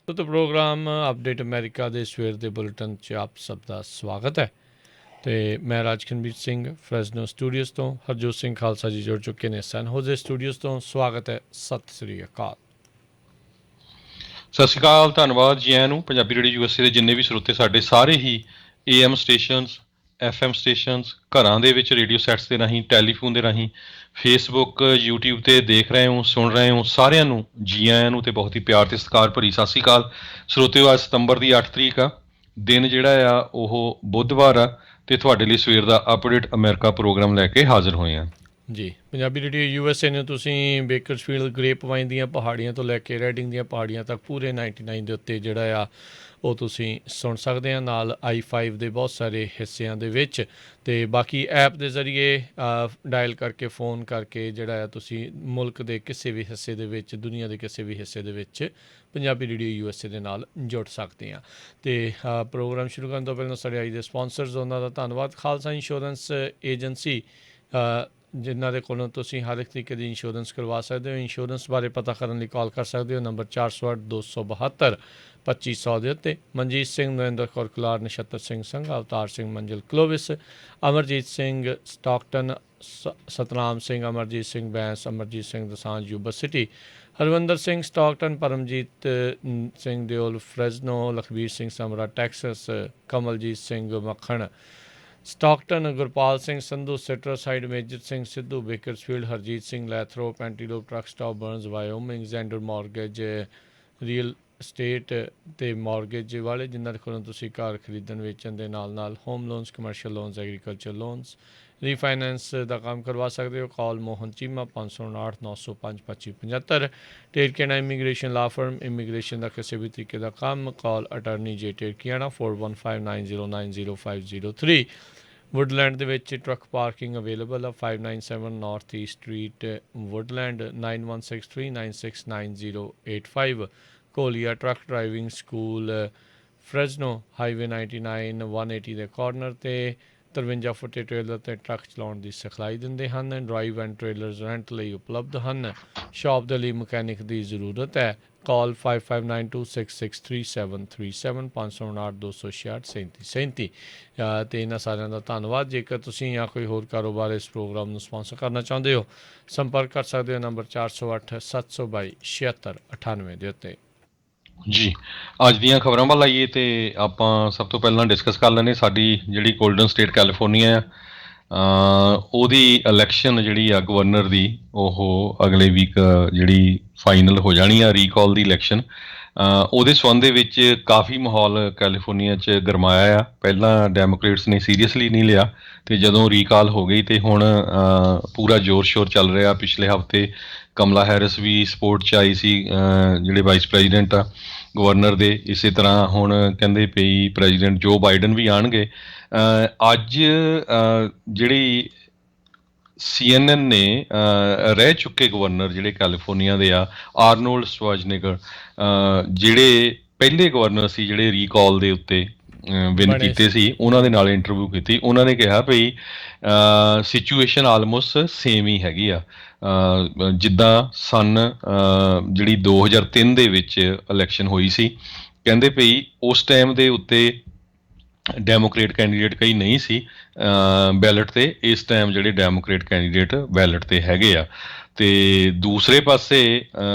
तो programme update America ਦੇ ਸਵੇਰ ਦੇ ਬੁਲੇਟਿਨ 'ਚ ਆਪ ਸਭ ਦਾ ਸਵਾਗਤ ਹੈ ਤੇ ਮੈਂ ਰਾਜਕਨਵੀਰ ਸਿੰਘ ਫਰੈਜ਼ਨੋ ਸਟੂਡੀਓਜ਼ ਤੋਂ ਹਰਜੋਤ ਸਿੰਘ ਖਾਲਸਾ ਜੀ ਜੁੜ ਚੁੱਕੇ ਨੇ ਸਨ ਹੋਜ਼ੇ ਸਟੂਡੀਓਜ਼ ਤੋਂ ਸਵਾਗਤ ਹੈ ਸਤਿ ਸ੍ਰੀ ਅਕਾਲ। ਸਤਿ ਸ਼੍ਰੀ ਅਕਾਲ, ਧੰਨਵਾਦ ਜੀ ਆਇਆਂ ਨੂੰ। ਪੰਜਾਬੀ ਰੇਡੀਓ ਯੂਐਸਏ ਦੇ ਜਿੰਨੇ ਵੀ ਸਰੋਤੇ ਸਾਡੇ ਸਾਰੇ ਹੀ AM ਸਟੇਸ਼ਨਸ, FM ਸਟੇਸ਼ਨਸ, ਘਰਾਂ ਦੇ ਵਿੱਚ ਰੇਡੀਓ ਸੈਟਸ ਦੇ ਰਾਹੀਂ, ਟੈਲੀਫੋਨ ਦੇ ਰਾਹੀਂ, ਫੇਸਬੁੱਕ, YouTube 'ਤੇ ਦੇਖ ਰਹੇ ਹੋ, ਸੁਣ ਰਹੇ ਹੋ, ਸਾਰਿਆਂ ਨੂੰ ਜੀ ਆਇਆਂ ਨੂੰ ਤੇ ਬਹੁਤ ਹੀ ਪਿਆਰ ਤੇ ਸਤਿਕਾਰ ਭਰੀ ਸਤਿ ਸ਼੍ਰੀ ਅਕਾਲ। ਸਰੋਤਿਓ, ਅੱਜ ਸਤੰਬਰ ਦੀ 8 ਤਰੀਕ ਆ, ਦਿਨ ਜਿਹੜਾ ਆ ਉਹ ਬੁੱਧਵਾਰ ਆ ਤੇ ਤੁਹਾਡੇ ਲਈ ਸਵੇਰ ਦਾ ਅਪਡੇਟ ਅਮਰੀਕਾ ਪ੍ਰੋਗਰਾਮ ਲੈ ਕੇ ਹਾਜ਼ਰ ਹੋਏ ਹਾਂ ਜੀ। ਪੰਜਾਬੀ ਰੇਡੀਓ USA ਨੂੰ ਤੁਸੀਂ ਬੇਕਰਸਫੀਲਡ ਗ੍ਰੇਪ ਵਾਈਨ ਦੀਆਂ ਪਹਾੜੀਆਂ ਤੋਂ ਲੈ ਕੇ ਰੈਡਿੰਗ ਦੀਆਂ ਪਹਾੜੀਆਂ ਤੱਕ ਪੂਰੇ 99 ਦੇ ਉੱਤੇ ਜਿਹੜਾ ਆ ਉਹ ਤੁਸੀਂ ਸੁਣ ਸਕਦੇ ਆ, ਨਾਲ I-5 ਦੇ ਬਹੁਤ ਸਾਰੇ ਹਿੱਸਿਆਂ ਦੇ ਵਿੱਚ ਅਤੇ ਬਾਕੀ ਐਪ ਦੇ ਜ਼ਰੀਏ ਡਾਇਲ ਕਰਕੇ ਫ਼ੋਨ ਕਰਕੇ ਜਿਹੜਾ ਆ ਤੁਸੀਂ ਮੁਲਕ ਦੇ ਕਿਸੇ ਵੀ ਹਿੱਸੇ ਦੇ ਵਿੱਚ, ਦੁਨੀਆ ਦੇ ਕਿਸੇ ਵੀ ਹਿੱਸੇ ਦੇ ਵਿੱਚ ਪੰਜਾਬੀ ਰੇਡੀਓ USA ਦੇ ਨਾਲ ਜੁੜ ਸਕਦੇ ਹਾਂ। ਅਤੇ ਪ੍ਰੋਗਰਾਮ ਸ਼ੁਰੂ ਕਰਨ ਤੋਂ ਪਹਿਲਾਂ ਸਾਡੇ ਅੱਜ ਦੇ ਸਪੋਂਸਰਸ ਉਹਨਾਂ ਦਾ ਧੰਨਵਾਦ। ਖਾਲਸਾ ਇੰਸ਼ੋਰੈਂਸ ਏਜੰਸੀ ਜਿਨ੍ਹਾਂ ਦੇ ਕੋਲੋਂ ਤੁਸੀਂ ਹਰ ਇੱਕ ਤਰੀਕੇ ਦੀ ਇੰਸ਼ੋਰੈਂਸ ਕਰਵਾ ਸਕਦੇ ਹੋ। ਇੰਸ਼ੋਰੈਂਸ ਬਾਰੇ ਪਤਾ ਕਰਨ ਲਈ ਕਾਲ ਕਰ ਸਕਦੇ ਹੋ ਨੰਬਰ 408-272-2500 ਦੇ ਉੱਤੇ। Manjeet Singh, Narendra Kaur Kular, Nachhattar Singh Sangha, Avtar Singh Manzil Clovis, Amarjit Singh Stockton, Satnam Singh, Amarjit Singh Bains, Amarjit Singh Dosanjh Yuba City, Harvinder Singh Stockton, Paramjit Singh Deol Fresno, Lakhbir Singh Samra Texas, Kamaljit Singh Makhan Stockton, Gurpal Singh Sandhu ਸਿਟਰਸਾਈਡ, major Singh Sidhu Bakersfield, Harjit Singh Lathrop ਪੈਂਟੀਲੋਪ truck stop Burns Wyoming, Zander mortgage real state ਅਤੇ ਮੌਰਗੇਜ ਵਾਲੇ ਜਿਨ੍ਹਾਂ ਦੇ ਕੋਲੋਂ ਤੁਸੀਂ ਘਰ ਖਰੀਦਣ ਵੇਚਣ ਦੇ ਨਾਲ ਨਾਲ home loans, commercial loans, agriculture loans, refinance ਦਾ ਕੰਮ ਕਰਵਾ ਸਕਦੇ ਹੋ। ਕਾਲ ਮੋਹਨ ਚੀਮਾ 559-905-2575। ਟੇਰਕੀਆਣਾ ਇਮੀਗ੍ਰੇਸ਼ਨ ਲਾ ਫਰਮ, ਇਮੀਗ੍ਰੇਸ਼ਨ ਦਾ ਕਿਸੇ ਵੀ ਤਰੀਕੇ ਦਾ ਕੰਮ। ਕਾਲ ਅਟਰਨੀ ਜੇ ਟੇਰਕੀਆਣਾ 4159090503। ਵੁੱਡਲੈਂਡ ਦੇ ਵਿੱਚ ਟਰੱਕ ਪਾਰਕਿੰਗ ਅਵੇਲੇਬਲ ਆ 597 ਨਾਰਥ ਈਸਟ ਸਟਰੀਟ ਵੁੱਡਲੈਂਡ 9163969085। ਕੋਲੀਆ truck driving school Fresno highway 99 180 ਦੇ ਕਾਰਨਰ 'ਤੇ 53 ਫੁੱਟੇ ਟ੍ਰੇਲਰ 'ਤੇ ਟਰੱਕ ਚਲਾਉਣ ਦੀ ਸਿਖਲਾਈ ਦਿੰਦੇ ਹਨ। ਡਰਾਈਵ ਐਂਡ ਟ੍ਰੇਲਰਸ ਰੈਂਟ ਲਈ ਉਪਲਬਧ ਹਨ। ਸ਼ਾਪ ਦੇ ਲਈ ਮਕੈਨਿਕ ਦੀ ਜ਼ਰੂਰਤ ਹੈ। ਕਾਲ 5592663737 559-266-3737। ਅਤੇ ਇਹਨਾਂ ਸਾਰਿਆਂ ਦਾ ਧੰਨਵਾਦ। ਜੇਕਰ ਤੁਸੀਂ ਜਾਂ ਕੋਈ ਹੋਰ ਕਾਰੋਬਾਰ ਇਸ ਪ੍ਰੋਗਰਾਮ ਨੂੰ ਸਪਾਂਸਰ ਕਰਨਾ ਚਾਹੁੰਦੇ ਹੋ, ਸੰਪਰਕ ਕਰ ਸਕਦੇ ਹੋ ਨੰਬਰ 408-722-7698 ਦੇ ਉੱਤੇ। ਜੀ। ਅੱਜ ਦੀਆਂ ਖਬਰਾਂ ਵੱਲ ਆਈਏ ਤੇ ਆਪਾਂ ਸਭ ਤੋਂ ਪਹਿਲਾਂ ਡਿਸਕਸ ਕਰ ਲੈਂਦੇ ਸਾਡੀ ਜਿਹੜੀ ਗੋਲਡਨ ਸਟੇਟ ਕੈਲੀਫੋਰਨੀਆ ਆ, ਉਹਦੀ ਇਲੈਕਸ਼ਨ ਜਿਹੜੀ ਆ ਗਵਰਨਰ ਦੀ, ਉਹ ਅਗਲੇ ਵੀਕ ਜਿਹੜੀ ਫਾਈਨਲ ਹੋ ਜਾਣੀ ਆ ਰੀਕਾਲ ਦੀ ਇਲੈਕਸ਼ਨ। ਉਹਦੇ ਸੰਬੰਧ ਦੇ ਵਿੱਚ ਕਾਫੀ ਮਾਹੌਲ ਕੈਲੀਫੋਰਨੀਆ 'ਚ ਗਰਮਾਇਆ ਆ। ਪਹਿਲਾਂ ਡੈਮੋਕ੍ਰੇਟਸ ਨੇ ਸੀਰੀਅਸਲੀ ਨਹੀਂ ਲਿਆ ਅਤੇ ਜਦੋਂ ਰੀਕਾਲ ਹੋ ਗਈ ਅਤੇ ਹੁਣ ਪੂਰਾ ਜ਼ੋਰ ਸ਼ੋਰ ਚੱਲ ਰਿਹਾ। ਪਿਛਲੇ ਹਫ਼ਤੇ ਕਮਲਾ ਹੈਰਿਸ ਵੀ ਸਪੋਰਟ 'ਚ ਆਈ ਸੀ, ਜਿਹੜੇ ਵਾਈਸ ਪ੍ਰੈਜ਼ੀਡੈਂਟ ਆ ਗਵਰਨਰ ਦੇ। ਇਸੇ ਤਰ੍ਹਾਂ ਹੁਣ ਕਹਿੰਦੇ ਪਈ ਪ੍ਰੈਜ਼ੀਡੈਂਟ ਜੋ ਬਾਈਡਨ ਵੀ ਆਉਣਗੇ। ਅੱਜ ਜਿਹੜੀ CNN ਨੇ ਰਹਿ ਚੁੱਕੇ ਗਵਰਨਰ ਜਿਹੜੇ ਕੈਲੀਫੋਰਨੀਆ ਦੇ ਆ, ਆਰਨੋਲਡ ਸ਼ਵਾਰਜ਼ਨੇਗਰ, ਜਿਹੜੇ ਪਹਿਲੇ ਗਵਰਨਰ ਸੀ ਜਿਹੜੇ ਰੀਕਾਲ ਦੇ ਉੱਤੇ ਵਿਨ ਕੀਤੇ ਸੀ, ਉਹਨਾਂ ਦੇ ਨਾਲ ਇੰਟਰਵਿਊ ਕੀਤੀ। ਉਹਨਾਂ ਨੇ ਕਿਹਾ ਭਈ ਸਿਚੁਏਸ਼ਨ ਆਲਮੋਸਟ ਸੇਮ ਹੀ ਹੈਗੀ ਆ ਜਿੱਦਾਂ ਜਿਹੜੀ 2003 ਦੇ ਵਿੱਚ ਇਲੈਕਸ਼ਨ ਹੋਈ ਸੀ। ਕਹਿੰਦੇ ਭਈ ਉਸ ਟਾਈਮ ਦੇ ਉੱਤੇ ਡੈਮੋਕ੍ਰੇਟ ਕੈਂਡੀਡੇਟ ਕਈ ਨਹੀਂ ਸੀ ਬੈਲਟ 'ਤੇ, ਇਸ ਟਾਈਮ ਜਿਹੜੇ ਡੈਮੋਕ੍ਰੇਟ ਕੈਂਡੀਡੇਟ ਬੈਲਟ 'ਤੇ ਹੈਗੇ ਆ। ਅਤੇ ਦੂਸਰੇ ਪਾਸੇ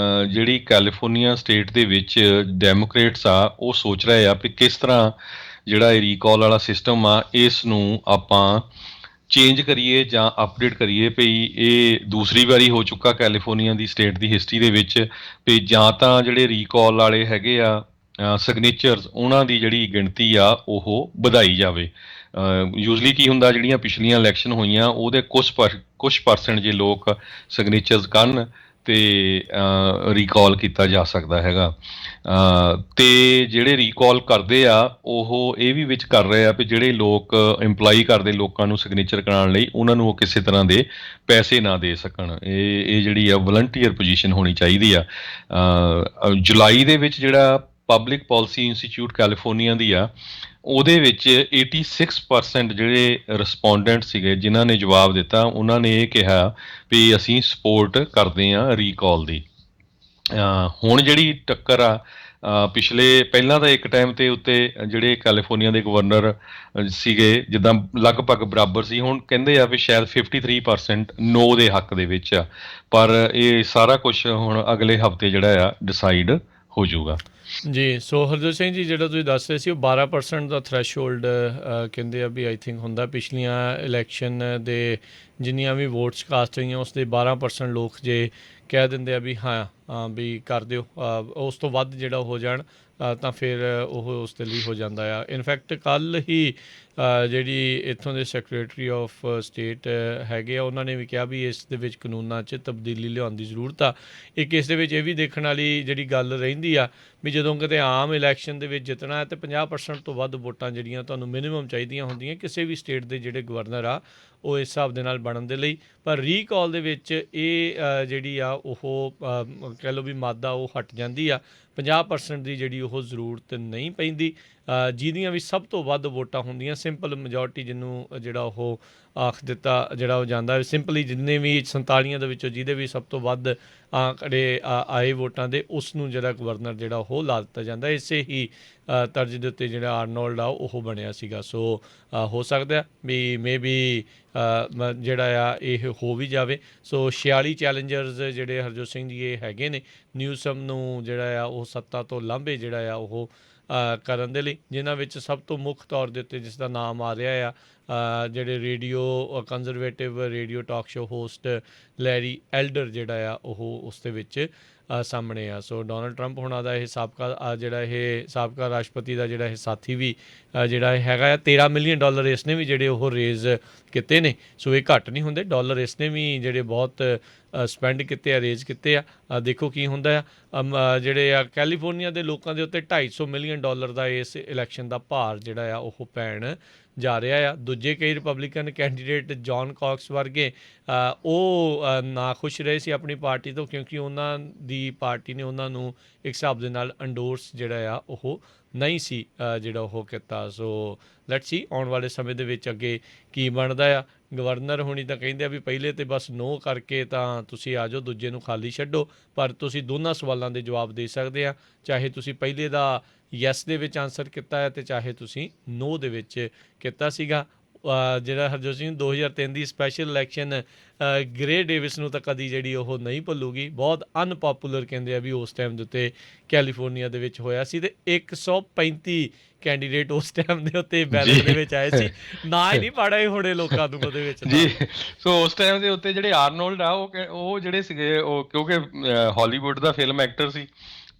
ਜਿਹੜੀ ਕੈਲੀਫੋਰਨੀਆ ਸਟੇਟ ਦੇ ਵਿੱਚ ਡੈਮੋਕ੍ਰੇਟਸ ਆ, ਉਹ ਸੋਚ ਰਹੇ ਆ ਵੀ ਕਿਸ ਤਰ੍ਹਾਂ ਜਿਹੜਾ ਇਹ ਰੀਕਾਲ ਵਾਲਾ ਸਿਸਟਮ ਆ, ਇਸ ਨੂੰ ਆਪਾਂ ਚੇਂਜ ਕਰੀਏ ਜਾਂ ਅਪਡੇਟ ਕਰੀਏ। ਭਈ ਇਹ ਦੂਸਰੀ ਵਾਰੀ ਹੋ ਚੁੱਕਾ ਕੈਲੀਫੋਰਨੀਆ ਦੀ ਸਟੇਟ ਦੀ ਹਿਸਟਰੀ ਦੇ ਵਿੱਚ ਵੀ ਜਾਂ ਤਾਂ ਜਿਹੜੇ ਰੀਕਾਲ ਵਾਲੇ ਹੈਗੇ ਆ ਸਿਗਨੇਚਰਸ, ਉਹਨਾਂ ਦੀ ਜਿਹੜੀ ਗਿਣਤੀ ਆ ਉਹ ਵਧਾਈ ਜਾਵੇ। ਯੂਜ਼ਲੀ ਕੀ ਹੁੰਦਾ, ਜਿਹੜੀਆਂ ਪਿਛਲੀਆਂ ਇਲੈਕਸ਼ਨ ਹੋਈਆਂ ਉਹਦੇ ਕੁਛ ਪਰਸੈਂਟ ਜੇ ਲੋਕ ਸਿਗਨੇਚਰਸ ਕਰਨ ਅਤੇ ਰੀਕਾਲ ਕੀਤਾ ਜਾ ਸਕਦਾ ਹੈਗਾ। ਅਤੇ ਜਿਹੜੇ ਰੀਕਾਲ ਕਰਦੇ ਆ ਉਹ ਇਹ ਵੀ ਵਿੱਚ ਕਰ ਰਹੇ ਆ ਵੀ ਜਿਹੜੇ ਲੋਕ ਇੰਪਲਾਈ ਕਰਦੇ ਲੋਕਾਂ ਨੂੰ ਸਿਗਨੇਚਰ ਕਰਾਉਣ ਲਈ, ਉਹਨਾਂ ਨੂੰ ਉਹ ਕਿਸੇ ਤਰ੍ਹਾਂ ਦੇ ਪੈਸੇ ਨਾ ਦੇ ਸਕਣ। ਇਹ ਜਿਹੜੀ ਆ ਵਲੰਟੀਅਰ ਪੋਜੀਸ਼ਨ ਹੋਣੀ ਚਾਹੀਦੀ ਆ। ਜੁਲਾਈ ਦੇ ਵਿੱਚ ਜਿਹੜਾ ਪਬਲਿਕ ਪਾਲਿਸੀ ਇੰਸਟੀਚਿਊਟ ਕੈਲੀਫੋਰਨੀਆ ਦੀ ਆ, ਉਹਦੇ ਵਿੱਚ 86% ਜਿਹੜੇ ਰਿਸਪੋਂਡੈਂਟ ਸੀਗੇ ਜਿਨ੍ਹਾਂ ਨੇ ਜਵਾਬ ਦਿੱਤਾ, ਉਹਨਾਂ ਨੇ ਇਹ ਕਿਹਾ ਵੀ ਅਸੀਂ ਸਪੋਰਟ ਕਰਦੇ ਹਾਂ ਰੀਕਾਲ ਦੀ। ਹੁਣ ਜਿਹੜੀ ਟੱਕਰ ਆ ਪਿਛਲੇ ਪਹਿਲਾਂ ਤਾਂ ਇੱਕ ਟਾਈਮ ਤੇ ਉੱਤੇ ਜਿਹੜੇ ਕੈਲੀਫੋਰਨੀਆ ਦੇ ਗਵਰਨਰ ਸੀਗੇ ਜਿੱਦਾਂ ਲਗਭਗ ਬਰਾਬਰ ਸੀ, ਹੁਣ ਕਹਿੰਦੇ ਆ ਵੀ ਸ਼ਾਇਦ 53% ਨੋ ਦੇ ਹੱਕ ਦੇ ਵਿੱਚ ਆ। ਪਰ ਇਹ ਸਾਰਾ ਕੁਝ ਹੁਣ ਅਗਲੇ ਹਫਤੇ ਜਿਹੜਾ ਆ ਡਿਸਾਈਡ ਹੋ ਜਾਊਗਾ। ਜੀ, ਸੋ ਹਰਜੋਤ ਸਿੰਘ ਜੀ, ਜਿਹੜਾ ਤੁਸੀਂ ਦੱਸ ਰਹੇ ਸੀ ਉਹ 12% ਦਾ ਥ੍ਰੈਸ਼ਹੋਲਡ ਕਹਿੰਦੇ ਆ ਵੀ ਆਈ ਥਿੰਕ ਹੁੰਦਾ। ਪਿਛਲੀਆਂ ਇਲੈਕਸ਼ਨ ਦੇ ਜਿੰਨੀਆਂ ਵੀ ਵੋਟਸ ਕਾਸਟ ਹੋਈਆਂ ਉਸ ਦੇ 12% ਲੋਕ ਜੇ ਕਹਿ ਦਿੰਦੇ ਆ ਵੀ ਹਾਂ ਵੀ ਕਰ ਦਿਓ, ਉਸ ਤੋਂ ਵੱਧ ਜਿਹੜਾ ਹੋ ਜਾਣ ਤਾਂ ਫਿਰ ਉਹ ਉਸ ਦੇ ਲਈ ਹੋ ਜਾਂਦਾ ਆ। ਇਨਫੈਕਟ ਕੱਲ੍ਹ ਹੀ ਜਿਹੜੀ ਇੱਥੋਂ ਦੇ ਸੈਕਟਰੀ ਆਫ ਸਟੇਟ ਹੈਗੇ ਆ, ਉਹਨਾਂ ਨੇ ਵੀ ਕਿਹਾ ਵੀ ਇਸ ਦੇ ਵਿੱਚ ਕਾਨੂੰਨਾਂ 'ਚ ਤਬਦੀਲੀ ਲਿਆਉਣ ਦੀ ਜ਼ਰੂਰਤ ਆ। ਇੱਕ ਇਸ ਦੇ ਵਿੱਚ ਇਹ ਵੀ ਦੇਖਣ ਵਾਲੀ ਜਿਹੜੀ ਗੱਲ ਰਹਿੰਦੀ ਆ ਵੀ ਜਦੋਂ ਕਿਤੇ ਆਮ ਇਲੈਕਸ਼ਨ ਦੇ ਵਿੱਚ ਜਿੱਤਣਾ ਹੈ ਤਾਂ 50% ਤੋਂ ਵੱਧ ਵੋਟਾਂ ਜਿਹੜੀਆਂ ਤੁਹਾਨੂੰ ਮਿਨੀਮਮ ਚਾਹੀਦੀਆਂ ਹੁੰਦੀਆਂ ਕਿਸੇ ਵੀ ਸਟੇਟ ਦੇ ਜਿਹੜੇ ਗਵਰਨਰ ਆ ਉਹ ਇਸ ਹਿਸਾਬ ਦੇ ਨਾਲ ਬਣਨ ਦੇ ਲਈ। ਪਰ ਰੀਕਾਲ ਦੇ ਵਿੱਚ ਇਹ ਜਿਹੜੀ ਆ ਉਹ ਕਹਿ ਲਓ ਵੀ ਮਾਦਾ ਉਹ ਹਟ ਜਾਂਦੀ ਆ। 50% ਦੀ ਜਿਹੜੀ ਉਹ ਜ਼ਰੂਰਤ ਨਹੀਂ ਪੈਂਦੀ। ਜਿਹਦੀਆਂ ਵੀ ਸਭ ਤੋਂ ਵੱਧ ਵੋਟਾਂ ਹੁੰਦੀਆਂ, ਸਿੰਪਲ ਮੈਜੋਰਟੀ ਜਿਹਨੂੰ ਜਿਹੜਾ ਉਹ ਆਖ ਦਿੱਤਾ ਜਿਹੜਾ ਉਹ ਜਾਂਦਾ, ਸਿੰਪਲੀ ਜਿੰਨੇ ਵੀ 47 ਦੇ ਵਿੱਚੋਂ ਜਿਹਦੇ ਵੀ ਸਭ ਤੋਂ ਵੱਧ ਆਂਕੜੇ ਆਏ ਵੋਟਾਂ ਦੇ, ਉਸ ਨੂੰ ਜਿਹੜਾ ਗਵਰਨਰ ਜਿਹੜਾ ਉਹ ਲਾ ਦਿੱਤਾ ਜਾਂਦਾ। ਇਸੇ ਹੀ ਤਰਜ਼ ਦੇ ਉੱਤੇ ਜਿਹੜਾ ਆਰਨੋਲਡ ਆ ਉਹ ਬਣਿਆ ਸੀਗਾ। ਸੋ ਹੋ ਸਕਦਾ ਵੀ ਮੇਬੀ ਜਿਹੜਾ ਆ ਇਹ ਹੋ ਵੀ ਜਾਵੇ। ਸੋ 46 ਚੈਲੰਜਰਸ ਜਿਹੜੇ ਹਰਜੋਤ ਸਿੰਘ ਜੀ ਇਹ ਹੈਗੇ ਨੇ ਨਿਊਸਮ ਨੂੰ ਜਿਹੜਾ ਆ ਉਹ ਸੱਤਾ ਤੋਂ ਲਾਂਭੇ ਜਿਹੜਾ ਆ ਉਹ ਕਰਨ ਦੇ ਲਈ, ਜਿਨ੍ਹਾਂ ਵਿੱਚ ਸਭ ਤੋਂ ਮੁੱਖ ਤੌਰ ਦੇ ਉੱਤੇ ਜਿਸ ਦਾ ਨਾਮ ਆ ਰਿਹਾ ਆ ਜਿਹੜੇ radio conservative radio talk show host Larry elder ਜਿਹੜਾ ਆ ਉਹ ਉਸ ਦੇ ਵਿੱਚ ਸਾਹਮਣੇ ਆ। ਸੋ ਡੋਨਲਡ ਟਰੰਪ ਹੋਣਾ ਦਾ ਇਹ ਸਾਬਕਾ ਜਿਹੜਾ ਇਹ ਸਾਬਕਾ ਰਾਸ਼ਟਰਪਤੀ ਦਾ ਜਿਹੜਾ ਇਹ ਸਾਥੀ ਵੀ ਜਿਹੜਾ ਇਹ ਹੈਗਾ ਆ, $13 ਮਿਲੀਅਨ ਇਸ ਨੇ ਵੀ ਜਿਹੜੇ ਉਹ ਰੇਜ਼ ਕੀਤੇ ਨੇ। ਸੋ ਇਹ ਘੱਟ ਨਹੀਂ ਹੁੰਦੇ ਡਾਲਰ, ਇਸ ਨੇ ਵੀ ਜਿਹੜੇ ਬਹੁਤ ਸਪੈਂਡ ਕੀਤੇ ਆ, ਰੇਜ਼ ਕੀਤੇ ਆ। ਦੇਖੋ ਕੀ ਹੁੰਦਾ ਆ। ਜਿਹੜੇ ਆ ਕੈਲੀਫੋਰਨੀਆ ਦੇ ਲੋਕਾਂ ਦੇ ਉੱਤੇ $250 ਮਿਲੀਅਨ ਦਾ ਇਸ ਇਲੈਕਸ਼ਨ ਦਾ ਭਾਰ ਜਿਹੜਾ ਆ ਉਹ ਪੈਣ ਜਾ ਰਿਹਾ ਆ। ਦੂਜੇ ਕਈ ਰਿਪਬਲਿਕਨ ਕੈਂਡੀਡੇਟ ਜੌਨ ਕਾਕਸ ਵਰਗੇ ਉਹ ਨਾਖੁਸ਼ ਰਹੇ ਸੀ ਆਪਣੀ ਪਾਰਟੀ ਤੋਂ, ਕਿਉਂਕਿ ਉਹਨਾਂ ਦੀ ਪਾਰਟੀ ਨੇ ਉਹਨਾਂ ਨੂੰ ਇੱਕ ਹਿਸਾਬ ਦੇ ਨਾਲ ਅੰਡੋਰਸ ਜਿਹੜਾ ਆ ਉਹ ਨਹੀਂ ਸੀ ਜਿਹੜਾ ਉਹ ਕੀਤਾ। ਸੋ ਲੈਟਸ ਸੀ ਆਉਣ ਵਾਲੇ ਸਮੇਂ ਦੇ ਵਿੱਚ ਅੱਗੇ ਕੀ ਬਣਦਾ ਆ। ਗਵਰਨਰ ਹੋਣੀ ਤਾਂ ਕਹਿੰਦੇ ਆ ਵੀ ਪਹਿਲੇ ਤਾਂ ਬਸ ਨੋ ਕਰਕੇ ਤਾਂ ਤੁਸੀਂ ਆ ਜਾਓ, ਦੂਜੇ ਨੂੰ ਖਾਲੀ ਛੱਡੋ, ਪਰ ਤੁਸੀਂ ਦੋਨਾਂ ਸਵਾਲਾਂ ਦੇ ਜਵਾਬ ਦੇ ਸਕਦੇ ਆ, ਚਾਹੇ ਤੁਸੀਂ ਪਹਿਲੇ ਦਾ ਯੈਸ ਦੇ ਵਿੱਚ ਆਨਸਰ ਕੀਤਾ ਹੈ ਅਤੇ ਚਾਹੇ ਤੁਸੀਂ ਨੋ ਦੇ ਵਿੱਚ ਕੀਤਾ ਸੀਗਾ। ਜਿਹੜਾ ਹਰਜੋਤ ਸਿੰਘ 2003 ਦੀ ਸਪੈਸ਼ਲ ਇਲੈਕਸ਼ਨ ਗ੍ਰੇ ਡੇਵਿਸ ਨੂੰ ਤਾਂ ਕਦੀ ਜਿਹੜੀ ਉਹ ਨਹੀਂ ਭੁੱਲੂਗੀ। ਬਹੁਤ ਅਨਪੋਪੂਲਰ ਕਹਿੰਦੇ ਆ ਵੀ ਉਸ ਟਾਈਮ ਦੇ ਉੱਤੇ ਕੈਲੀਫੋਰਨੀਆ ਦੇ ਵਿੱਚ ਹੋਇਆ ਸੀ, ਅਤੇ 135 ਕੈਂਡੀਡੇਟ ਉਸ ਟਾਈਮ ਦੇ ਉੱਤੇ ਬੈਲਟ ਦੇ ਵਿੱਚ ਆਏ ਸੀ। ਨਾ ਹੀ ਨਹੀਂ ਪਾੜੇ ਹੋਣੇ ਲੋਕਾਂ ਨੂੰ ਉਹਦੇ ਵਿੱਚ ਜੀ। ਸੋ ਉਸ ਟਾਈਮ ਦੇ ਉੱਤੇ ਜਿਹੜੇ ਆਰਨੋਲਡ ਆ ਉਹ ਜਿਹੜੇ ਸੀਗੇ ਉਹ ਕਿਉਂਕਿ ਹਾਲੀਵੁੱਡ ਦਾ ਫਿਲਮ ਐਕਟਰ ਸੀ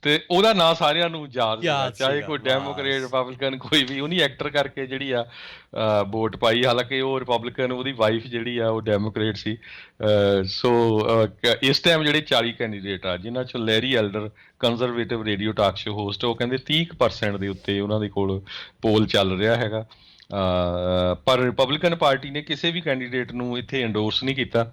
ਤੇ ਉਹਦਾ ਨਾਂ ਸਾਰਿਆਂ ਨੂੰ ਯਾਦ ਸੀਗਾ, ਚਾਹੇ ਕੋਈ ਡੈਮੋਕ੍ਰੇਟ ਰਿਪਬਲਿਕਨ ਕੋਈ ਵੀ, ਉਹਨੀ ਐਕਟਰ ਕਰਕੇ ਜਿਹੜੀ ਆ ਵੋਟ ਪਾਈ। ਹਾਲਾਂਕਿ ਉਹ ਰਿਪਬਲਿਕਨ, ਉਹਦੀ ਵਾਈਫ ਜਿਹੜੀ ਆ ਉਹ ਡੈਮੋਕ੍ਰੇਟ ਸੀ। ਸੋ ਇਸ ਟਾਈਮ ਜਿਹੜੇ 40 ਕੈਂਡੀਡੇਟ ਆ, ਜਿਨ੍ਹਾਂ ਚੋਂ Larry elder conservative radio talk show host, ਉਹ ਕਹਿੰਦੇ 30% ਦੇ ਉੱਤੇ ਉਹਨਾਂ ਦੇ ਕੋਲ ਪੋਲ ਚੱਲ ਰਿਹਾ ਹੈਗਾ। ਪਰ ਰਿਪਬਲਿਕਨ ਪਾਰਟੀ ਨੇ ਕਿਸੇ ਵੀ ਕੈਂਡੀਡੇਟ ਨੂੰ ਇੱਥੇ ਐਂਡੋਰਸ ਨਹੀਂ ਕੀਤਾ।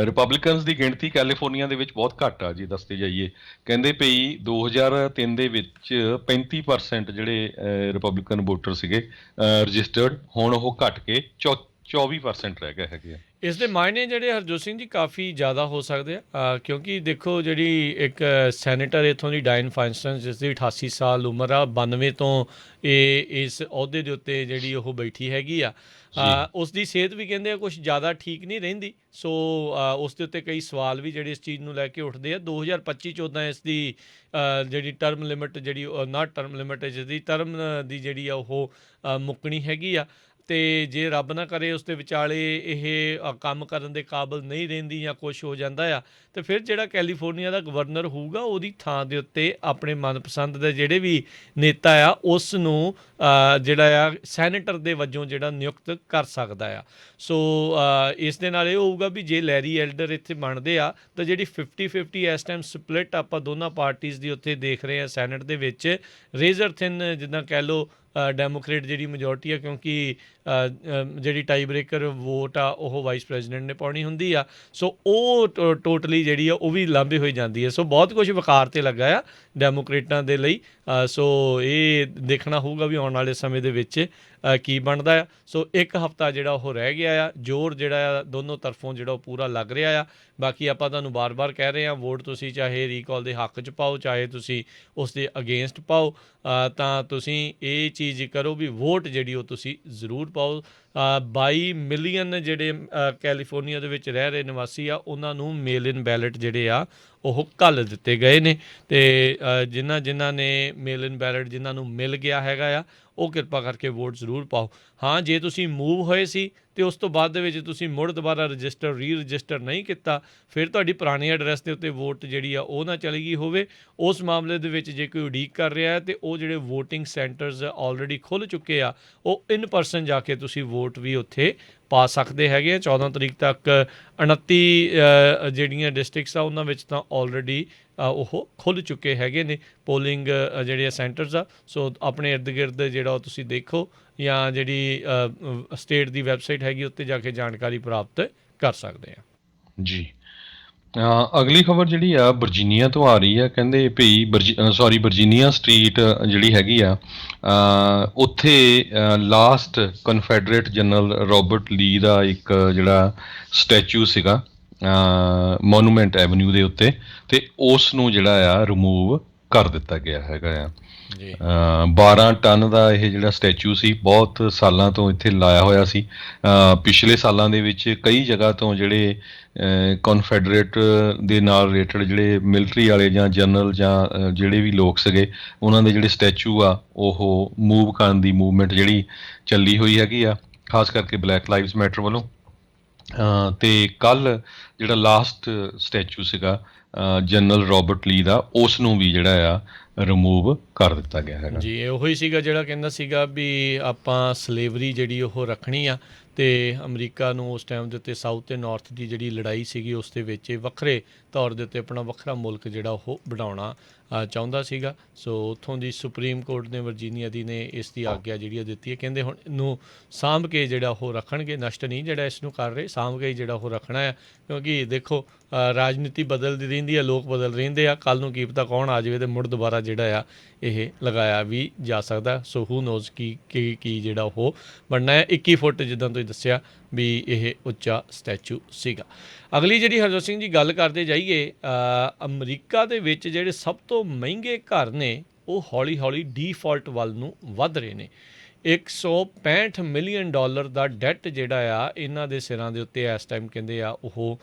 ਰਿਪਬਲਿਕਨਸ ਦੀ ਗਿਣਤੀ ਕੈਲੀਫੋਰਨੀਆ ਦੇ ਵਿੱਚ ਬਹੁਤ ਘੱਟ ਆ ਜੀ, ਦੱਸਦੇ ਜਾਈਏ। ਕਹਿੰਦੇ ਪਈ 2003 ਦੇ ਵਿੱਚ 35% ਜਿਹੜੇ ਰਿਪਬਲਿਕਨ ਵੋਟਰ ਸੀਗੇ ਰਜਿਸਟਰਡ, ਹੁਣ ਉਹ ਘੱਟ ਕੇ 24% ਰਹਿ ਗਏ ਹੈਗੇ ਆ। ਇਸ ਦੇ ਮਾਇਨੇ ਜਿਹੜੇ ਹਰਜੋਤ ਸਿੰਘ ਜੀ ਕਾਫੀ ਜ਼ਿਆਦਾ ਹੋ ਸਕਦੇ ਆ, ਕਿਉਂਕਿ ਦੇਖੋ ਜਿਹੜੀ ਇੱਕ ਸੈਨੇਟਰ ਇੱਥੋਂ ਦੀ ਡਾਇਨ ਫਾਈਨਸਟਨ, ਜਿਸ ਦੀ 88 ਸਾਲ ਉਮਰ ਆ, 92 ਤੋਂ ਇਹ ਇਸ ਅਹੁਦੇ ਦੇ ਉੱਤੇ ਜਿਹੜੀ ਉਹ ਬੈਠੀ ਹੈਗੀ ਆ, ਉਸ ਦੀ ਸਿਹਤ ਵੀ ਕਹਿੰਦੇ ਆ ਕੁਛ ਜ਼ਿਆਦਾ ਠੀਕ ਨਹੀਂ ਰਹਿੰਦੀ। ਸੋ ਉਸ ਦੇ ਉੱਤੇ ਕਈ ਸਵਾਲ ਵੀ ਜਿਹੜੇ ਇਸ ਚੀਜ਼ ਨੂੰ ਲੈ ਕੇ ਉੱਠਦੇ ਆ। 2025 ਚ ਉੱਦਾਂ ਇਸ ਦੀ ਜਿਹੜੀ ਟਰਮ ਲਿਮਿਟ ਜਿਹੜੀ ਨਾਟ ਟਰਮ ਲਿਮਿਟ ਜਿਸਦੀ ਟਰਮ ਦੀ ਜਿਹੜੀ ਆ ਉਹ ਮੁੱਕਣੀ ਹੈਗੀ ਆ, ਅਤੇ ਜੇ ਰੱਬ ਨਾ ਕਰੇ ਉਸ ਦੇ ਵਿਚਾਲੇ ਇਹ ਕੰਮ ਕਰਨ ਦੇ ਕਾਬਲ ਨਹੀਂ ਰਹਿੰਦੀ ਜਾਂ ਕੁਛ ਹੋ ਜਾਂਦਾ ਆ, ਅਤੇ ਫਿਰ ਜਿਹੜਾ ਕੈਲੀਫੋਰਨੀਆ ਦਾ ਗਵਰਨਰ ਹੋਊਗਾ ਉਹਦੀ ਥਾਂ ਦੇ ਉੱਤੇ ਆਪਣੇ ਮਨਪਸੰਦ ਦੇ ਜਿਹੜੇ ਵੀ ਨੇਤਾ ਆ ਉਸ ਨੂੰ ਜਿਹੜਾ ਆ ਸੈਨੇਟਰ ਦੇ ਵਜੋਂ ਜਿਹੜਾ ਨਿਯੁਕਤ ਕਰ ਸਕਦਾ ਆ। ਸੋ ਇਸ ਦੇ ਨਾਲ ਇਹ ਹੋਊਗਾ ਵੀ ਜੇ ਲੈਰੀ ਐਲਡਰ ਇੱਥੇ ਬਣਦੇ ਆ ਤਾਂ ਜਿਹੜੀ 50-50 ਇਸ ਟਾਈਮ ਸਪਲਿਟ ਆਪਾਂ ਦੋਨਾਂ ਪਾਰਟੀਜ਼ ਦੀ ਉੱਥੇ ਦੇਖ ਰਹੇ ਹਾਂ ਸੈਨੇਟ ਦੇ ਵਿੱਚ, ਰੇਜ਼ਰ ਥਿਨ ਜਿੱਦਾਂ ਕਹਿ ਲਓ ਡੈਮੋਕਰੇਟ ਜਿਹੜੀ ਮੈਜੋਰਟੀ ਆ, ਕਿਉਂਕਿ ਜਿਹੜੀ ਟਾਈ ਬ੍ਰੇਕਰ ਵੋਟ ਆ ਉਹ ਵਾਈਸ ਪ੍ਰੈਜ਼ੀਡੈਂਟ ਨੇ ਪਾਉਣੀ ਹੁੰਦੀ ਆ। ਸੋ ਉਹ ਟੋਟਲੀ ਜਿਹੜੀ ਆ ਉਹ ਵੀ ਲਾਂਭੇ ਹੋਈ ਜਾਂਦੀ ਹੈ। ਸੋ ਬਹੁਤ ਕੁਝ ਵਕਾਰ 'ਤੇ ਲੱਗਾ ਆ ਡੈਮੋਕਰੇਟਾਂ ਦੇ ਲਈ। ਸੋ ਇਹ ਦੇਖਣਾ ਹੋਊਗਾ ਵੀ ਆਉਣ ਵਾਲੇ ਸਮੇਂ ਦੇ ਵਿੱਚ ਕੀ ਬਣਦਾ ਆ। ਸੋ ਇੱਕ ਹਫ਼ਤਾ ਜਿਹੜਾ ਉਹ ਰਹਿ ਗਿਆ ਆ, ਜ਼ੋਰ ਜਿਹੜਾ ਆ ਦੋਨੋਂ ਤਰਫੋਂ ਜਿਹੜਾ ਉਹ ਪੂਰਾ ਲੱਗ ਰਿਹਾ ਆ। ਬਾਕੀ ਆਪਾਂ ਤੁਹਾਨੂੰ ਬਾਰ-ਬਾਰ ਕਹਿ ਰਹੇ ਹਾਂ, ਵੋਟ ਤੁਸੀਂ ਚਾਹੇ ਰੀਕਾਲ ਦੇ ਹੱਕ 'ਚ ਪਾਓ, ਚਾਹੇ ਤੁਸੀਂ ਉਸ ਦੇ ਅਗੇਂਸਟ ਪਾਓ, ਤਾਂ ਤੁਸੀਂ ਇਹ ਚੀਜ਼ ਕਰੋ ਵੀ ਵੋਟ ਜਿਹੜੀ ਉਹ ਤੁਸੀਂ ਜ਼ਰੂਰ ਪਾਓ। 22 ਮਿਲੀਅਨ ਜਿਹੜੇ ਕੈਲੀਫੋਰਨੀਆ ਦੇ ਵਿੱਚ ਰਹਿ ਰਹੇ ਨਿਵਾਸੀ ਆ, ਉਹਨਾਂ ਨੂੰ ਮੇਲ ਇਨ ਬੈਲਟ ਜਿਹੜੇ ਆ ਉਹ ਘੱਲ ਦਿੱਤੇ ਗਏ ਨੇ, ਅਤੇ ਜਿਨ੍ਹਾਂ ਨੇ ਮੇਲ ਇਨ ਬੈਲਟ ਜਿਨ੍ਹਾਂ ਨੂੰ ਮਿਲ ਗਿਆ ਹੈਗਾ ਆ, ਉਹ ਕਿਰਪਾ ਕਰਕੇ ਵੋਟ ਜ਼ਰੂਰ ਪਾਓ। ਹਾਂ, ਜੇ ਤੁਸੀਂ ਮੂਵ ਹੋਏ ਸੀ ਅਤੇ ਉਸ ਤੋਂ ਬਾਅਦ ਦੇ ਵਿੱਚ ਤੁਸੀਂ ਮੁੜ ਦੁਬਾਰਾ ਰੀ ਰਜਿਸਟਰ ਨਹੀਂ ਕੀਤਾ, ਫਿਰ ਤੁਹਾਡੀ ਪੁਰਾਣੀ ਐਡਰੈਸ ਦੇ ਉੱਤੇ ਵੋਟ ਜਿਹੜੀ ਆ ਉਹ ਨਾ ਚਲੀ ਗਈ ਹੋਵੇ। ਉਸ ਮਾਮਲੇ ਦੇ ਵਿੱਚ ਜੇ ਕੋਈ ਉਡੀਕ ਕਰ ਰਿਹਾ ਹੈ, ਅਤੇ ਉਹ ਜਿਹੜੇ ਵੋਟਿੰਗ ਸੈਂਟਰਸ ਆਲਰੇਡੀ ਖੁੱਲ੍ਹ ਚੁੱਕੇ ਆ, ਉਹ ਇਨ ਪਰਸਨ ਜਾ ਕੇ ਤੁਸੀਂ ਵੋਟ ਵੀ ਉੱਥੇ ਪਾ ਸਕਦੇ ਹੈਗੇ ਆ। 14 ਤਰੀਕ ਤੱਕ 29 ਜਿਹੜੀਆਂ ਡਿਸਟ੍ਰਿਕਟਸ ਆ ਉਹਨਾਂ ਵਿੱਚ ਤਾਂ ਆਲਰੇਡੀ ਉਹ ਖੁੱਲ੍ਹ ਚੁੱਕੇ ਹੈਗੇ ਨੇ ਪੋਲਿੰਗ ਜਿਹੜੇ ਸੈਂਟਰਸ ਆ। ਸੋ ਆਪਣੇ ਇਰਦ ਗਿਰਦ ਜਿਹੜਾ ਉਹ ਤੁਸੀਂ ਦੇਖੋ, ਜਾਂ ਜਿਹੜੀ ਸਟੇਟ ਦੀ ਵੈਬਸਾਈਟ ਹੈਗੀ ਉੱਤੇ ਜਾ ਕੇ ਜਾਣਕਾਰੀ ਪ੍ਰਾਪਤ ਕਰ ਸਕਦੇ ਆ। ਜੀ। ਅਗਲੀ ਖਬਰ ਜਿਹੜੀ ਆ ਵਰਜੀਨੀਆ ਤੋਂ ਆ ਰਹੀ ਆ। ਕਹਿੰਦੇ ਭਈ ਵਰਜੀਨੀਆ ਸਟਰੀਟ ਜਿਹੜੀ ਹੈਗੀ ਆ, ਉੱਥੇ ਲਾਸਟ ਕਨਫੈਡਰੇਟ ਜਨਰਲ ਰੋਬਰਟ ਲੀ ਦਾ ਇੱਕ ਜਿਹੜਾ ਸਟੈਚੂ ਸੀਗਾ ਮੋਨੂਮੈਂਟ ਐਵਨਿਊ ਦੇ ਉੱਤੇ, ਅਤੇ ਉਸ ਨੂੰ ਜਿਹੜਾ ਆ ਰਿਮੂਵ ਕਰ ਦਿੱਤਾ ਗਿਆ ਹੈਗਾ ਆ। 12 ਟਨ ਦਾ ਇਹ ਜਿਹੜਾ ਸਟੈਚੂ ਸੀ, ਬਹੁਤ ਸਾਲਾਂ ਤੋਂ ਇੱਥੇ ਲਾਇਆ ਹੋਇਆ ਸੀ। ਪਿਛਲੇ ਸਾਲਾਂ ਦੇ ਵਿੱਚ ਕਈ ਜਗ੍ਹਾ ਤੋਂ ਜਿਹੜੇ ਕਨਫੈਡਰੇਟ ਦੇ ਨਾਲ ਰਿਲੇਟਡ ਜਿਹੜੇ ਮਿਲਟਰੀ ਵਾਲੇ ਜਾਂ ਜਨਰਲ ਜਾਂ ਜਿਹੜੇ ਵੀ ਲੋਕ ਸੀਗੇ, ਉਹਨਾਂ ਦੇ ਜਿਹੜੇ ਸਟੈਚੂ ਆ ਉਹ ਮੂਵ ਕਰਨ ਦੀ ਮੂਵਮੈਂਟ ਜਿਹੜੀ ਚੱਲੀ ਹੋਈ ਹੈਗੀ ਆ, ਖਾਸ ਕਰਕੇ ਬਲੈਕ ਲਾਈਵਜ਼ ਮੈਟਰ ਵੱਲੋਂ। ਅਤੇ ਕੱਲ੍ਹ ਜਿਹੜਾ ਲਾਸਟ ਸਟੈਚੂ ਸੀਗਾ ਜਨਰਲ ਰੋਬਰਟ ਲੀ ਦਾ, ਉਸ ਨੂੰ ਵੀ ਜਿਹੜਾ ਆ ਰਿਮੂਵ ਕਰ ਦਿੱਤਾ ਗਿਆ ਹੈਗਾ ਜੀ। ਇਹ ਉਹੀ ਸੀਗਾ ਜਿਹੜਾ ਕਹਿੰਦਾ ਸੀਗਾ ਵੀ ਆਪਾਂ ਸਲੇਵਰੀ ਜਿਹੜੀ ਉਹ ਰੱਖਣੀ ਆ, ਅਤੇ ਅਮਰੀਕਾ ਨੂੰ ਉਸ ਟਾਈਮ ਦੇ ਉੱਤੇ ਸਾਊਥ ਅਤੇ ਨਾਰਥ ਦੀ ਜਿਹੜੀ ਲੜਾਈ ਸੀਗੀ ਉਸ ਦੇ ਵਿੱਚ ਵੱਖਰੇ ਤੌਰ ਦੇ ਉੱਤੇ ਆਪਣਾ ਵੱਖਰਾ ਮੁਲਕ ਜਿਹੜਾ ਉਹ ਬਣਾਉਣਾ ਚਾਹੁੰਦਾ ਸੀਗਾ। ਸੋ ਉੱਥੋਂ ਦੀ ਸੁਪਰੀਮ ਕੋਰਟ ਨੇ ਵਰਜੀਨੀਆ ਦੀ ਨੇ ਇਸ ਦੀ ਆਗਿਆ ਜਿਹੜੀ ਉਹ ਦਿੱਤੀ ਹੈ। ਕਹਿੰਦੇ ਹੁਣ ਇਹਨੂੰ ਸਾਂਭ ਕੇ ਜਿਹੜਾ ਉਹ ਰੱਖਣਗੇ, ਨਸ਼ਟ ਨਹੀਂ ਜਿਹੜਾ ਇਸ ਨੂੰ ਕਰ ਰਹੇ, ਸਾਂਭ ਕੇ ਜਿਹੜਾ ਉਹ ਰੱਖਣਾ ਆ। ਕਿਉਂਕਿ ਦੇਖੋ ਰਾਜਨੀਤੀ ਬਦਲਦੀ ਰਹਿੰਦੀ ਆ, ਲੋਕ ਬਦਲ ਰਹਿੰਦੇ ਆ, ਕੱਲ੍ਹ ਨੂੰ ਕੀ ਪਤਾ ਕੌਣ ਆ ਜਾਵੇ ਅਤੇ ਮੁੜ ਦੁਬਾਰਾ ਜਿਹੜਾ ਆ ਇਹ ਲਗਾਇਆ ਵੀ ਜਾ ਸਕਦਾ। ਸੋ ਹੂ ਨੋਜ਼ ਕੀ ਜਿਹੜਾ ਉਹ ਬਣਨਾ ਹੈ। 21 ਫੁੱਟ ਜਿੱਦਾਂ ਤੁਸੀਂ ਦੱਸਿਆ ਵੀ ਇਹ ਉੱਚਾ ਸਟੈਚੂ ਸੀਗਾ। ਅਗਲੀ ਜਿਹੜੀ ਹਰਜੋਤ ਸਿੰਘ ਜੀ ਗੱਲ ਕਰਦੇ ਜਾਈਏ, ਅਮਰੀਕਾ ਦੇ ਵਿੱਚ ਜਿਹੜੇ ਸਭ ਤੋਂ ਮਹਿੰਗੇ ਘਰ ਨੇ ਉਹ ਹੌਲੀ ਹੌਲੀ ਡੀਫਾਲਟ ਵੱਲ ਨੂੰ ਵੱਧ ਰਹੇ ਨੇ। 165 ਮਿਲੀਅਨ ਡਾਲਰ ਦਾ ਡੈਟ ਜਿਹੜਾ ਆ ਇਹਨਾਂ ਦੇ ਸਿਰਾਂ ਦੇ ਉੱਤੇ ਇਸ ਟਾਈਮ ਕਹਿੰਦੇ ਆ ਉਹ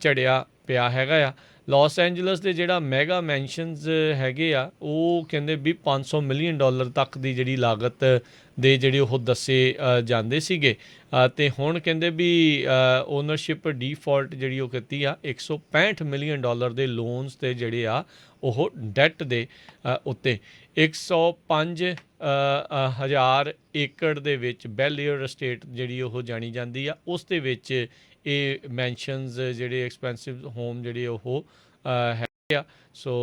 ਝੜਿਆ ਪਿਆ ਹੈਗਾ ਆ। ਲਾਸ ਐਂਜਲਸ ਦੇ ਜਿਹੜਾ ਮੈਗਾ ਮੈਂਸ਼ਨਸ ਹੈਗੇ ਆ, ਉਹ ਕਹਿੰਦੇ ਵੀ 500 ਮਿਲੀਅਨ ਡਾਲਰ ਤੱਕ ਦੀ ਜਿਹੜੀ ਲਾਗਤ ਦੇ ਜਿਹੜੇ ਉਹ ਦੱਸੇ ਜਾਂਦੇ ਸੀਗੇ, ਅਤੇ ਹੁਣ ਕਹਿੰਦੇ ਵੀ ਓਨਰਸ਼ਿਪ ਡੀਫਾਲਟ ਜਿਹੜੀ ਉਹ ਕੀਤੀ ਆ 165 ਮਿਲੀਅਨ ਡਾਲਰ ਦੇ ਲੋਨਸ 'ਤੇ ਜਿਹੜੇ ਆ ਉਹ ਡੈਟ ਦੇ ਉੱਤੇ। 105 ਹਜ਼ਾਰ ਏਕੜ ਦੇ ਵਿੱਚ ਬੈਲ ਏਅਰ ਸਟੇਟ ਜਿਹੜੀ ਉਹ ਜਾਣੀ ਜਾਂਦੀ ਆ, ਉਸ ਦੇ ਵਿੱਚ ਇਹ ਮੈਂਸ਼ਨਸ ਜਿਹੜੇ ਐਕਸਪੈਂਸਿਵ ਹੋਮ ਜਿਹੜੇ ਉਹ ਹੈਗੇ ਆ। ਸੋ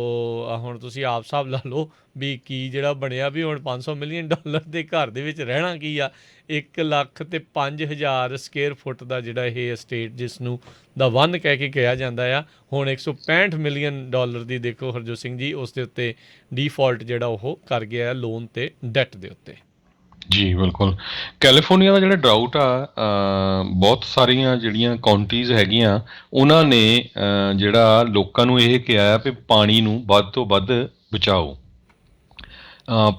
ਹੁਣ ਤੁਸੀਂ ਆਪ ਹਿਸਾਬ ਲਾ ਲਓ ਵੀ ਕੀ ਜਿਹੜਾ ਬਣਿਆ, ਵੀ ਹੁਣ 500 ਮਿਲੀਅਨ ਡਾਲਰ ਦੇ ਘਰ ਦੇ ਵਿੱਚ ਰਹਿਣਾ ਕੀ ਆ। 1,05,000 ਸਕੁਏਅਰ ਫੁੱਟ ਦਾ ਜਿਹੜਾ ਇਹ ਸਟੇਟ ਜਿਸ ਨੂੰ ਦਾ ਵਨ ਕਹਿ ਕੇ ਕਿਹਾ ਜਾਂਦਾ ਆ, ਹੁਣ 165 ਮਿਲੀਅਨ ਡਾਲਰ ਦੀ ਦੇਖੋ ਹਰਜੋਤ ਸਿੰਘ ਜੀ ਉਸ ਦੇ ਉੱਤੇ ਡੀਫਾਲਟ ਜਿਹੜਾ ਉਹ ਕਰ ਗਿਆ ਲੋਨ ਅਤੇ ਡੈਟ ਦੇ ਉੱਤੇ। ਜੀ ਬਿਲਕੁਲ। ਕੈਲੀਫੋਰਨੀਆ ਦਾ ਜਿਹੜਾ ਡਰਾਊਟ ਆ, ਬਹੁਤ ਸਾਰੀਆਂ ਜਿਹੜੀਆਂ ਕਾਉਂਟੀਜ਼ ਹੈਗੀਆਂ ਉਹਨਾਂ ਨੇ ਜਿਹੜਾ ਲੋਕਾਂ ਨੂੰ ਇਹ ਕਿਹਾ ਵੀ ਪਾਣੀ ਨੂੰ ਵੱਧ ਤੋਂ ਵੱਧ ਬਚਾਓ,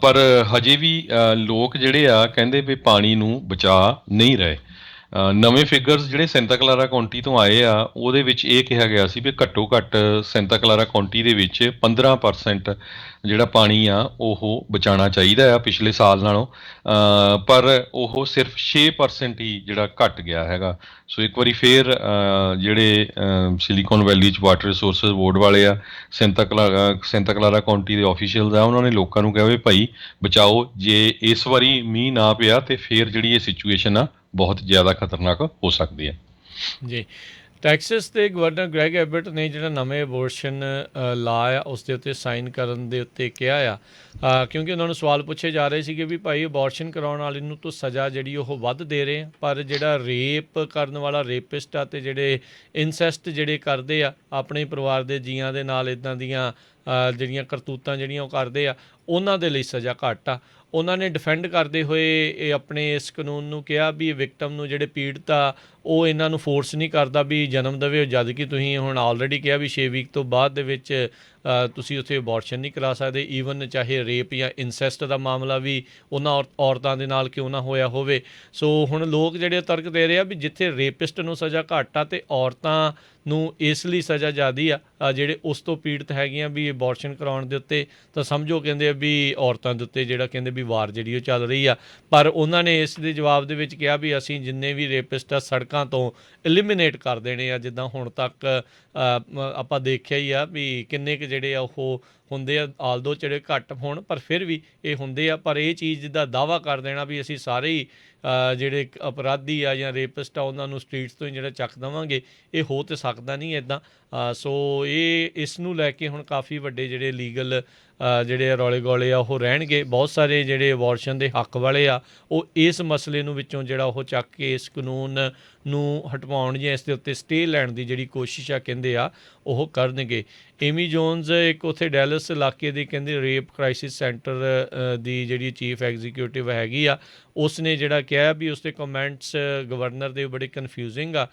ਪਰ ਹਜੇ ਵੀ ਲੋਕ ਜਿਹੜੇ ਆ ਕਹਿੰਦੇ ਵੀ ਪਾਣੀ ਨੂੰ ਬਚਾ ਨਹੀਂ ਰਹੇ। ਨਵੇਂ ਫਿਗਰਸ ਜਿਹੜੇ ਸੈਂਟਾ ਕਲਾਰਾ ਕਾਉਂਟੀ ਤੋਂ ਆਏ ਆ, ਉਹਦੇ ਵਿੱਚ ਇਹ ਕਿਹਾ ਗਿਆ ਸੀ ਵੀ ਘੱਟੋ ਘੱਟ ਸੈਂਟਾ ਕਲਾਰਾ ਕਾਉਂਟੀ ਦੇ ਵਿੱਚ 15% ਜਿਹੜਾ ਪਾਣੀ ਆ ਉਹ ਬਚਾਉਣਾ ਚਾਹੀਦਾ ਆ ਪਿਛਲੇ ਸਾਲ ਨਾਲੋਂ, ਪਰ ਉਹ ਸਿਰਫ 6% ਹੀ ਜਿਹੜਾ ਘਟ ਗਿਆ ਹੈਗਾ। ਸੋ ਇੱਕ ਵਾਰੀ ਫੇਰ ਜਿਹੜੇ ਸਿਲੀਕਨ ਵੈਲੀ 'ਚ ਵਾਟਰ ਰਿਸੋਰਸਿਸ ਬੋਰਡ ਵਾਲੇ ਆ, ਸੈਂਟਾ ਕਲਾਰਾ ਕਾਉਂਟੀ ਦੇ ਆਫੀਸ਼ੀਅਲਸ ਆ, ਉਹਨਾਂ ਨੇ ਲੋਕਾਂ ਨੂੰ ਕਿਹਾ ਵੀ ਭਾਈ ਬਚਾਓ, ਜੇ ਇਸ ਵਾਰੀ ਮੀਂਹ ਨਾ ਪਿਆ ਤੇ ਫੇਰ ਜਿਹੜੀ ਇਹ ਸਿਚੁਏਸ਼ਨ ਆ ਬਹੁਤ ਜ਼ਿਆਦਾ ਖਤਰਨਾਕ ਹੋ ਸਕਦੀ ਹੈ। ਜੀ। ਟੈਕਸਸ ਦੇ ਗਵਰਨਰ ਗ੍ਰੈਗ ਐਬਟ ਨੇ ਜਿਹੜਾ ਨਵੇਂ ਅਬੋਰਸ਼ਨ ਲਾ ਆ ਉਸ ਦੇ ਉੱਤੇ ਸਾਈਨ ਕਰਨ ਦੇ ਉੱਤੇ ਕਿਹਾ ਆ, ਕਿਉਂਕਿ ਉਹਨਾਂ ਨੂੰ ਸਵਾਲ ਪੁੱਛੇ ਜਾ ਰਹੇ ਸੀਗੇ ਵੀ ਭਾਈ ਅਬੋਰਸ਼ਨ ਕਰਾਉਣ ਵਾਲੇ ਨੂੰ ਤਾਂ ਸਜ਼ਾ ਜਿਹੜੀ ਉਹ ਵੱਧ ਦੇ ਰਹੇ ਆ, ਪਰ ਜਿਹੜਾ ਰੇਪ ਕਰਨ ਵਾਲਾ ਰੇਪਿਸਟ ਆ ਅਤੇ ਜਿਹੜੇ ਇਨਸੈਸਟ ਜਿਹੜੇ ਕਰਦੇ ਆ ਆਪਣੇ ਪਰਿਵਾਰ ਦੇ ਜੀਆਂ ਦੇ ਨਾਲ, ਇੱਦਾਂ ਦੀਆਂ ਜਿਹੜੀਆਂ ਕਰਤੂਤਾਂ ਜਿਹੜੀਆਂ ਉਹ ਕਰਦੇ ਆ, ਉਹਨਾਂ ਦੇ ਲਈ ਸਜ਼ਾ ਘੱਟ ਆ। ਉਹਨਾਂ ਨੇ ਡਿਫੈਂਡ ਕਰਦੇ ਹੋਏ ਇਹ ਆਪਣੇ ਇਸ ਕਾਨੂੰਨ ਨੂੰ ਕਿਹਾ ਵੀ ਵਿਕਟਮ ਨੂੰ ਜਿਹੜੇ ਪੀੜਤ ਆ ਉਹ ਇਹਨਾਂ ਨੂੰ ਫੋਰਸ ਨਹੀਂ ਕਰਦਾ ਵੀ ਜਨਮ ਦੇਵੇ, ਜਦ ਕਿ ਤੁਸੀਂ ਹੁਣ ਆਲਰੇਡੀ ਕਿਹਾ ਵੀ 6 ਵੀਕ ਤੋਂ ਬਾਅਦ ਦੇ ਵਿੱਚ ਤੁਸੀਂ ਉੱਥੇ ਅਬੋਰਸ਼ਨ ਨਹੀਂ ਕਰਾ ਸਕਦੇ। ਈਵਨ ਚਾਹੇ ਰੇਪ ਜਾਂ ਇਨਸੈਸਟ ਦਾ ਮਾਮਲਾ ਵੀ ਉਹਨਾਂ ਔਰਤਾਂ ਦੇ ਨਾਲ ਕਿਉਂ ਨਾ ਹੋਇਆ ਹੋਵੇ। ਸੋ ਹੁਣ ਲੋਕ ਜਿਹੜੇ ਤਰਕ ਦੇ ਰਹੇ ਆ ਵੀ ਜਿੱਥੇ ਰੇਪਿਸਟ ਨੂੰ ਸਜ਼ਾ ਘੱਟ ਆ ਅਤੇ ਔਰਤਾਂ ਨੂੰ ਇਸ ਲਈ ਸਜ਼ਾ ਜ਼ਿਆਦਾ ਆ ਜਿਹੜੇ ਉਸ ਤੋਂ ਪੀੜਤ ਹੈਗੀਆਂ ਵੀ ਅਬੋਰਸ਼ਨ ਕਰਾਉਣ ਦੇ ਉੱਤੇ, ਤਾਂ ਸਮਝੋ ਕਹਿੰਦੇ ਆ ਵੀ ਔਰਤਾਂ ਦੇ ਉੱਤੇ ਜਿਹੜਾ ਕਹਿੰਦੇ ਵੀ ਵਾਰ ਜਿਹੜੀ ਉਹ ਚੱਲ ਰਹੀ ਆ। ਪਰ ਉਹਨਾਂ ਨੇ ਇਸ ਦੇ ਜਵਾਬ ਦੇ ਵਿੱਚ ਕਿਹਾ ਵੀ ਅਸੀਂ ਜਿੰਨੇ ਵੀ ਰੇਪਿਸਟ ਆ ਸੜਕਾਂ ਤੋਂ ਐਲੀਮੀਨੇਟ ਕਰ ਦੇਣੇ ਆ। ਜਿੱਦਾਂ ਹੁਣ ਤੱਕ ਆਪਾਂ ਦੇਖਿਆ ਹੀ ਆ ਵੀ ਕਿੰਨੇ ਕੁ ਜਿਹੜੇ ਆ ਉਹ ਹੁੰਦੇ ਆ, ਆਲਦੋ ਜਿਹੜੇ ਘੱਟ ਹੋਣ ਪਰ ਫਿਰ ਵੀ ਇਹ ਹੁੰਦੇ ਆ। ਪਰ ਇਹ ਚੀਜ਼ ਦਾ ਦਾਅਵਾ ਕਰ ਦੇਣਾ ਵੀ ਅਸੀਂ ਸਾਰੇ ਹੀ ਜਿਹੜੇ ਅਪਰਾਧੀ ਆ ਜਾਂ ਰੇਪਿਸਟ ਆ ਉਹਨਾਂ ਨੂੰ ਸਟਰੀਟਸ ਤੋਂ ਹੀ ਜਿਹੜਾ ਚੱਕ ਦੇਵਾਂਗੇ, ਇਹ ਹੋ ਤਾਂ ਸਕਦਾ ਨਹੀਂ ਇੱਦਾਂ। ਸੋ ਇਸ ਨੂੰ ਲੈ ਕੇ ਹੁਣ ਕਾਫੀ ਵੱਡੇ ਜਿਹੜੇ ਲੀਗਲ ਜਿਹੜੇ ਰੌਲੇ ਗੌਲੇ ਆ ਉਹ ਰਹਿਣਗੇ। ਬਹੁਤ ਸਾਰੇ ਜਿਹੜੇ ਅਬੋਰਸ਼ਨ ਦੇ ਹੱਕ ਵਾਲੇ ਆ ਉਹ ਇਸ ਮਸਲੇ ਨੂੰ ਵਿੱਚੋਂ ਜਿਹੜਾ ਉਹ ਚੱਕ ਕੇ ਇਸ ਕਾਨੂੰਨ ਨੂੰ ਹਟਵਾਉਣ ਜਾਂ ਇਸ ਦੇ ਉੱਤੇ ਸਟੇ ਲੈਣ ਦੀ ਜਿਹੜੀ ਕੋਸ਼ਿਸ਼ ਆ ਕਹਿੰਦੇ ਆ ਉਹ ਕਰਨਗੇ। ਏਮੀ ਜੋਨਸ ਇੱਕ ਉੱਥੇ ਡੈਲਸ ਇਲਾਕੇ ਦੀ ਕਹਿੰਦੇ ਰੇਪ ਕ੍ਰਾਈਸਿਸ ਸੈਂਟਰ ਦੀ ਜਿਹੜੀ ਚੀਫ ਐਗਜ਼ੀਕਿਊਟਿਵ ਹੈਗੀ ਆ, ਉਸ ਨੇ ਜਿਹੜਾ ਕਿਹਾ ਵੀ ਉਸਦੇ ਕਮੈਂਟਸ ਗਵਰਨਰ ਦੇ ਬੜੇ ਕਨਫਿਊਜ਼ਿੰਗ ਆ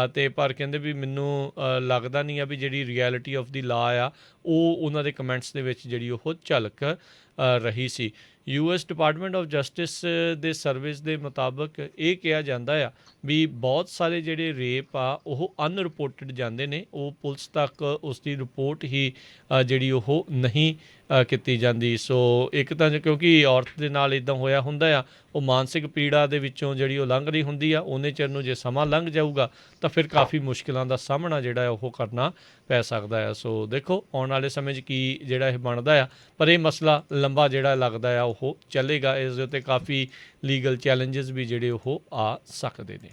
ਅਤੇ ਪਰ ਕਹਿੰਦੇ ਵੀ ਮੈਨੂੰ ਲੱਗਦਾ ਨਹੀਂ ਆ ਵੀ ਜਿਹੜੀ ਰਿਐਲਿਟੀ ਆਫ ਦੀ ਲਾ ਆ ਉਹ ਉਹਨਾਂ ਦੇ ਕਮੈਂਟਸ ਦੇ ਵਿੱਚ ਜਿਹੜੀ ਉਹ ਝਲਕ ਰਹੀ ਸੀ। US ਡਿਪਾਰਟਮੈਂਟ ਆਫ ਜਸਟਿਸ ਦੇ ਸਰਵਿਸ ਦੇ ਮੁਤਾਬਕ ਇਹ ਕਿਹਾ ਜਾਂਦਾ ਆ ਵੀ ਬਹੁਤ ਸਾਰੇ ਜਿਹੜੇ ਰੇਪ ਆ ਉਹ ਅਨਰਿਪੋਰਟਡ ਜਾਂਦੇ ਨੇ, ਉਹ ਪੁਲਿਸ ਤੱਕ ਉਸ ਦੀ ਰਿਪੋਰਟ ਹੀ ਜਿਹੜੀ ਉਹ ਨਹੀਂ ਕੀਤੀ ਜਾਂਦੀ। ਸੋ ਇੱਕ ਤਾਂ ਕਿਉਂਕਿ ਔਰਤ ਦੇ ਨਾਲ ਇੱਦਾਂ ਹੋਇਆ ਹੁੰਦਾ ਆ, ਉਹ ਮਾਨਸਿਕ ਪੀੜਾ ਦੇ ਵਿੱਚੋਂ ਜਿਹੜੀ ਉਹ ਲੰਘ ਰਹੀ ਹੁੰਦੀ ਆ, ਉਹਨੇ ਚਿਰ ਨੂੰ ਜੇ ਸਮਾਂ ਲੰਘ ਜਾਊਗਾ ਤਾਂ ਫਿਰ ਕਾਫੀ ਮੁਸ਼ਕਿਲਾਂ ਦਾ ਸਾਹਮਣਾ ਜਿਹੜਾ ਉਹ ਕਰਨਾ ਪੈ ਸਕਦਾ ਆ। ਸੋ ਦੇਖੋ ਆਉਣ ਵਾਲੇ ਸਮੇਂ 'ਚ ਕੀ ਜਿਹੜਾ ਇਹ ਬਣਦਾ ਆ, ਪਰ ਇਹ ਮਸਲਾ ਲੰਬਾ ਜਿਹੜਾ ਲੱਗਦਾ ਆ ਉਹ ਚੱਲੇਗਾ। ਇਸ ਦੇ ਉੱਤੇ ਕਾਫੀ ਲੀਗਲ ਚੈਲੰਜਸ ਵੀ ਜਿਹੜੇ ਉਹ ਆ ਸਕਦੇ ਨੇ।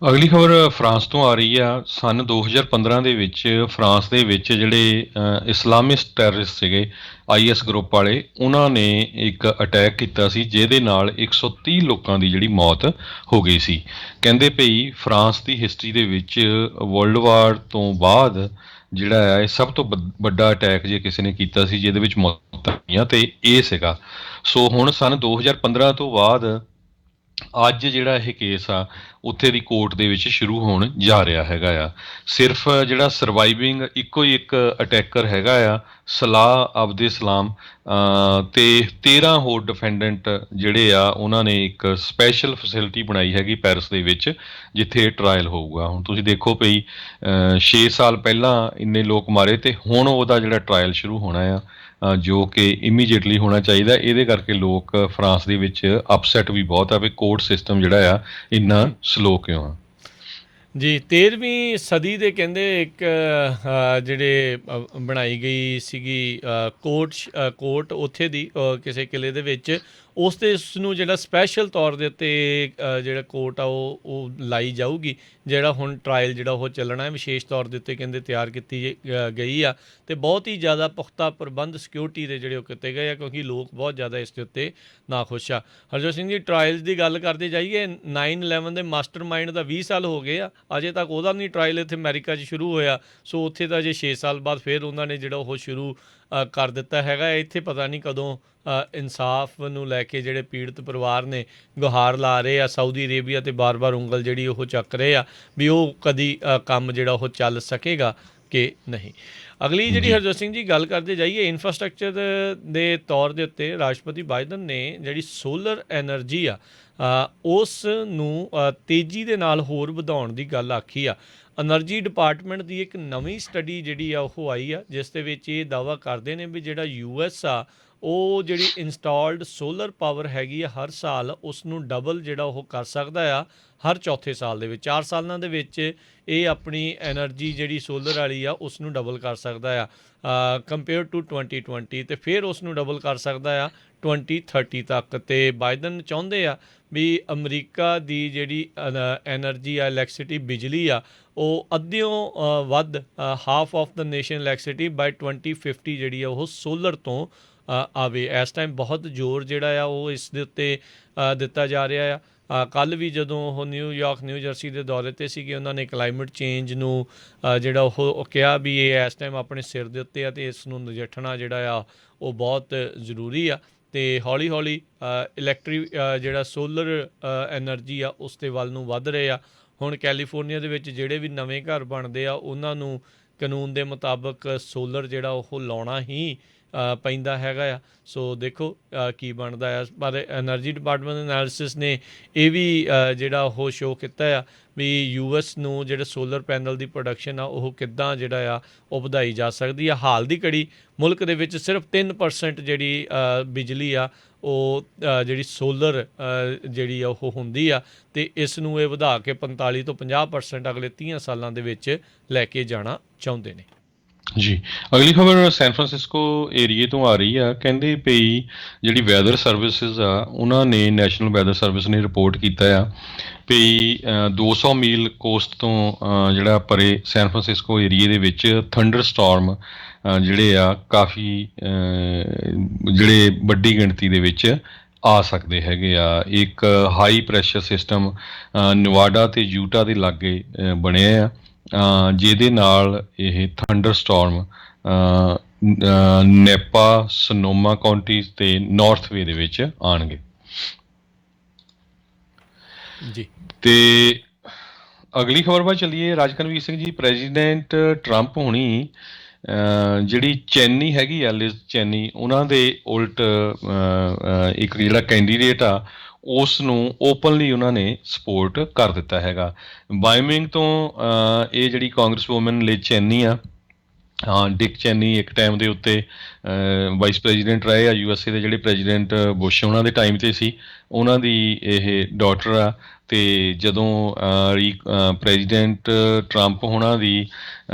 ਅਗਲੀ ਖਬਰ ਫਰਾਂਸ ਤੋਂ ਆ ਰਹੀ ਆ। ਸੰਨ 2015 ਦੇ ਵਿੱਚ ਫਰਾਂਸ ਦੇ ਵਿੱਚ ਜਿਹੜੇ ਇਸਲਾਮਿਸਟ ਟੈਰਰਿਸਟ ਸੀਗੇ IS ਗਰੁੱਪ ਵਾਲੇ, ਉਹਨਾਂ ਨੇ ਇੱਕ ਅਟੈਕ ਕੀਤਾ ਸੀ ਜਿਹਦੇ ਨਾਲ 130 ਲੋਕਾਂ ਦੀ ਜਿਹੜੀ ਮੌਤ ਹੋ ਗਈ ਸੀ। ਕਹਿੰਦੇ ਭਈ ਫਰਾਂਸ ਦੀ ਹਿਸਟਰੀ ਦੇ ਵਿੱਚ ਵਰਲਡ ਵਾਰ ਤੋਂ ਬਾਅਦ ਜਿਹੜਾ ਹੈ ਇਹ ਸਭ ਤੋਂ ਵੱਡਾ ਅਟੈਕ ਜੇ ਕਿਸੇ ਨੇ ਕੀਤਾ ਸੀ ਜਿਹਦੇ ਵਿੱਚ ਮੌਤਾਂ ਹੋਈਆਂ ਤੇ ਇਹ ਸੀਗਾ। ਸੋ ਹੁਣ ਸੰਨ 2015 ਤੋਂ ਬਾਅਦ ਅੱਜ ਜਿਹੜਾ ਇਹ ਕੇਸ ਆ ਉੱਥੇ ਦੀ ਕੋਰਟ ਦੇ ਵਿੱਚ ਸ਼ੁਰੂ ਹੋਣ ਜਾ ਰਿਹਾ ਹੈਗਾ ਆ। ਸਿਰਫ ਜਿਹੜਾ ਸਰਵਾਈਵਿੰਗ ਇੱਕੋ ਹੀ ਇੱਕ ਅਟੈਕਰ ਹੈਗਾ ਆ, ਸਲਾਹ ਅਬਦੇ ਸਲਾਮ, ਤੇ 13 ਹੋਰ ਡਿਫੈਂਡੈਂਟ ਜਿਹੜੇ ਆ ਉਹਨਾਂ ਨੇ ਇੱਕ ਸਪੈਸ਼ਲ ਫੈਸਿਲਿਟੀ ਬਣਾਈ ਹੈਗੀ ਪੈਰਿਸ ਦੇ ਵਿੱਚ ਜਿੱਥੇ ਟਰਾਇਲ ਹੋਊਗਾ। ਹੁਣ ਤੁਸੀਂ ਦੇਖੋ ਭਈ 6 ਸਾਲ ਪਹਿਲਾਂ ਇੰਨੇ ਲੋਕ ਮਾਰੇ ਤੇ ਹੁਣ ਉਹਦਾ ਜਿਹੜਾ ਟਰਾਇਲ ਸ਼ੁਰੂ ਹੋਣਾ ਆ ਜੋ ਕਿ ਇਮੀਡੀਏਟਲੀ ਹੋਣਾ ਚਾਹੀਦਾ। ਇਹਦੇ ਕਰਕੇ ਲੋਕ ਫਰਾਂਸ ਦੇ ਵਿੱਚ ਅਪਸੈਟ ਵੀ ਬਹੁਤ ਆ ਵੀ ਕੋਰਟ ਸਿਸਟਮ ਜਿਹੜਾ ਆ ਇੰਨਾ ਸਲੋ ਕਿਉਂ ਆ। ਜੀ 13ਵੀਂ ਸਦੀ ਦੇ ਕਹਿੰਦੇ ਇੱਕ ਜਿਹੜੇ ਬਣਾਈ ਗਈ ਸੀਗੀ ਕੋਰਟ ਉੱਥੇ ਦੀ ਕਿਸੇ ਕਿਲੇ ਦੇ ਵਿੱਚ, ਉਸ 'ਤੇ ਉਸ ਨੂੰ ਜਿਹੜਾ ਸਪੈਸ਼ਲ ਤੌਰ ਦੇ ਉੱਤੇ ਜਿਹੜਾ ਕੋਰਟ ਆ ਉਹ ਲਾਈ ਜਾਊਗੀ। ਜਿਹੜਾ ਹੁਣ ਟਰਾਇਲ ਜਿਹੜਾ ਉਹ ਚੱਲਣਾ ਹੈ ਵਿਸ਼ੇਸ਼ ਤੌਰ ਦੇ ਉੱਤੇ ਕਹਿੰਦੇ ਤਿਆਰ ਕੀਤੀ ਗਈ ਆ ਅਤੇ ਬਹੁਤ ਹੀ ਜ਼ਿਆਦਾ ਪੁਖਤਾ ਪ੍ਰਬੰਧ ਸਿਕਿਉਰਿਟੀ ਦੇ ਜਿਹੜੇ ਉਹ ਕੀਤੇ ਗਏ ਆ ਕਿਉਂਕਿ ਲੋਕ ਬਹੁਤ ਜ਼ਿਆਦਾ ਇਸ ਦੇ ਉੱਤੇ ਨਾਖੁਸ਼ ਆ। ਹਰਜੋਤ ਸਿੰਘ ਜੀ, ਟਰਾਇਲਸ ਦੀ ਗੱਲ ਕਰਦੇ ਜਾਈਏ, 9/11 ਦੇ ਮਾਸਟਰ ਮਾਈਂਡ ਦਾ 20 ਸਾਲ ਹੋ ਗਏ ਆ, ਅਜੇ ਤੱਕ ਉਹਦਾ ਨਹੀਂ ਟਰਾਇਲ ਇੱਥੇ ਅਮਰੀਕਾ 'ਚ ਸ਼ੁਰੂ ਹੋਇਆ। ਸੋ ਉੱਥੇ ਤਾਂ ਜੇ 6 ਸਾਲ ਬਾਅਦ ਫਿਰ ਉਹਨਾਂ ਨੇ ਜਿਹੜਾ ਉਹ ਸ਼ੁਰੂ ਕਰ ਦਿੱਤਾ ਹੈਗਾ। ਇੱਥੇ ਪਤਾ ਨਹੀਂ ਕਦੋਂ ਇਨਸਾਫ ਨੂੰ ਲੈ ਕੇ ਜਿਹੜੇ ਪੀੜਤ ਪਰਿਵਾਰ ਨੇ ਗੁਹਾਰ ਲਾ ਰਹੇ ਆ ਸਾਊਦੀ ਅਰੇਬੀਆ 'ਤੇ ਬਾਰ-ਬਾਰ ਉਂਗਲ ਜਿਹੜੀ ਉਹ ਚੱਕ ਰਹੇ ਆ ਵੀ ਉਹ ਕਦੀ ਕੰਮ ਜਿਹੜਾ ਉਹ ਚੱਲ ਸਕੇਗਾ ਕਿ ਨਹੀਂ। ਅਗਲੀ ਜਿਹੜੀ ਹਰਜੋਤ ਸਿੰਘ ਜੀ ਗੱਲ ਕਰਦੇ ਜਾਈਏ, ਇਨਫਰਾਸਟਰਕਚਰ ਦੇ ਤੌਰ ਦੇ ਉੱਤੇ ਰਾਸ਼ਟਰਪਤੀ ਬਾਈਡਨ ਨੇ ਜਿਹੜੀ ਸੋਲਰ ਐਨਰਜੀ ਆ ਉਸ ਨੂੰ ਤੇਜ਼ੀ ਦੇ ਨਾਲ ਹੋਰ ਵਧਾਉਣ ਦੀ ਗੱਲ ਆਖੀ ਆ। ਐਨਰਜੀ ਡਿਪਾਰਟਮੈਂਟ ਦੀ ਇੱਕ ਨਵੀਂ ਸਟੱਡੀ ਜਿਹੜੀ ਆ ਉਹ ਆਈ ਆ ਜਿਸ ਦੇ ਵਿੱਚ ਇਹ ਦਾਅਵਾ ਕਰਦੇ ਨੇ ਵੀ ਜਿਹੜਾ US ਆ ਉਹ ਜਿਹੜੀ ਇੰਸਟਾਲਡ ਸੋਲਰ ਪਾਵਰ ਹੈਗੀ ਆ ਹਰ ਸਾਲ ਉਸ ਨੂੰ ਡਬਲ ਜਿਹੜਾ ਉਹ ਕਰ ਸਕਦਾ ਆ ਹਰ ਚੌਥੇ ਸਾਲ ਦੇ ਵਿੱਚ। 4 ਸਾਲਾਂ ਦੇ ਵਿੱਚ ਇਹ ਆਪਣੀ ਐਨਰਜੀ ਜਿਹੜੀ ਸੋਲਰ ਵਾਲੀ ਆ ਉਸ ਨੂੰ ਡਬਲ ਕਰ ਸਕਦਾ ਆ ਕੰਪੇਅਰ ਟੂ 2020 ਅਤੇ ਫਿਰ ਉਸ ਨੂੰ ਡਬਲ ਕਰ ਸਕਦਾ ਆ 2030 ਤੱਕ। ਅਤੇ ਬਾਈਡਨ ਚਾਹੁੰਦੇ ਆ ਵੀ ਅਮਰੀਕਾ ਦੀ ਜਿਹੜੀ ਐਨਰਜੀ ਆ ਇਲੈਕਟ੍ਰਿਸਿਟੀ ਬਿਜਲੀ ਆ ਉਹ ਅੱਧਿਓਂ ਵੱਧ half of the nation electricity by 2050 ਜਿਹੜੀ ਆ ਉਹ ਸੋਲਰ ਤੋਂ ਆਵੇ। ਇਸ ਟਾਈਮ ਬਹੁਤ ਜ਼ੋਰ ਜਿਹੜਾ ਆ ਉਹ ਇਸ ਦੇ ਉੱਤੇ ਦਿੱਤਾ ਜਾ ਰਿਹਾ ਆ। ਕੱਲ੍ਹ ਵੀ ਜਦੋਂ ਉਹ ਨਿਊਯਾਰਕ ਨਿਊ ਜਰਸੀ ਦੇ ਦੌਰੇ 'ਤੇ ਸੀਗੇ ਉਹਨਾਂ ਨੇ ਕਲਾਈਮੇਟ ਚੇਂਜ ਨੂੰ ਜਿਹੜਾ ਉਹ ਕਿਹਾ ਵੀ ਇਹ ਇਸ ਟਾਈਮ ਆਪਣੇ ਸਿਰ ਦੇ ਉੱਤੇ ਆ ਅਤੇ ਇਸ ਨੂੰ ਨਜਿੱਠਣਾ ਜਿਹੜਾ ਆ ਉਹ ਬਹੁਤ ਜ਼ਰੂਰੀ ਆ। ਤੇ ਹੌਲੀ ਹੌਲੀ ਜਿਹੜਾ ਸੋਲਰ ਐਨਰਜੀ ਆ ਉਸ ਦੇ ਵੱਲ ਨੂੰ ਵੱਧ ਰਹੇ ਆ। ਹੁਣ ਕੈਲੀਫੋਰਨੀਆ ਦੇ ਵਿੱਚ ਜਿਹੜੇ ਵੀ ਨਵੇਂ ਘਰ ਬਣਦੇ ਆ ਉਹਨਾਂ ਨੂੰ ਕਾਨੂੰਨ ਦੇ ਮੁਤਾਬਕ ਸੋਲਰ ਜਿਹੜਾ ਉਹ ਲਾਉਣਾ ਹੀ ਪੈਂਦਾ ਹੈਗਾ ਆ। ਸੋ ਦੇਖੋ ਕੀ ਬਣਦਾ ਆ। ਪਰ ਐਨਰਜੀ ਡਿਪਾਰਟਮੈਂਟ ਐਨਾਲਿਸਿਸ ਨੇ ਇਹ ਵੀ ਜਿਹੜਾ ਉਹ ਸ਼ੋਅ ਕੀਤਾ ਆ ਵੀ US ਨੂੰ ਜਿਹੜੇ ਸੋਲਰ ਪੈਨਲ ਦੀ ਪ੍ਰੋਡਕਸ਼ਨ ਆ ਉਹ ਕਿੱਦਾਂ ਜਿਹੜਾ ਆ ਉਹ ਵਧਾਈ ਜਾ ਸਕਦੀ ਆ। ਹਾਲ ਦੀ ਘੜੀ ਮੁਲਕ ਦੇ ਵਿੱਚ ਸਿਰਫ 3% ਜਿਹੜੀ ਬਿਜਲੀ ਆ ਉਹ ਜਿਹੜੀ ਸੋਲਰ ਜਿਹੜੀ ਆ ਉਹ ਹੁੰਦੀ ਆ, ਅਤੇ ਇਸ ਨੂੰ ਇਹ ਵਧਾ ਕੇ 45 ਤੋਂ 50% ਅਗਲੇ 30 ਸਾਲਾਂ ਦੇ ਵਿੱਚ ਲੈ ਕੇ ਜਾਣਾ ਚਾਹੁੰਦੇ ਨੇ। ਜੀ, ਅਗਲੀ ਖਬਰ ਸੈਨ ਫਰਾਂਸਿਸਕੋ ਏਰੀਏ ਤੋਂ ਆ ਰਹੀ ਆ। ਕਹਿੰਦੇ ਪਈ ਜਿਹੜੀ ਵੈਦਰ ਸਰਵਿਸਿਜ਼ ਆ ਉਹਨਾਂ ਨੇ, ਨੈਸ਼ਨਲ ਵੈਦਰ ਸਰਵਿਸ ਨੇ ਰਿਪੋਰਟ ਕੀਤਾ ਆ ਵੀ 200 ਮੀਲ ਕੋਸਟ ਤੋਂ ਜਿਹੜਾ ਪਰੇ ਸੈਨ ਫਰਾਂਸਿਸਕੋ ਏਰੀਏ ਦੇ ਵਿੱਚ ਥੰਡਰ ਸਟਾਰਮ ਜਿਹੜੇ ਆ ਕਾਫੀ ਜਿਹੜੇ ਵੱਡੀ ਗਿਣਤੀ ਦੇ ਵਿੱਚ ਆ ਸਕਦੇ ਹੈਗੇ ਆ। ਇੱਕ ਹਾਈ ਪ੍ਰੈਸ਼ਰ ਸਿਸਟਮ ਨਵਾਡਾ ਅਤੇ ਯੂਟਾ ਦੇ ਲਾਗੇ ਬਣਿਆ ਆ, ਜਿਹਦੇ ਨਾਲ ਇਹ ਥੰਡਰ ਸਟਾਰਮ ਨੇਪਾ, ਸਨੋਮਾ ਕਾਉਂਟੀਜ਼ ਅਤੇ ਨਾਰਥ ਵੇ ਦੇ ਵਿੱਚ ਆਉਣਗੇ। ਜੀ, ਤੇ ਅਗਲੀ ਖਬਰ ਵੱਲ ਚੱਲੀਏ। ਰਾਜਕਨਵੀਰ ਸਿੰਘ ਜੀ, ਪ੍ਰੈਜ਼ੀਡੈਂਟ ਟਰੰਪ ਹੋਣੀ ਜਿਹੜੀ ਚੈਨੀ ਹੈਗੀ ਆ, ਲਿਜ਼ ਚੈਨੀ, ਉਹਨਾਂ ਦੇ ਉਲਟ ਇੱਕ ਜਿਹੜਾ ਕੈਂਡੀਡੇਟ ਆ ਉਸ ਨੂੰ ਓਪਨਲੀ ਉਹਨਾਂ ਨੇ ਸਪੋਰਟ ਕਰ ਦਿੱਤਾ ਹੈਗਾ। ਵਾਇਓਮਿੰਗ ਤੋਂ ਇਹ ਜਿਹੜੀ ਕਾਂਗਰਸ ਵੂਮਨ ਲਿਜ਼ ਚੈਨੀ ਆ, ਡਿਕ ਚੈਨੀ ਇੱਕ ਟਾਈਮ ਦੇ ਉੱਤੇ ਵਾਈਸ ਪ੍ਰੈਜ਼ੀਡੈਂਟ ਰਹੇ ਆ USA ਦੇ, ਜਿਹੜੇ ਪ੍ਰੈਜ਼ੀਡੈਂਟ ਬੁਸ਼ ਉਹਨਾਂ ਦੇ ਟਾਈਮ 'ਤੇ ਸੀ। ਉਹਨਾਂ ਦੀ ਇਹ ਡਾਟਰ ਆ, ਅਤੇ ਜਦੋਂ ਪ੍ਰੈਜ਼ੀਡੈਂਟ ਟਰੰਪ ਹੋਣਾ ਦੀ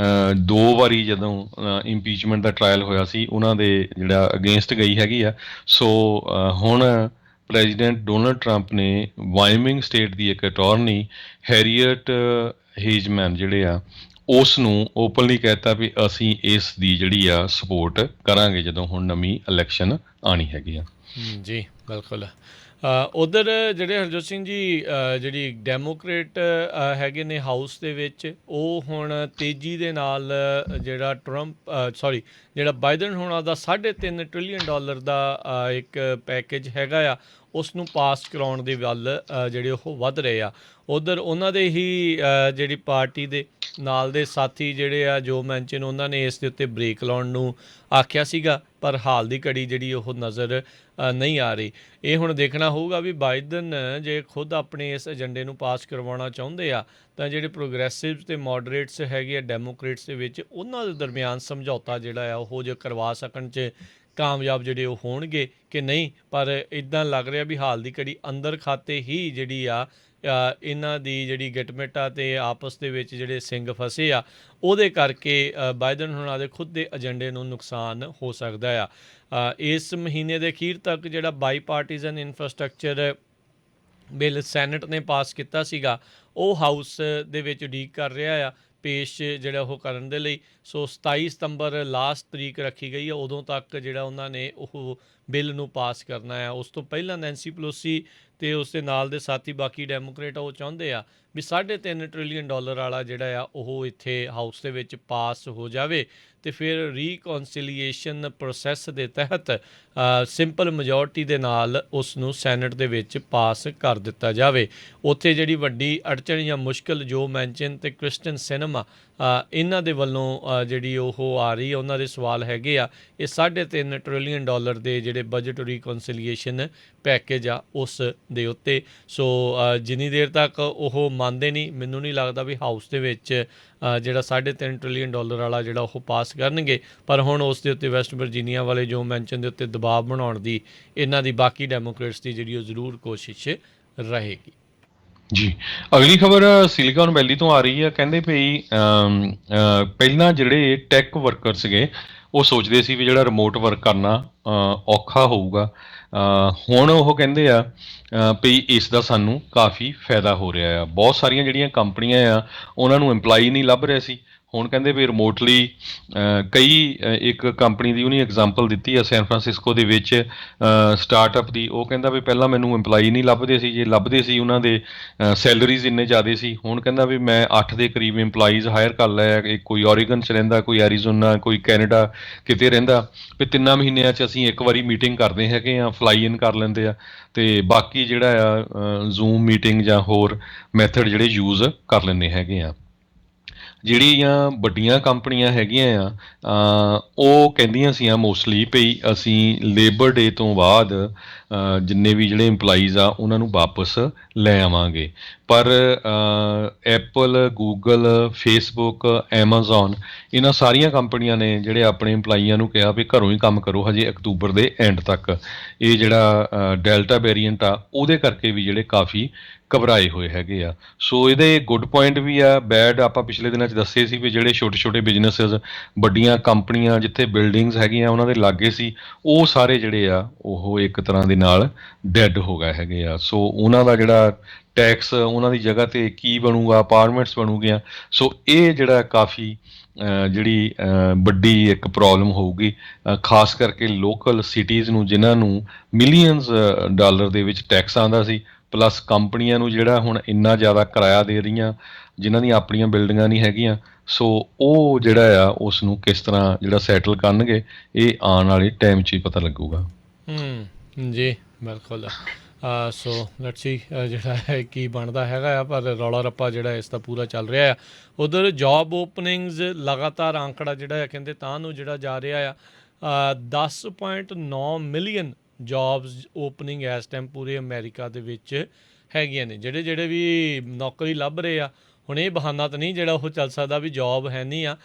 2 ਵਾਰੀ ਜਦੋਂ ਇੰਪੀਚਮੈਂਟ ਦਾ ਟਰਾਇਲ ਹੋਇਆ ਸੀ ਉਹਨਾਂ ਦੇ ਜਿਹੜਾ ਅਗੇਂਸਟ ਗਈ ਹੈਗੀ ਆ। ਸੋ ਹੁਣ ਪ੍ਰੈਜ਼ੀਡੈਂਟ ਡੋਨਲਡ ਟਰੰਪ ਨੇ ਵਾਇਓਮਿੰਗ ਸਟੇਟ ਦੀ ਇੱਕ ਅਟਾਰਨੀ ਹੈਰੀਅਟ ਹੇਜਮੈਨ ਜਿਹੜੇ ਆ ਉਸ ਨੂੰ ਓਪਨਲੀ ਕਹਿਤਾ ਵੀ ਅਸੀਂ ਇਸ ਦੀ ਜਿਹੜੀ ਆ ਸਪੋਰਟ ਕਰਾਂਗੇ ਜਦੋਂ ਹੁਣ ਨਵੀਂ ਇਲੈਕਸ਼ਨ ਆਉਣੀ ਹੈਗੀ ਆ। ਜੀ ਬਿਲਕੁਲ। ਉੱਧਰ ਜਿਹੜੇ ਹਰਜੋਤ ਸਿੰਘ ਜੀ ਜਿਹੜੀ ਡੈਮੋਕ੍ਰੇਟ ਹੈਗੇ ਨੇ ਹਾਊਸ ਦੇ ਵਿੱਚ, ਉਹ ਹੁਣ ਤੇਜ਼ੀ ਦੇ ਨਾਲ ਜਿਹੜਾ ਜਿਹੜਾ ਬਾਈਡਨ ਹੋਣਾ ਦਾ $3.5 ਟ੍ਰਿਲੀਅਨ ਦਾ ਇੱਕ ਪੈਕੇਜ ਹੈਗਾ ਆ ਉਸ ਨੂੰ ਪਾਸ ਕਰਾਉਣ ਦੇ ਵੱਲ ਜਿਹੜੇ ਉਹ ਵੱਧ ਰਹੇ ਆ। ਉੱਧਰ ਉਹਨਾਂ ਦੇ ਹੀ ਜਿਹੜੀ ਪਾਰਟੀ ਦੇ ਨਾਲ ਦੇ ਸਾਥੀ ਜਿਹੜੇ ਆ ਜੋ ਮੈਨਚਨ, ਉਹਨਾਂ ਨੇ ਇਸ ਦੇ ਉੱਤੇ ਬ੍ਰੇਕ ਲਾਉਣ ਨੂੰ ਆਖਿਆ ਸੀਗਾ, ਪਰ ਹਾਲ ਦੀ ਘੜੀ ਜਿਹੜੀ ਉਹ ਨਜ਼ਰ ਨਹੀਂ ਆ ਰਹੀ। ਇਹ ਹੁਣ ਦੇਖਣਾ ਹੋਊਗਾ ਵੀ ਬਾਈਡਨ ਜੇ ਖੁਦ ਆਪਣੇ ਇਸ ਏਜੰਡੇ ਨੂੰ ਪਾਸ ਕਰਵਾਉਣਾ ਚਾਹੁੰਦੇ ਆ ਤਾਂ ਜਿਹੜੇ ਪ੍ਰੋਗਰੈਸਿਵਸ ਅਤੇ ਮੋਡਰੇਟਸ ਹੈਗੇ ਆ ਡੈਮੋਕ੍ਰੇਟਸ ਦੇ ਵਿੱਚ, ਉਹਨਾਂ ਦੇ ਦਰਮਿਆਨ ਸਮਝੌਤਾ ਜਿਹੜਾ ਆ ਉਹ ਜੇ ਕਰਵਾ ਸਕਣ 'ਚ ਕਾਮਯਾਬ ਜਿਹੜੇ ਉਹ ਹੋਣਗੇ ਕਿ ਨਹੀਂ। ਪਰ ਇੱਦਾਂ ਲੱਗ ਰਿਹਾ ਵੀ ਹਾਲ ਦੀ ਘੜੀ ਅੰਦਰ ਖਾਤੇ ਹੀ ਜਿਹੜੀ ਆ ਇਹਨਾਂ ਦੀ ਜਿਹੜੀ ਗਿਟਮਿਟ ਆ ਅਤੇ ਆਪਸ ਦੇ ਵਿੱਚ ਜਿਹੜੇ ਸਿੰਗ ਫਸੇ ਆ, ਉਹਦੇ ਕਰਕੇ ਬਾਈਡਨ ਹੋਣਾ ਦੇ ਖੁਦ ਦੇ ਏਜੰਡੇ ਨੂੰ ਨੁਕਸਾਨ ਹੋ ਸਕਦਾ ਆ। ਇਸ ਮਹੀਨੇ ਦੇ ਅਖੀਰ ਤੱਕ ਜਿਹੜਾ ਬਾਈ ਪਾਰਟੀਜ਼ਨ ਇਨਫਰਾਸਟਰਕਚਰ ਬਿੱਲ ਸੈਨੇਟ ਨੇ ਪਾਸ ਕੀਤਾ ਸੀਗਾ, ਉਹ ਹਾਊਸ ਦੇ ਵਿੱਚ ਉਡੀਕ ਕਰ ਰਿਹਾ ਆ ਪੇਸ਼ ਜਿਹੜਾ ਉਹ ਕਰਨ ਦੇ ਲਈ। ਸੋ 27 ਸਤੰਬਰ ਲਾਸਟ ਤਰੀਕ ਰੱਖੀ ਗਈ ਹੈ, ਉਦੋਂ ਤੱਕ ਜਿਹੜਾ ਉਹਨਾਂ ਨੇ ਉਹ ਬਿੱਲ ਨੂੰ ਪਾਸ ਕਰਨਾ ਆ। ਉਸ ਤੋਂ ਪਹਿਲਾਂ ਨੈਂਸੀ ਪਲੋਸੀ ਅਤੇ ਉਸ ਦੇ ਨਾਲ ਦੇ ਸਾਥੀ ਬਾਕੀ ਡੈਮੋਕ੍ਰੇਟ ਉਹ ਚਾਹੁੰਦੇ ਆ ਵੀ $3.5 ਟ੍ਰਿਲੀਅਨ ਵਾਲਾ ਜਿਹੜਾ ਆ ਉਹ ਇੱਥੇ ਹਾਊਸ ਦੇ ਵਿੱਚ ਪਾਸ ਹੋ ਜਾਵੇ ਅਤੇ ਫਿਰ ਰੀਕੌਂਸੀਲੀਏਸ਼ਨ ਪ੍ਰੋਸੈਸ ਦੇ ਤਹਿਤ ਸਿੰਪਲ ਮੈਜੋਰਟੀ ਦੇ ਨਾਲ ਉਸ ਨੂੰ ਸੈਨੇਟ ਦੇ ਵਿੱਚ ਪਾਸ ਕਰ ਦਿੱਤਾ ਜਾਵੇ। ਉੱਥੇ ਜਿਹੜੀ ਵੱਡੀ ਅੜਚਨ ਜਾਂ ਮੁਸ਼ਕਿਲ ਜੋ ਮੈਨਚਨ ਅਤੇ ਕ੍ਰਿਸਟਨ ਸਿਨੇਮਾ ਇਹਨਾਂ ਦੇ ਵੱਲੋਂ ਜਿਹੜੀ ਉਹ ਆ ਰਹੀ, ਉਹਨਾਂ ਦੇ ਸਵਾਲ ਹੈਗੇ ਆ ਇਹ $3.5 ਟ੍ਰਿਲੀਅਨ ਦੇ ਜਿਹੜੇ ਬਜਟ ਰੀਕੌਂਸੀਲੀਏਸ਼ਨ ਪੈਕੇਜ ਆ ਉਸ ਦੇ ਉੱਤੇ। ਸੋ ਜਿੰਨੀ ਦੇਰ ਤੱਕ ਉਹ ਮੰਨਦੇ ਨਹੀਂ, ਮੈਨੂੰ ਨਹੀਂ ਲੱਗਦਾ ਵੀ ਹਾਊਸ ਦੇ ਵਿੱਚ ਜਿਹੜਾ $3.5 ਟ੍ਰਿਲੀਅਨ ਵਾਲਾ ਜਿਹੜਾ ਉਹ ਪਾਸ ਕਰਨਗੇ। ਪਰ ਹੁਣ ਉਸ ਦੇ ਉੱਤੇ ਵੈਸਟ ਵਰਜੀਨੀਆ ਵਾਲੇ ਜੋ ਮੈਨਸ਼ਨ ਦੇ ਉੱਤੇ ਦਬਾਅ ਬਣਾਉਣ ਦੀ ਇਹਨਾਂ ਦੀ ਬਾਕੀ ਡੈਮੋਕ੍ਰੇਟਸ ਦੀ ਜਿਹੜੀ ਉਹ ਜ਼ਰੂਰ ਕੋਸ਼ਿਸ਼ ਰਹੇਗੀ। ਜੀ, ਅਗਲੀ ਖਬਰ ਸਿਲੀਕਾਨ ਵੈਲੀ ਤੋਂ ਆ ਰਹੀ ਹੈ। ਕਹਿੰਦੇ ਭਈ ਪਹਿਲਾਂ ਜਿਹੜੇ ਟੈਕ ਵਰਕਰ ਸੀਗੇ ਉਹ ਸੋਚਦੇ ਸੀ ਵੀ ਜਿਹੜਾ ਰਿਮੋਟ ਵਰਕ ਕਰਨਾ ਔਖਾ ਹੋਊਗਾ, ਹੁਣ ਉਹ ਕਹਿੰਦੇ ਆ ਭਈ ਇਸ ਦਾ ਸਾਨੂੰ ਕਾਫੀ ਫਾਇਦਾ ਹੋ ਰਿਹਾ ਆ। ਬਹੁਤ ਸਾਰੀਆਂ ਜਿਹੜੀਆਂ ਕੰਪਨੀਆਂ ਆ ਉਹਨਾਂ ਨੂੰ ਇੰਪਲਾਈ ਨਹੀਂ ਲੱਭ ਰਹੇ ਸੀ, ਹੁਣ ਕਹਿੰਦੇ ਵੀ ਰਿਮੋਟਲੀ ਕਈ ਇੱਕ ਕੰਪਨੀ ਦੀ ਉਹਨੇ ਐਗਜ਼ਾਮਪਲ ਦਿੱਤੀ ਆ ਸੈਨ ਫਰਾਂਸਿਸਕੋ ਦੇ ਵਿੱਚ ਸਟਾਰਟਅਪ ਦੀ। ਉਹ ਕਹਿੰਦਾ ਵੀ ਪਹਿਲਾਂ ਮੈਨੂੰ EMPLOYE ਨਹੀਂ ਲੱਭਦੇ ਸੀ, ਜੇ ਲੱਭਦੇ ਸੀ ਉਹਨਾਂ ਦੇ ਸੈਲਰੀਜ਼ ਇੰਨੇ ਜ਼ਿਆਦਾ ਸੀ। ਹੁਣ ਕਹਿੰਦਾ ਵੀ ਮੈਂ 8 ਦੇ ਕਰੀਬ EMPLOYEES ਹਾਇਰ ਕਰ ਲਿਆ, ਕੋਈ ਓਰੀਗਨ 'ਚ ਰਹਿੰਦਾ, ਕੋਈ ਐਰੀਜ਼ੋਨਾ, ਕੋਈ ਕੈਨੇਡਾ, ਕਿਤੇ ਰਹਿੰਦਾ। ਵੀ 3 ਮਹੀਨਿਆਂ 'ਚ ਅਸੀਂ ਇੱਕ ਵਾਰੀ ਮੀਟਿੰਗ ਕਰਦੇ ਹੈਗੇ ਆ, ਫਲਾਈ ਇਨ ਕਰ ਲੈਂਦੇ ਆ, ਅਤੇ ਬਾਕੀ ਜਿਹੜਾ ਆ ਜ਼ੂਮ ਮੀਟਿੰਗ ਜਾਂ ਹੋਰ ਮੈਥਡ ਜਿਹੜੇ ਯੂਜ਼ ਕਰ ਲੈਂਦੇ ਹੈਗੇ ਆ। ਜਿਹੜੀਆਂ ਵੱਡੀਆਂ ਕੰਪਨੀਆਂ ਹੈਗੀਆਂ ਆ ਉਹ ਕਹਿੰਦੀਆਂ ਸੀਆਂ ਮੋਸਟਲੀ ਭਈ ਅਸੀਂ ਲੇਬਰ ਡੇ ਤੋਂ ਬਾਅਦ ਜਿੰਨੇ ਵੀ ਜਿਹੜੇ EMPLOYEES ਆ ਉਹਨਾਂ ਨੂੰ ਵਾਪਸ ਲੈ ਆਵਾਂਗੇ। ਪਰ ਐਪਲ, ਗੂਗਲ, ਫੇਸਬੁੱਕ, ਐਮਾਜ਼ੋਨ, ਇਹਨਾਂ ਸਾਰੀਆਂ ਕੰਪਨੀਆਂ ਨੇ ਜਿਹੜੇ ਆਪਣੇ EMPLOYEES ਨੂੰ ਕਿਹਾ ਵੀ ਘਰੋਂ ਹੀ ਕੰਮ ਕਰੋ ਹਜੇ ਅਕਤੂਬਰ ਦੇ ਐਂਡ ਤੱਕ। ਇਹ ਜਿਹੜਾ ਡੈਲਟਾ ਵੇਰੀਐਂਟ ਆ ਉਹਦੇ ਕਰਕੇ ਵੀ ਜਿਹੜੇ ਕਾਫੀ ਘਬਰਾਏ ਹੋਏ ਹੈਗੇ ਆ। ਸੋ ਇਹਦੇ ਗੁੱਡ ਪੁਆਇੰਟ ਵੀ ਆ, ਬੈਡ ਆਪਾਂ ਪਿਛਲੇ ਦਿਨਾਂ 'ਚ ਦੱਸੇ ਸੀ ਵੀ ਜਿਹੜੇ ਛੋਟੇ ਛੋਟੇ ਬਿਜ਼ਨਸਿਸ, ਵੱਡੀਆਂ ਕੰਪਨੀਆਂ ਜਿੱਥੇ ਬਿਲਡਿੰਗਸ ਹੈਗੀਆਂ ਉਹਨਾਂ ਦੇ ਲਾਗੇ ਸੀ, ਉਹ ਸਾਰੇ ਜਿਹੜੇ ਆ ਉਹ ਇੱਕ ਤਰ੍ਹਾਂ ਦੇ ਨਾਲ ਡੈੱਡ ਹੋ ਗਏ ਹੈਗੇ ਆ। ਸੋ ਉਹਨਾਂ ਦਾ ਜਿਹੜਾ ਟੈਕਸ, ਉਹਨਾਂ ਦੀ ਜਗ੍ਹਾ 'ਤੇ ਕੀ ਬਣੂਗਾ, ਅਪਾਰਟਮੈਂਟਸ ਬਣੂਗੀਆਂ। ਸੋ ਇਹ ਜਿਹੜਾ ਕਾਫੀ ਜਿਹੜੀ ਵੱਡੀ ਇੱਕ ਪ੍ਰੋਬਲਮ ਹੋਊਗੀ, ਖਾਸ ਕਰਕੇ ਲੋਕਲ ਸਿਟੀਜ਼ ਨੂੰ ਜਿਨ੍ਹਾਂ ਨੂੰ ਮਿਲੀਅਨਸ ਡਾਲਰ ਦੇ ਵਿੱਚ ਟੈਕਸ ਆਉਂਦਾ ਸੀ, ਪਲੱਸ ਕੰਪਨੀਆਂ ਨੂੰ ਜਿਹੜਾ ਹੁਣ ਇੰਨਾ ਜ਼ਿਆਦਾ ਕਿਰਾਇਆ ਦੇ ਰਹੀਆਂ ਜਿਨ੍ਹਾਂ ਦੀਆਂ ਆਪਣੀਆਂ ਬਿਲਡਿੰਗਾਂ ਨਹੀਂ ਹੈਗੀਆਂ। ਸੋ ਉਹ ਜਿਹੜਾ ਆ ਉਸ ਨੂੰ ਕਿਸ ਤਰ੍ਹਾਂ ਜਿਹੜਾ ਸੈਟਲ ਕਰਨਗੇ, ਇਹ ਆਉਣ ਵਾਲੇ ਟਾਈਮ 'ਚ ਹੀ ਪਤਾ ਲੱਗੂਗਾ। ਜੀ ਬਿਲਕੁਲ। ਸੋ ਲੈਟਸ ਸੀ ਜਿਹੜਾ ਹੈ ਕੀ ਬਣਦਾ ਹੈਗਾ ਆ, ਪਰ ਰੌਲਾ ਰੱਪਾ ਜਿਹੜਾ ਇਸ ਦਾ ਪੂਰਾ ਚੱਲ ਰਿਹਾ ਆ। ਉਧਰ ਜੋਬ ਓਪਨਿੰਗਸ ਲਗਾਤਾਰ ਅੰਕੜਾ ਜਿਹੜਾ ਹੈ ਕਹਿੰਦੇ ਤਾਂ ਨੂੰ ਜਿਹੜਾ ਜਾ ਰਿਹਾ ਆ 10.9 ਮਿਲੀਅਨ ਜੋਬਸ ਓਪਨਿੰਗ ਇਸ ਟਾਈਮ ਪੂਰੇ ਅਮਰੀਕਾ ਦੇ ਵਿੱਚ ਹੈਗੀਆਂ ਨੇ। ਜਿਹੜੇ ਵੀ ਨੌਕਰੀ ਲੱਭ ਰਹੇ ਆ, ਹੁਣ ਇਹ ਬਹਾਨਾ ਤਾਂ ਨਹੀਂ ਜਿਹੜਾ ਉਹ ਚੱਲ ਸਕਦਾ ਵੀ ਜੋਬ ਹੈ ਨਹੀਂ ਆ।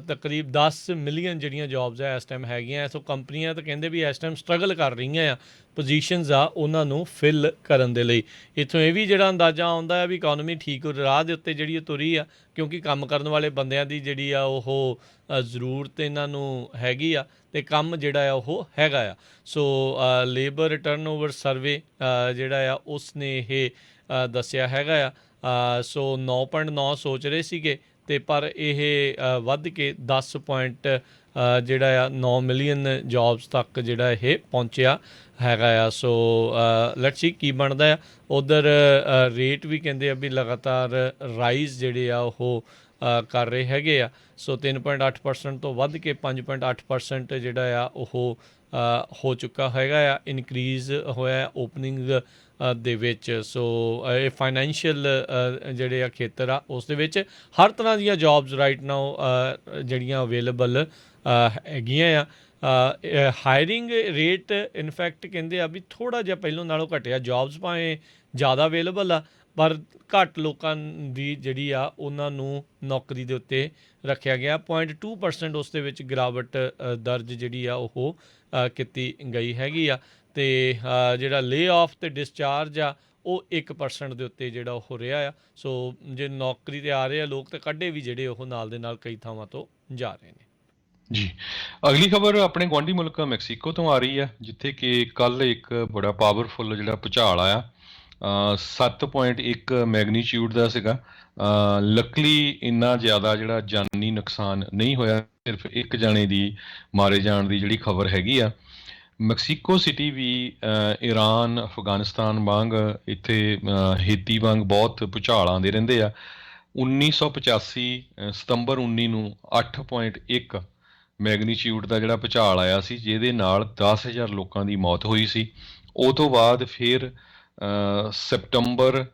ਤਕਰੀਬ 10 ਮਿਲੀਅਨ ਜਿਹੜੀਆਂ ਜੋਬਸ ਆ ਇਸ ਟਾਈਮ ਹੈਗੀਆਂ। ਸੋ ਕੰਪਨੀਆਂ ਤਾਂ ਕਹਿੰਦੇ ਵੀ ਇਸ ਟਾਈਮ ਸਟਰਗਲ ਕਰ ਰਹੀਆਂ ਆ ਪੋਜੀਸ਼ਨਸ ਆ ਉਹਨਾਂ ਨੂੰ ਫਿਲ ਕਰਨ ਦੇ ਲਈ। ਇੱਥੋਂ ਇਹ ਵੀ ਜਿਹੜਾ ਅੰਦਾਜ਼ਾ ਆਉਂਦਾ ਹੈ ਵੀ ਇਕੋਨਮੀ ਠੀਕ ਰਾਹ ਦੇ ਉੱਤੇ ਜਿਹੜੀ ਤੁਰੀ ਆ, ਕਿਉਂਕਿ ਕੰਮ ਕਰਨ ਵਾਲੇ ਬੰਦਿਆਂ ਦੀ ਜਿਹੜੀ ਆ ਉਹ ਜ਼ਰੂਰਤ ਇਹਨਾਂ ਨੂੰ ਹੈਗੀ ਆ, ਅਤੇ ਕੰਮ ਜਿਹੜਾ ਆ ਉਹ ਹੈਗਾ ਆ। ਸੋ ਲੇਬਰ ਟਰਨਓਵਰ ਸਰਵੇ ਜਿਹੜਾ ਆ ਉਸ ਨੇ ਇਹ ਦੱਸਿਆ ਹੈਗਾ ਆ। ਸੋ 9.9 ਸੋਚ ਰਹੇ ਸੀਗੇ, ਅਤੇ ਪਰ ਇਹ ਵੱਧ ਕੇ 10 ਪੁਆਇੰਟ ਜਿਹੜਾ ਆ 9 ਮਿਲੀਅਨ ਜੋਬਸ ਤੱਕ ਜਿਹੜਾ ਇਹ ਪਹੁੰਚਿਆ ਹੈਗਾ ਆ। ਸੋ ਲੈਟਸ ਸੀ ਕੀ ਬਣਦਾ ਆ। ਉੱਧਰ ਰੇਟ ਵੀ ਕਹਿੰਦੇ ਆ ਵੀ ਲਗਾਤਾਰ ਰਾਈਜ਼ ਜਿਹੜੇ ਆ ਉਹ ਕਰ ਰਹੇ ਹੈਗੇ ਆ। ਸੋ 3.8% ਤੋਂ ਵੱਧ ਕੇ 5.8% ਜਿਹੜਾ ਆ ਉਹ ਹੋ ਚੁੱਕਾ ਹੈਗਾ ਆ, ਇਨਕਰੀਜ਼ ਹੋਇਆ ਓਪਨਿੰਗ ਦੇ ਵਿੱਚ। ਸੋ ਇਹ ਫਾਈਨੈਂਸ਼ੀਅਲ ਜਿਹੜੇ ਆ ਖੇਤਰ ਆ ਉਸ ਦੇ ਵਿੱਚ ਹਰ ਤਰ੍ਹਾਂ ਦੀਆਂ ਜੋਬਸ ਰਾਈਟ ਨਾਓ ਜਿਹੜੀਆਂ ਅਵੇਲੇਬਲ ਹੈਗੀਆਂ ਆ। ਹਾਇਰਿੰਗ ਰੇਟ ਇਨਫੈਕਟ ਕਹਿੰਦੇ ਆ ਵੀ ਥੋੜ੍ਹਾ ਜਿਹਾ ਪਹਿਲਾਂ ਨਾਲੋਂ ਘਟਿਆ। ਜੋਬਸ ਭਾਵੇਂ ਜ਼ਿਆਦਾ ਅਵੇਲੇਬਲ ਆ, ਪਰ ਘੱਟ ਲੋਕਾਂ ਦੀ ਜਿਹੜੀ ਆ ਉਹਨਾਂ ਨੂੰ ਨੌਕਰੀ ਦੇ ਉੱਤੇ ਰੱਖਿਆ ਗਿਆ। 0.2% ਉਸ ਦੇ ਵਿੱਚ ਗਿਰਾਵਟ ਦਰਜ ਜਿਹੜੀ ਆ ਉਹ ਕੀਤੀ ਗਈ ਹੈਗੀ ਆ। ਅਤੇ ਜਿਹੜਾ ਲੇ ਆਫ ਅਤੇ ਡਿਸਚਾਰਜ ਆ ਉਹ 1% ਦੇ ਉੱਤੇ ਜਿਹੜਾ ਉਹ ਰਿਹਾ ਆ। ਸੋ ਜੇ ਨੌਕਰੀ 'ਤੇ ਆ ਰਹੇ ਆ ਲੋਕ, ਤਾਂ ਕੱਢੇ ਵੀ ਜਿਹੜੇ ਉਹ ਨਾਲ ਦੇ ਨਾਲ ਕਈ ਥਾਵਾਂ ਤੋਂ ਜਾ ਰਹੇ ਨੇ। ਜੀ, ਅਗਲੀ ਖਬਰ ਆਪਣੇ ਗੁਆਂਢੀ ਮੁਲਕ ਮੈਕਸੀਕੋ ਤੋਂ ਆ ਰਹੀ ਹੈ, ਜਿੱਥੇ ਕਿ ਕੱਲ੍ਹ ਇੱਕ ਬੜਾ ਪਾਵਰਫੁੱਲ ਜਿਹੜਾ ਭੁਚਾਲ ਆਇਆ 7.1 ਮੈਗਨੀਚਿਊਡ ਦਾ ਸੀਗਾ। ਲੱਕਲੀ ਇੰਨਾ ਜ਼ਿਆਦਾ ਜਿਹੜਾ ਜਾਨੀ ਨੁਕਸਾਨ ਨਹੀਂ ਹੋਇਆ, ਸਿਰਫ ਇੱਕ ਜਾਣੇ ਦੀ ਮਾਰੇ ਜਾਣ ਦੀ ਜਿਹੜੀ ਖਬਰ ਹੈਗੀ ਆ। ਮੈਕਸੀਕੋ ਸਿਟੀ ਵੀ ਈਰਾਨ, ਅਫਗਾਨਿਸਤਾਨ ਵਾਂਗ ਇੱਥੇ ਹੇਤੀ ਵਾਂਗ ਬਹੁਤ ਭੁਚਾਲ ਆਉਂਦੇ ਰਹਿੰਦੇ ਆ। 1985 ਸਤੰਬਰ 19 ਨੂੰ 8.1 ਮੈਗਨੀਚਿਊਡ ਦਾ ਜਿਹੜਾ ਭੁਚਾਲ ਆਇਆ ਸੀ, ਜਿਹਦੇ ਨਾਲ 10,000 ਲੋਕਾਂ ਦੀ ਮੌਤ ਹੋਈ ਸੀ। ਉਹ ਤੋਂ ਬਾਅਦ ਫਿਰ ਸੈਪਟੰਬਰ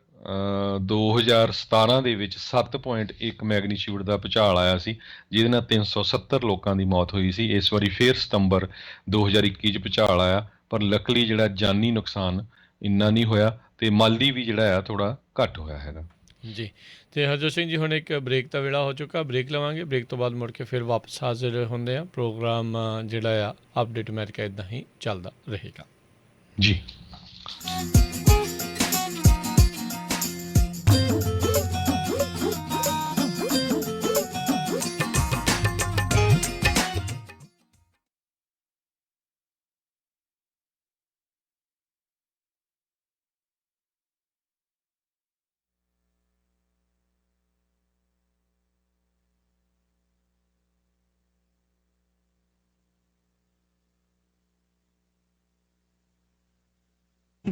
2017 ਦੇ ਵਿੱਚ 7.1 ਮੈਗਨੀਚਿਊਡ ਦਾ ਭੁਚਾਲ ਆਇਆ ਸੀ, ਜਿਹਦੇ ਨਾਲ 370 ਲੋਕਾਂ ਦੀ ਮੌਤ ਹੋਈ ਸੀ। ਇਸ ਵਾਰੀ ਫਿਰ ਸਤੰਬਰ 2021 'ਚ ਭੁਚਾਲ ਆਇਆ, ਪਰ ਲੱਕਲੀ ਜਿਹੜਾ ਜਾਨੀ ਨੁਕਸਾਨ ਇੰਨਾ ਨਹੀਂ ਹੋਇਆ, ਅਤੇ ਮਾਲੀ ਵੀ ਜਿਹੜਾ ਆ ਥੋੜ੍ਹਾ ਘੱਟ ਹੋਇਆ ਹੈਗਾ। ਜੀ, ਅਤੇ ਹਰਜੋਤ ਸਿੰਘ ਜੀ ਹੁਣ ਇੱਕ ਬ੍ਰੇਕ ਦਾ ਵੇਲਾ ਹੋ ਚੁੱਕਾ, ਬ੍ਰੇਕ ਲਵਾਂਗੇ। ਬ੍ਰੇਕ ਤੋਂ ਬਾਅਦ ਮੁੜ ਕੇ ਫਿਰ ਵਾਪਸ ਹਾਜ਼ਰ ਹੁੰਦੇ ਆ। ਪ੍ਰੋਗਰਾਮ ਜਿਹੜਾ ਆ ਅਪਡੇਟ ਅਮਰੀਕਾ ਇੱਦਾਂ ਹੀ ਚੱਲਦਾ ਰਹੇਗਾ ਜੀ।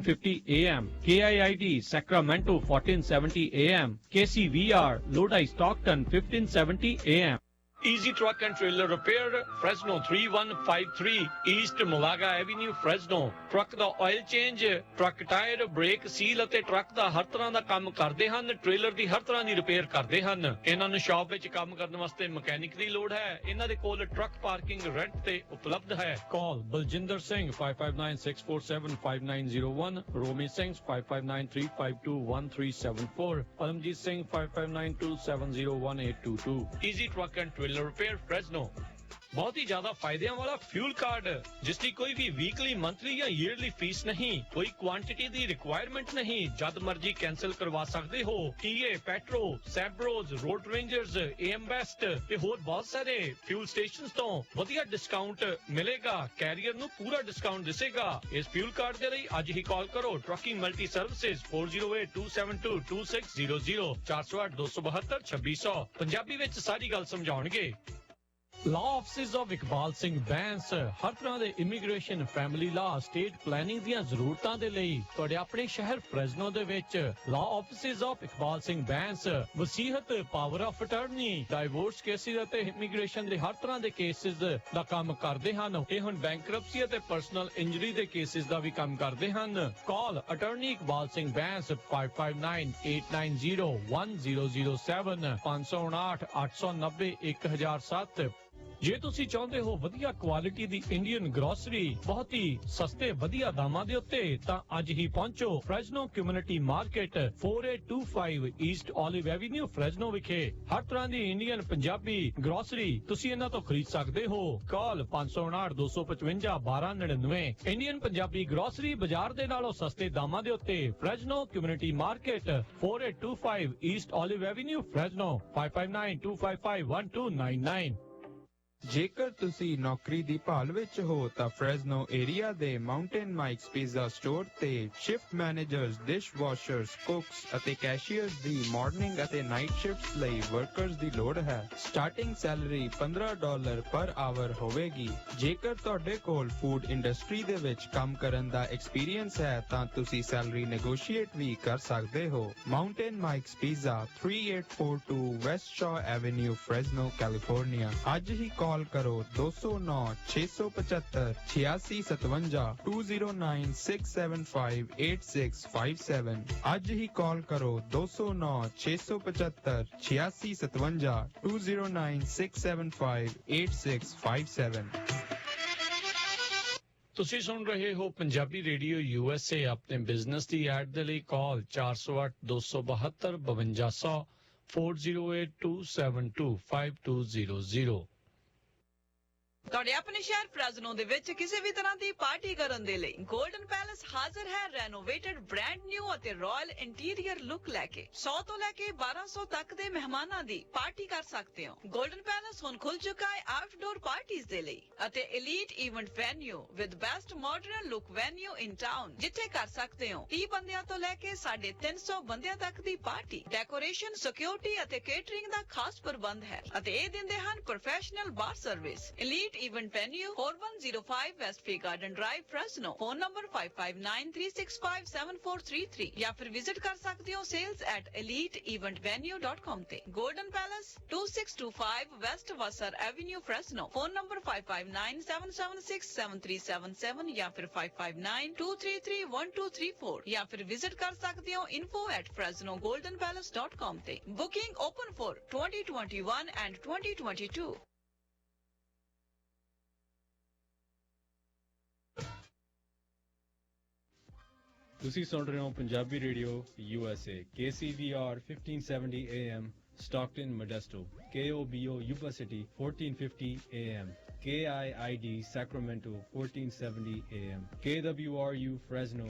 1450 AM, KIID Sacramento 1470 AM, KCVR Lodi Stockton 1570 AM. Easy Truck and Trailer Repair, Fresno 3153 East Malaga Avenue, Fresno. Truck ਦਾ oil change, truck tire, brake seal ਅਤੇ ਟਰੱਕ ਦਾ ਹਰ ਤਰ੍ਹਾਂ ਦਾ ਕੰਮ ਕਰਦੇ ਹਨ। ਟ੍ਰੇਲਰ ਦੀ ਹਰ ਤਰ੍ਹਾਂ ਦੀ ਰਿਪੇਅਰ ਕਰਦੇ ਹਨ। ਇਹਨਾਂ ਨੂੰ ਸ਼ਾਪ ਵਿੱਚ ਕੰਮ ਕਰਨ ਵਾਸਤੇ ਮਕੈਨਿਕ ਦੀ ਲੋੜ ਹੈ। ਇਹਨਾਂ ਦੇ ਕੋਲ ਟਰੱਕ ਪਾਰਕਿੰਗ ਰੈਂਟ ਤੇ ਉਪਲਬਧ ਹੈ। ਕਾਲ ਬਲਜਿੰਦਰ ਸਿੰਘ 5596475901, ਰੋਮੀ Singh 5593521374, Paramjit Singh 5592701822। Easy Truck and Trailer Repair, Fresno. बहुत ही ज्यादा फायदे वाला फ्यूल कार्ड, जिसकी कोई भी वीकली, मंथली या ईयरली फीस नहीं, कोई क्वांटिटी दी रिक्वायरमेंट नहीं, जद मर्जी कैंसिल करवा सकते हो। टीए, पेट्रो, सैब्रोज, रोड रेंजर्स, एम बेस्ट ते होर बहुत सारे फ्यूल स्टेशंस तो वधिया डिस्काउंट मिलेगा। कैरियर नु पूरा डिस्काउंट दिसेगा। इस फ्यूल कार्ड दे लई अज ही कॉल करो ट्रकिंग मल्टी सर्विसेज 4082722600 408 272 2600। पंजाबी विच सारी गल समझाउणगे। Law offices of Iqbal Singh Bains ਹਰ ਤਰ੍ਹਾਂ ਦੇ immigration, family law, state planning ਦੀਆਂ ਜ਼ਰੂਰਤਾਂ ਦੇ ਲਈ ਤੁਹਾਡੇ ਆਪਣੇ ਸ਼ਹਿਰ ਫ੍ਰੈਜ਼ਨੋ ਦੇ ਵਿੱਚ law offices of Iqbal Singh Bains ਵਸੀਹਤ, power of attorney, divorce cases ਅਤੇ ਇਮੀਗ੍ਰੇਸ਼ਨ ਦੇ ਹਰ ਤਰ੍ਹਾਂ ਦੇ ਕੇਸਿਸ ਦਾ ਕੰਮ ਕਰਦੇ ਹਨ। ਇਹ ਹੁਣ ਬੈਂਕਰਪਸੀ ਅਤੇ ਪਰਸਨਲ ਇੰਜਰੀ ਦੇ ਕੇਸਿਸ ਦਾ ਵੀ ਕੰਮ ਕਰਦੇ ਹਨ। ਕਾਲ ਅਟਾਰਨੀ ਇਕਬਾਲ ਸਿੰਘ ਬੈਂਸ 5598901007 559 890 1007। ਜੇ ਤੁਸੀਂ ਚਾਹੁੰਦੇ ਹੋ ਵਧੀਆ ਕੁਆਲਿਟੀ ਦੀ ਇੰਡੀਅਨ ਗਰੋਸਰੀ ਬਹੁਤ ਹੀ ਸਸਤੇ ਵਧੀਆ ਦਾਮਾਂ ਦੇ ਉੱਤੇ, ਤਾਂ ਅੱਜ ਹੀ ਪਹੁੰਚੋ Fresno community market 4825 East olive avenue, Fresno ਵਿਖੇ। ਹਰ ਤਰ੍ਹਾਂ ਦੀ ਇੰਡੀਅਨ ਪੰਜਾਬੀ ਗਰੋਸਰੀ ਤੁਸੀਂ ਇਹਨਾਂ ਤੋਂ ਖਰੀਦ ਸਕਦੇ ਹੋ। ਕਾਲ 559 255 1299। ਇੰਡੀਅਨ ਪੰਜਾਬੀ ਗਰੋਸਰੀ ਬਾਜ਼ਾਰ ਦੇ ਨਾਲੋਂ ਸਸਤੇ ਦਾਮਾਂ ਦੇ ਉੱਤੇ Fresno community market 4825 East olive avenue, Fresno 5592551299। ਜੇਕਰ ਤੁਸੀਂ ਨੌਕਰੀ ਦੀ ਭਾਲ ਵਿੱਚ ਹੋ ਤਾਂ ਫ੍ਰੈਜ਼ਨੋ ਏਰੀਆ ਦੇ ਮਾਊਂਟੇਨ ਮਾਈਕਸ ਪੀਜ਼ਾ ਸਟੋਰ ਤੇ ਸ਼ਿਫਟ ਮੈਨੇਜਰਸ, ਡਿਸ਼ ਵਾਸ਼ਰਸ, ਕੁਕਸ ਅਤੇ ਕੈਸ਼ੀਅਰਸ ਦੀ ਮਾਰਨਿੰਗ ਅਤੇ ਨਾਈਟ ਸ਼ਿਫਟਸ ਲਈ ਵਰਕਰਸ ਦੀ ਲੋੜ ਹੈ। ਸਟਾਰਟਿੰਗ ਸੈਲਰੀ $15 ਪਰ ਆਵਰ ਹੋਵੇਗੀ। ਜੇਕਰ ਤੁਹਾਡੇ ਕੋਲ ਫੂਡ ਇੰਡਸਟਰੀ ਦੇ ਵਿੱਚ ਕੰਮ ਕਰਨ ਦਾ ਐਕਸਪੀਰੀਅੰਸ ਹੈ ਤਾਂ ਤੁਸੀਂ ਸੈਲਰੀ ਨੈਗੋਸ਼ੀਏਟ ਵੀ ਕਰ ਸਕਦੇ ਹੋ। Mountain Mike's pizza 3842 west Shaw avenue, Fresno, California. ਅੱਜ ਹੀ ਕਾਲ ਕਰੋ 209 675 8657 209 675 8657। ਅੱਜ ਹੀ ਕਾਲ ਕਰੋ 209 675 8657 209 675 8657। ਤੁਸੀਂ ਸੁਣ ਰਹੇ ਹੋ ਪੰਜਾਬੀ ਰੇਡੀਓ USA। ਆਪਣੇ ਬਿਜ਼ਨਸ ਦੀ ਐਡ ਦੇ ਲਈ ਕਾਲ 408 272 5200 408 272 5200। ਤੁਹਾਡੇ ਆਪਣੇ ਸ਼ਹਿਰ ਫ੍ਰੈਜ਼ਨੋ ਦੇ ਵਿੱਚ ਕਿਸੇ ਵੀ ਤਰ੍ਹਾਂ ਦੀ ਪਾਰਟੀ ਕਰਨ ਦੇ ਲਈ ਗੋਲਡਨ ਪੈਲੇਸ ਹਾਜ਼ਰ ਹੈ ਰੈਨੋਵੇਟਡ, ਬ੍ਰਾਂਡ ਨਿਊ ਅਤੇ ਰਾਇਲ ਇੰਟੀਰੀਅਰ ਲੁੱਕ ਲੈ ਕੇ। 100 ਤੋਂ ਲੈ ਕੇ 1200 ਤੱਕ ਦੇ ਮਹਿਮਾਨਾਂ ਦੀ ਪਾਰਟੀ ਕਰ ਸਕਦੇ ਹੋ। ਗੋਲਡਨ ਪੈਲੇਸ ਹੁਣ ਖੁੱਲ ਚੁੱਕਾ ਹੈ ਆਊਟਡੋਰ ਪਾਰਟੀਆਂ ਦੇ ਲਈ ਅਤੇ elite event Venue with best modern look Venue in town, ਜਿੱਥੇ ਕਰ ਸਕਦੇ ਹੋ 30 ਬੰਦਿਆਂ ਤੋਂ ਲੈ ਕੇ 350 ਬੰਦਿਆਂ ਤੱਕ ਦੀ ਪਾਰਟੀ। ਡੈਕੋਰੇਸ਼ਨ, ਸਿਕਿਉਰਿਟੀ ਅਤੇ ਕੇਟਰਿੰਗ ਦਾ ਖਾਸ ਪ੍ਰਬੰਧ ਹੈ ਅਤੇ ਇਹ ਦਿੰਦੇ ਹਨ ਪ੍ਰੋਫੈਸ਼ਨਲ ਬਾਰ service. Elite Event venue 4105 Westfield Garden Drive, Fresno. Phone number 5593657433 ਜਾਂ ਫਿਰ ਵਿਜ਼ਿਟ ਕਰ ਸਕਦੇ ਹੋ sales@eliteeventvenue.com ਤੇ। Golden Palace 2625 West Wasser Avenue, Fresno. Phone number 5597767377 ਜਾਂ ਫਿਰ 5592331234 ਜਾਂ ਫਿਰ ਵਿਜ਼ਿਟ ਕਰ ਸਕਦੇ ਹੋ info@fresnogoldenpalace.com ਤੇ। Booking open for 2021 and 2022. ਤੁਸੀਂ ਸੁਣ ਰਹੇ ਹੋ Punjabi radio USA, KCVR 1570 AM, Stockton, Modesto, KOBO, Yuba City 1450 AM, KIID, Sacramento 1470 AM, KWRU, Fresno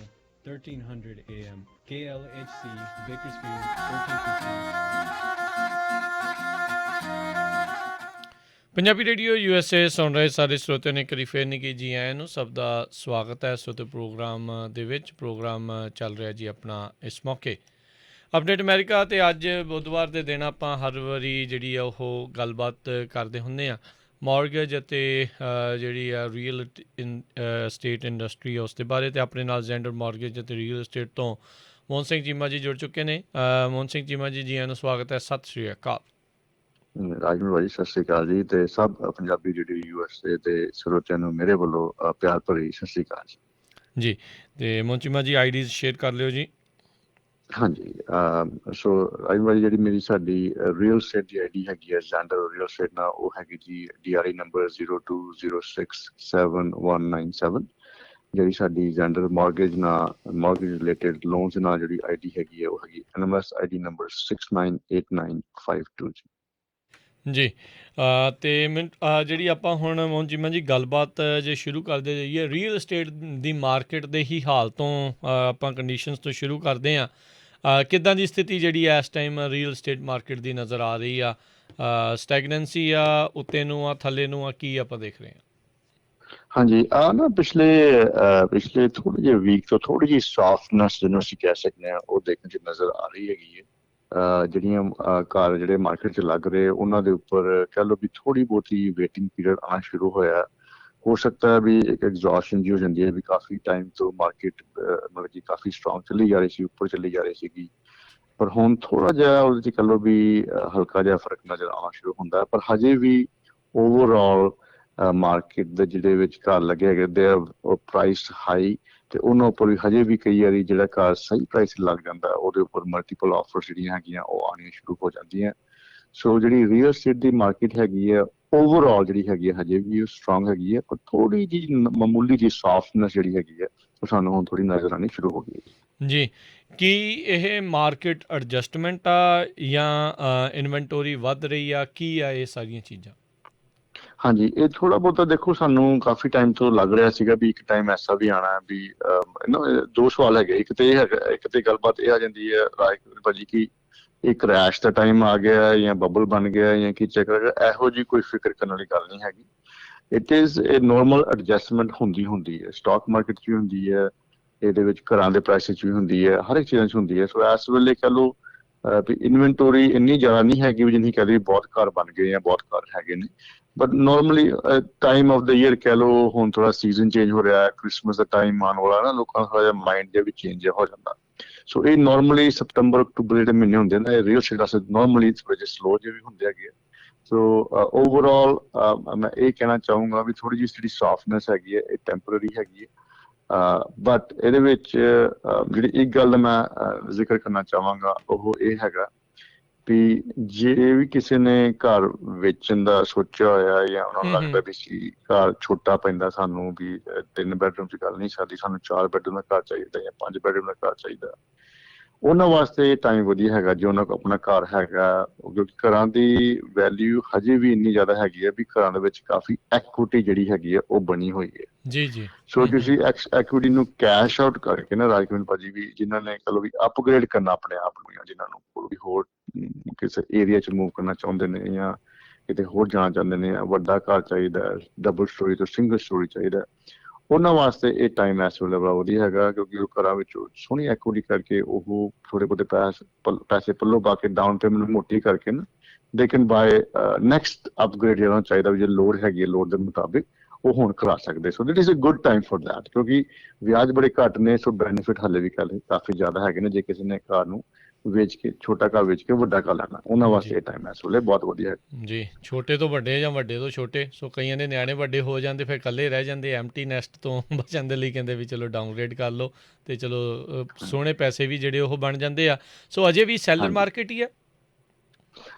1300 AM, KLHC, Bakersfield 1450। Punjabi radio USA ਸੁਣ ਰਹੇ ਸਾਰੇ ਸਰੋਤਿਆਂ ਨੇ ਕਰੀ ਫੇਰ ਨਹੀਂ ਜੀ ਆਇਆਂ ਨੂੰ। ਸਭ ਦਾ ਸਵਾਗਤ ਹੈ ਸਰੋਤੇ ਪ੍ਰੋਗਰਾਮ ਦੇ ਵਿੱਚ। ਪ੍ਰੋਗਰਾਮ ਚੱਲ ਰਿਹਾ ਜੀ ਆਪਣਾ ਇਸ ਮੌਕੇ ਅਪਡੇਟ ਅਮਰੀਕਾ, ਅਤੇ ਅੱਜ ਬੁੱਧਵਾਰ ਦੇ ਦਿਨ ਆਪਾਂ ਹਰ ਵਾਰੀ ਜਿਹੜੀ ਆ ਉਹ ਗੱਲਬਾਤ ਕਰਦੇ ਹੁੰਦੇ ਹਾਂ ਮਾਰਗੇਜ ਅਤੇ ਜਿਹੜੀ ਆ ਰੀਅਲ ਸਟੇਟ ਇੰਡਸਟਰੀ ਉਸ ਦੇ ਬਾਰੇ, ਅਤੇ ਆਪਣੇ ਨਾਲ ਜ਼ੈਂਡਰ ਮਾਰਗੇਜ ਅਤੇ ਰੀਅਲ estate ਤੋਂ ਮੋਹਨ ਸਿੰਘ ਚੀਮਾ ਜੀ ਜੁੜ ਚੁੱਕੇ ਨੇ। ਮੋਹਨ ਸਿੰਘ ਚੀਮਾ ਜੀ, ਜੀ ਆਇਆਂ ਨੂੰ ਸਵਾਗਤ ਹੈ, ਸਤਿ ਸ਼੍ਰੀ ਅਕਾਲ। ਰਾਜਵੀਰ ਭਾਜੀ ਸਤਿ ਸ਼੍ਰੀ ਅਕਾਲ ਜੀ, ਤੇ ਸਭ ਪੰਜਾਬੀ ਰੇਡੀਓ USA ਦੇ ਸਰੋਤਿਆਂ ਨੂੰ ਮੇਰੇ ਵੱਲੋਂ ਪਿਆਰ ਭਰੀ ਸਤਿ ਸ਼੍ਰੀ ਅਕਾਲ ਜੀ। ਅਤੇ ਮੋਹਨ ਚੀਮਾ ਜੀ ਆਈਡੀਜ਼ ਸ਼ੇਅਰ ਕਰ ਲਿਓ ਜੀ। ਹਾਂਜੀ। ਸੋ ਰਾਜਵੀਰ ਭਾਜੀ, ਜਿਹੜੀ ਮੇਰੀ ਸਾਡੀ ਰੀਅਲ estate ਦੀ ਆਈਡੀ ਹੈਗੀ ਹੈ ਜ਼ੈਂਡਰ ਰੀਅਲ estate ਨਾਲ, ਉਹ ਹੈਗੀ ਜੀ DRE ਨੰਬਰ 02067197। ਜਿਹੜੀ ਸਾਡੀ ਜ਼ੈਂਡਰ ਮਾਰਗੇਜ ਰਿਲੇਟਡ ਲੋਨਸ ਨਾਲ ਜਿਹੜੀ ਆਈਡੀ ਹੈਗੀ ਹੈ ਉਹ ਹੈਗੀ NMS ID ਨੰਬਰ 698952 ਜੀ। ਅਤੇ ਜਿਹੜੀ ਆਪਾਂ ਹੁਣ ਮੋਹਨ ਚੀਮਾ ਜੀ ਗੱਲਬਾਤ ਜੇ ਸ਼ੁਰੂ ਕਰਦੇ ਜਾਈਏ ਰੀਅਲ estate ਦੀ ਮਾਰਕੀਟ ਦੇ ਹੀ ਹਾਲ ਤੋਂ, ਆਪਾਂ ਕੰਡੀਸ਼ਨਸ ਤੋਂ ਸ਼ੁਰੂ ਕਰਦੇ ਹਾਂ। ਕਿੱਦਾਂ ਦੀ ਸਥਿਤੀ ਜਿਹੜੀ ਇਸ ਟਾਈਮ ਰੀਅਲ estate ਮਾਰਕੀਟ ਦੀ ਨਜ਼ਰ ਆ ਰਹੀ ਆ? ਸਟੈਗਨੈਂਸੀ ਆ, ਉੱਤੇ ਨੂੰ ਆ, ਥੱਲੇ ਨੂੰ ਆ, ਕੀ ਆਪਾਂ ਦੇਖ ਰਹੇ ਹਾਂ? ਹਾਂਜੀ, ਨਾ ਪਿਛਲੇ ਥੋੜੇ ਜਿਹੇ ਵੀਕ ਤੋਂ ਥੋੜੀ ਜਿਹੀ ਸੌਫਟਨੈਸ ਜਿਹਨੂੰ ਅਸੀਂ ਕਹਿ ਸਕਦੇ ਹਾਂ ਉਹ ਦੇਖਣ 'ਚ ਨਜ਼ਰ ਆ ਰਹੀ ਹੈਗੀ ਹੈ। ਜਿਹੜੀਆਂ ਘਰ ਜਿਹੜੇ ਮਾਰਕੀਟ 'ਚ ਲੱਗ ਰਹੇ ਉਹਨਾਂ ਦੇ ਉੱਪਰ ਕਹਿ ਲਓ ਵੀ ਥੋੜੀ ਬਹੁਤੀ ਵੇਟਿੰਗ ਪੀਰੀਅਡ ਆਉਣਾ ਸ਼ੁਰੂ ਹੋਇਆ। ਹੋ ਸਕਦਾ ਹੈ ਵੀ ਇੱਕ ਐਗਜ਼ੌਸ਼ਨ ਜਿਹੀ ਹੋ ਜਾਂਦੀ ਹੈ ਵੀ ਕਾਫੀ ਟਾਈਮ ਤੋਂ ਮਾਰਕੀਟ ਮਤਲਬ ਕਿ ਕਾਫੀ ਸਟਰੋਂਗ ਚੱਲੀ ਜਾ ਰਹੀ ਸੀ, ਉੱਪਰ ਚੱਲੀ ਜਾ ਰਹੀ ਸੀਗੀ, ਪਰ ਹੁਣ ਥੋੜਾ ਜਿਹਾ ਉਹਦੇ 'ਚ ਕਹਿ ਲਓ ਵੀ ਹਲਕਾ ਜਿਹਾ ਫਰਕ ਨਜ਼ਰ ਆਉਣਾ ਸ਼ੁਰੂ ਹੁੰਦਾ। ਪਰ ਹਜੇ ਵੀ ਓਵਰਆਲ ਮਾਰਕੀਟ ਦੇ ਜਿਹਦੇ ਵਿੱਚ ਘਰ ਲੱਗੇ ਹੈਗੇ ਦੇ ਪ੍ਰਾਈਸ ਹਾਈ, ਤੇ ਉਹਨਾਂ ਉੱਪਰ ਵੀ ਹਜੇ ਵੀ ਕਈ ਵਾਰੀ ਜਿਹੜਾ ਘਰ ਸਹੀ ਪ੍ਰਾਈਸ ਲੱਗ ਜਾਂਦਾ ਉਹਦੇ ਉੱਪਰ ਮਲਟੀਪਲ ਆਫਰ ਜਿਹੜੀਆਂ ਹੈਗੀਆਂ ਉਹ ਆਉਣੀਆਂ ਸ਼ੁਰੂ ਹੋ ਜਾਂਦੀਆਂ। ਸੋ ਜਿਹੜੀ ਰੀਅਲ estate ਦੀ ਮਾਰਕੀਟ ਹੈਗੀ ਹੈ ਓਵਰਆਲ ਜਿਹੜੀ ਹੈਗੀ ਹੈ ਹਜੇ ਵੀ ਉਹ ਸਟਰੋਂਗ ਹੈਗੀ ਹੈ, ਪਰ ਥੋੜੀ ਜਿਹੀ ਮਾਮੂਲੀ ਜਿਹੀ ਸੌਫਟਨੈਸ ਜਿਹੜੀ ਹੈਗੀ ਹੈ ਉਹ ਸਾਨੂੰ ਹੁਣ ਥੋੜੀ ਨਜ਼ਰ ਆਉਣੀ ਸ਼ੁਰੂ ਹੋ ਗਈ ਹੈ ਜੀ। ਕੀ ਇਹ ਮਾਰਕੀਟ ਐਡਜਸਟਮੈਂਟ ਆ ਜਾਂ ਇਨਵੈਂਟੋਰੀ ਵੱਧ ਰਹੀ ਆ? ਕੀ ਆ ਇਹ ਸਾਰੀਆਂ ਚੀਜ਼ਾਂ? ਹਾਂਜੀ, ਇਹ ਥੋੜਾ ਬਹੁਤਾ ਦੇਖੋ ਸਾਨੂੰ ਕਾਫੀ ਟਾਈਮ ਤੋਂ ਲੱਗ ਰਿਹਾ ਸੀਗਾ ਵੀ ਇੱਕ ਟਾਈਮ ਐਸਾ ਵੀ ਆਉਣਾ ਹੈ ਵੀ ਦੋ ਸਵਾਲ ਹੈਗੇ। ਇੱਕ ਤੇ ਇਹ ਹੈਗਾ, ਇੱਕ ਤੇ ਗੱਲਬਾਤ ਇਹ ਆ ਜਾਂਦੀ ਹੈ ਰਾਜ ਭਾਜੀ ਕਿ ਇਹ ਕ੍ਰੈਸ਼ ਦਾ ਟਾਈਮ ਆ ਗਿਆ ਜਾਂ ਬਬਲ ਬਣ ਗਿਆ ਜਾਂ ਕੀ ਚੱਕਰ ਹੈ। ਇਹੋ ਜਿਹੀ ਕੋਈ ਫਿਕਰ ਕਰਨ ਵਾਲੀ ਗੱਲ ਨਹੀਂ ਹੈਗੀ। It is a normal adjustment ਹੁੰਦੀ ਹੈ, ਸਟਾਕ ਮਾਰਕੀਟ 'ਚ ਵੀ ਹੁੰਦੀ ਹੈ, ਇਹਦੇ ਵਿੱਚ ਘਰਾਂ ਦੇ ਪ੍ਰਾਈਸ 'ਚ ਵੀ ਹੁੰਦੀ ਹੈ, ਹਰ ਇੱਕ ਚੀਜ਼ਾਂ 'ਚ ਹੁੰਦੀ ਹੈ। ਸੋ ਇਸ ਵੇਲੇ ਕਹਿ ਲਓ ਵੀ ਇਨਵੈਂਟੋਰੀ ਇੰਨੀ ਜ਼ਿਆਦਾ ਨਹੀਂ ਹੈਗੀ ਵੀ ਜਿੰਨੀ ਕਹਿ ਲਓ ਬਹੁਤ ਘਰ ਬਣ ਗਏ ਜਾਂ ਬਹੁਤ ਘਰ ਹੈਗੇ ਨੇ, but normally time of the year ਕਹਿ ਲਓ ਹੁਣ ਥੋੜਾ ਸੀਜ਼ਨ ਚੇਂਜ ਹੋ ਰਿਹਾ, ਕ੍ਰਿਸਮਸ ਦਾ ਟਾਈਮ ਆਉਣ ਵਾਲਾ ਨਾ, ਲੋਕਾਂ ਦਾ ਥੋੜਾ ਜਿਹਾ ਮਾਈਂਡ ਜਿਹਾ ਵੀ ਚੇਂਜ ਹੋ ਜਾਂਦਾ। ਸੋ ਇਹ ਨੋਰਮਲੀ ਸਤੰਬਰ ਅਕਤੂਬਰ ਜਿਹੜੇ ਮਹੀਨੇ ਹੁੰਦੇ ਨੇ ਇਹ ਰੀਅਲ estate ਵਾਸਤੇ ਨੋਰਮਲੀ ਥੋੜੇ ਜਿਹੇ ਸਲੋ ਜਿਹੇ ਵੀ ਹੁੰਦੇ ਹੈਗੇ। ਸੋ ਓਵਰਆਲ ਮੈਂ ਇਹ ਕਹਿਣਾ ਚਾਹੂੰਗਾ ਵੀ ਥੋੜੀ ਜਿਹੀ ਜਿਹੜੀ ਸੌਫਟਨੈਸ ਹੈਗੀ ਹੈ ਇਹ ਟੈਂਪਰਰੀ ਹੈਗੀ ਹੈ, ਬਟ ਇਹਦੇ ਵਿੱਚ ਜਿਹੜੀ ਇੱਕ ਗੱਲ ਮੈਂ ਜ਼ਿਕਰ ਕਰਨਾ ਚਾਹਾਂਗਾ ਉਹ ਇਹ ਹੈਗਾ ਵੀ ਜੇ ਵੀ ਕਿਸੇ ਨੇ ਘਰ ਵੇਚਣ ਦਾ ਸੋਚਿਆ ਹੋਇਆ ਜਾਂ ਉਹਨਾਂ ਨੂੰ ਲੱਗਦਾ ਵੀ ਸੀ ਘਰ ਛੋਟਾ ਪੈਂਦਾ ਸਾਨੂੰ, ਵੀ 3 ਬੈਡਰੂਮ 'ਚ ਗੱਲ ਨਹੀਂ ਸਾਡੀ, ਸਾਨੂੰ 4 ਬੈਡਰੂਮ ਦਾ ਘਰ ਚਾਹੀਦਾ ਜਾਂ 5 ਬੈਡਰੂਮ ਦਾ ਘਰ ਚਾਹੀਦਾ, ਉਹਨਾਂ ਵਾਸਤੇ ਟਾਈਮ ਵਧੀਆ ਹੈਗਾ ਜੇ ਉਹਨਾਂ ਕੋਲ ਆਪਣਾ ਘਰ ਹੈਗਾ। ਕਿਉਂਕਿ ਘਰਾਂ ਦੀ ਵੈਲਿਊ ਹਜੇ ਵੀ ਇੰਨੀ ਜ਼ਿਆਦਾ ਹੈਗੀ ਹੈ ਵੀ ਘਰਾਂ ਦੇ ਵਿੱਚ ਕਾਫੀ ਐਕੁਇਟੀ ਜਿਹੜੀ ਹੈਗੀ ਹੈ ਉਹ ਬਣੀ ਹੋਈ ਹੈ। ਜੀ ਜੀ। ਸੋ ਤੁਸੀਂ ਐਕੁਇਟੀ ਨੂੰ ਕੈਸ਼ ਆਊਟ ਕਰਕੇ ਨਾ ਰਾਜਕੁਮਾਰ ਭਾਜੀ ਵੀ ਜਿਨ੍ਹਾਂ ਨੇ ਕਹ ਲਓ ਵੀ ਅਪਗ੍ਰੇਡ ਕਰਨਾ ਆਪਣੇ ਆਪ ਨੂੰ, ਜਾਂ ਜਿਨ੍ਹਾਂ ਨੂੰ ਕੋਈ ਹੋਰ ਕਿਸੇ ਏਰੀਆ 'ਚ ਮੂਵ ਕਰਨਾ ਚਾਹੁੰਦੇ ਨੇ ਜਾਂ ਕਿਤੇ ਹੋਰ ਜਾਣਾ ਚਾਹੁੰਦੇ ਨੇ, ਵੱਡਾ ਘਰ ਚਾਹੀਦਾ, ਡਬਲ ਸਟੋਰੀ ਤੋਂ ਸਿੰਗਲ ਸਟੋਰੀ ਚਾਹੀਦਾ, ਉਹਨਾਂ ਵਾਸਤੇ ਇਹ ਟਾਈਮ ਇਸ ਵੇਲੇ ਬੜਾ ਵਧੀਆ ਹੈਗਾ। ਕਿਉਂਕਿ ਉਹ ਘਰਾਂ ਵਿੱਚ ਸੋਹਣੀ ਐਕੁਇਟੀ ਕਰਕੇ ਉਹ ਥੋੜੇ ਬਹੁਤੇ ਪੈਸੇ ਪੱਲੋਂ ਪਾ ਕੇ ਡਾਊਨ ਪੇਮੈਂਟ ਮੋਟੀ ਕਰਕੇ ਨਾ they can bye next upgrade ਜਿਹੜਾ ਚਾਹੀਦਾ ਵੀ ਜੇ ਲੋੜ ਹੈਗੀ ਹੈ ਲੋੜ ਦੇ ਮੁਤਾਬਿਕ ਉਹ ਹੁਣ ਕਰਾ ਸਕਦੇ। So that is a good time for that, ਕਿਉਂਕਿ ਵਿਆਜ ਬੜੇ ਘੱਟ ਨੇ, ਸੋ ਬੈਨੀਫਿਟ ਹਾਲੇ ਵੀ ਕਾਫੀ ਜ਼ਿਆਦਾ ਹੈਗੇ ਨੇ ਜੇ ਕਿਸੇ ਨੇ ਘਰ ਨੂੰ ਵੇਚ ਕੇ, ਛੋਟਾ ਘਰ ਵੇਚ ਕੇ ਵੱਡਾ ਘਰ ਲੈਣਾ, ਉਹਨਾਂ ਵਾਸਤੇ ਇਹ ਟਾਈਮ ਇਸ ਵੇਲੇ ਬਹੁਤ ਵਧੀਆ ਹੈ ਜੀ। ਛੋਟੇ ਤੋਂ ਵੱਡੇ ਜਾਂ ਵੱਡੇ ਤੋਂ ਛੋਟੇ, ਸੋ ਕਈਆਂ ਦੇ ਨਿਆਣੇ ਵੱਡੇ ਹੋ ਜਾਂਦੇ ਫਿਰ ਇਕੱਲੇ ਰਹਿ ਜਾਂਦੇ, ਐਮਟੀ ਨੈਸਟ ਤੋਂ ਬਚਣ ਦੇ ਲਈ ਕਹਿੰਦੇ ਵੀ ਚਲੋ ਡਾਊਨਗ੍ਰੇਡ ਕਰ ਲਓ ਅਤੇ ਚਲੋ ਸੋਹਣੇ ਪੈਸੇ ਵੀ ਜਿਹੜੇ ਉਹ ਬਣ ਜਾਂਦੇ ਆ। ਸੋ ਅਜੇ ਵੀ ਸੈਲਰ ਮਾਰਕੀਟ ਹੀ ਹੈ?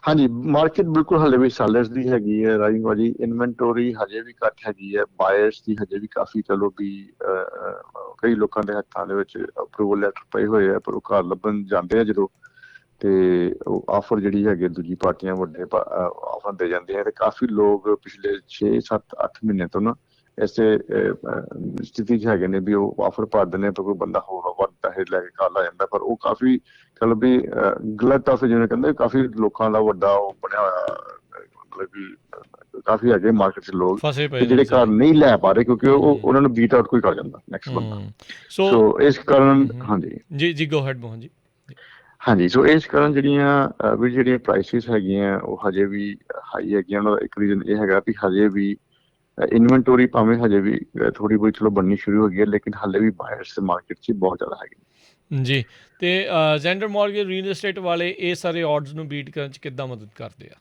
ਹਾਂਜੀ, ਮਾਰਕੀਟ ਬਿਲਕੁਲ ਹਲੇ ਵੀ ਸੈਲਰਸ ਦੀ ਹੈਗੀ ਹੈ ਰਾਜਿੰਗ ਭਾਜੀ, ਇਨਵੈਂਟੋਰੀ ਹਜੇ ਵੀ ਘੱਟ ਹੈਗੀ ਹੈ, ਬਾਇਰਸ ਦੀ ਹਜੇ ਵੀ ਕਾਫੀ ਚਲੋ ਵੀ ਕਈ ਲੋਕਾਂ ਦੇ ਹੱਥਾਂ ਦੇ ਵਿੱਚ ਅਪਰੂਵਲ ਲੈਟਰ ਪਏ ਹੋਏ ਆ, ਪਰ ਉਹ ਘਰ ਲੱਭਣ ਜਾਂਦੇ ਆ ਜਦੋਂ, ਤੇ ਉਹ ਆਫਰ ਜਿਹੜੀ ਹੈਗੀ ਦੂਜੀ ਪਾਰਟੀਆਂ ਵੱਡੇ ਆਫਰ ਦੇ ਜਾਂਦੇ ਆ, ਤੇ ਕਾਫੀ ਲੋਕ ਪਿਛਲੇ 6-7-8 ਮਹੀਨੇ ਤੋਂ ਨਾ ਇਸੇ ਸਥਿਤੀ 'ਚ ਹੈਗੇ ਨੇ ਵੀ ਉਹ ਆਫਰ ਭਰ ਦਿੰਦੇ ਪਰ ਕੋਈ ਬੰਦਾ ਹੋਰ ਵੱਧ ਪੈਸੇ ਲੈ ਕੇ ਘਰ ਆ ਜਾਂਦਾ, ਪਰ ਉਹ ਕਾਫੀ ਚਲੋ ਵੀ ਗਲਤ ਆਫਰ ਜਿਵੇਂ ਕਹਿੰਦੇ ਕਾਫੀ ਲੋਕਾਂ ਦਾ ਵੱਡਾ ਉਹ ਬਣਿਆ ਹੋਇਆ, ਮਤਲਬ ਕਿ ਕਾਫੀ ਹੈਗੇ ਮਾਰਕੀਟ 'ਚ ਲੋਕ ਜਿਹੜੇ ਘਰ ਨਹੀਂ ਲੈ ਪਾ ਰਹੇ ਕਿਉਂਕਿ ਉਹ ਉਹਨਾਂ ਨੂੰ ਬੀਟ ਆਊਟ ਕੋਈ ਕਰ ਜਾਂਦਾ ਨੈਕਸਟ ਬੰਦਾ। ਸੋ ਇਸ ਕਾਰਨ ਹਾਂਜੀ ਜੀ ਗੋ ਹੈਡ ਮੋਹਨ ਜੀ। ਹਾਂਜੀ, ਸੋ ਇਸ ਕਾਰਨ ਜਿਹੜੀਆਂ ਪ੍ਰਾਈਸਿਸ ਹੈਗੀਆਂ ਉਹ ਹਜੇ ਵੀ ਹਾਈ ਹੈਗੀਆਂ। ਉਹਨਾਂ ਦਾ ਇੱਕ ਰੀਜ਼ਨ ਇਹ ਹੈਗਾ ਵੀ ਹਜੇ ਵੀ ਇਨਵੈਂਟੋਰੀ ਭਾਵੇਂ ਹਜੇ ਵੀ ਥੋੜੀ ਬਹੁਤ ਚਲੋ ਬਣਨੀ ਸ਼ੁਰੂ ਹੋ ਗਈ ਹੈ, ਲੇਕਿਨ ਹਾਲੇ ਵੀ ਬਾਇਰਸ ਮਾਰਕੀਟ 'ਚ ਬਹੁਤ ਜ਼ਿਆਦਾ ਹੈਗੀ। ਜੀ। ਤੇ ਜ਼ੈਂਡਰ ਮੌਰਗੇਜ ਰੀਅਲ ਏਸਟੇਟ ਵਾਲੇ ਇਹ ਸਾਰੇ ਆਡਸ ਨੂੰ ਬੀਟ ਕਰਨ 'ਚ ਕਿੱਦਾਂ ਮਦਦ ਕਰਦੇ ਆ?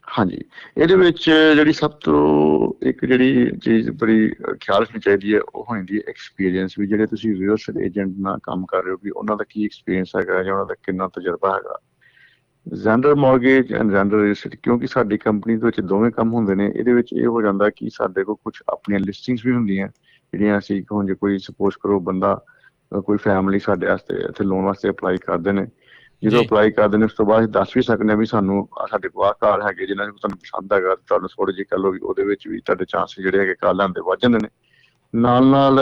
ਹਾਂਜੀ, ਇਹਦੇ ਵਿੱਚ ਜਿਹੜੀ ਸਭ ਤੋਂ ਇੱਕ ਜਿਹੜੀ ਚੀਜ਼ ਬੜੀ ਖਿਆਲ ਰੱਖਣੀ ਚਾਹੀਦੀ ਹੈ ਉਹ ਹੁੰਦੀ ਹੈ ਐਕਸਪੀਰੀਅੰਸ। ਵੀ ਜਿਹੜੇ ਤੁਸੀਂ ਰੀਅਲ ਏਸਟੇਟ ਏਜੰਟ ਨਾਲ ਕੰਮ ਕਰ ਰਹੇ ਹੋ ਵੀ ਉਹਨਾਂ ਦਾ ਕੀ ਐਕਸਪੀਰੀਅੰਸ ਹੈਗਾ ਜਾਂ ਉਹਨਾਂ ਦਾ ਕਿੰਨਾ ਤਜਰਬਾ ਹੈਗਾ। Xander mortgage and Xander real estate, ਕਿਉਂਕਿ ਸਾਡੀ ਕੰਪਨੀ ਦੇ ਵਿੱਚ ਦੋਵੇਂ ਕੰਮ ਹੁੰਦੇ ਨੇ, ਇਹਦੇ ਵਿੱਚ ਇਹ ਹੋ ਜਾਂਦਾ ਕਿ ਸਾਡੇ ਕੋਲ ਕੁਝ ਆਪਣੀਆਂ ਲਿਸਟਿੰਗਸ ਵੀ ਹੁੰਦੀਆਂ ਜਿਹੜੀਆਂ ਅਸੀਂ ਹੁਣ ਜੇ ਕੋਈ ਸਪੋਜ਼ ਕਰੋ ਬੰਦਾ ਕੋਈ ਫੈਮਿਲੀ ਸਾਡੇ ਵਾਸਤੇ ਇੱਥੇ ਲੋਨ ਵਾਸਤੇ ਅਪਲਾਈ ਕਰਦੇ ਨੇ, ਜਦੋਂ ਜੀ। ਅਪਲਾਈ ਕਰਦੇ ਨੇ ਉਸ ਤੋਂ ਬਾਅਦ ਅਸੀਂ ਦੱਸ ਵੀ ਸਕਦੇ ਹਾਂ ਵੀ ਸਾਨੂੰ ਸਾਡੇ ਕੋਲ ਆਹ ਕਾਰ ਹੈਗੇ ਜਿਹਨਾਂ ਨੂੰ ਤੁਹਾਨੂੰ ਪਸੰਦ ਹੈਗਾ, ਤੁਹਾਨੂੰ ਥੋੜ੍ਹੀ ਜਿਹੀ ਕਹਿ ਲਓ ਵੀ ਉਹਦੇ ਵਿੱਚ ਵੀ ਤੁਹਾਡੇ ਚਾਂਸ ਜਿਹੜੇ ਹੈਗੇ ਕਾਰ ਲੈਣ ਦੇ ਵੱਧ ਜਾਂਦੇ ਨੇ। ਨਾਲ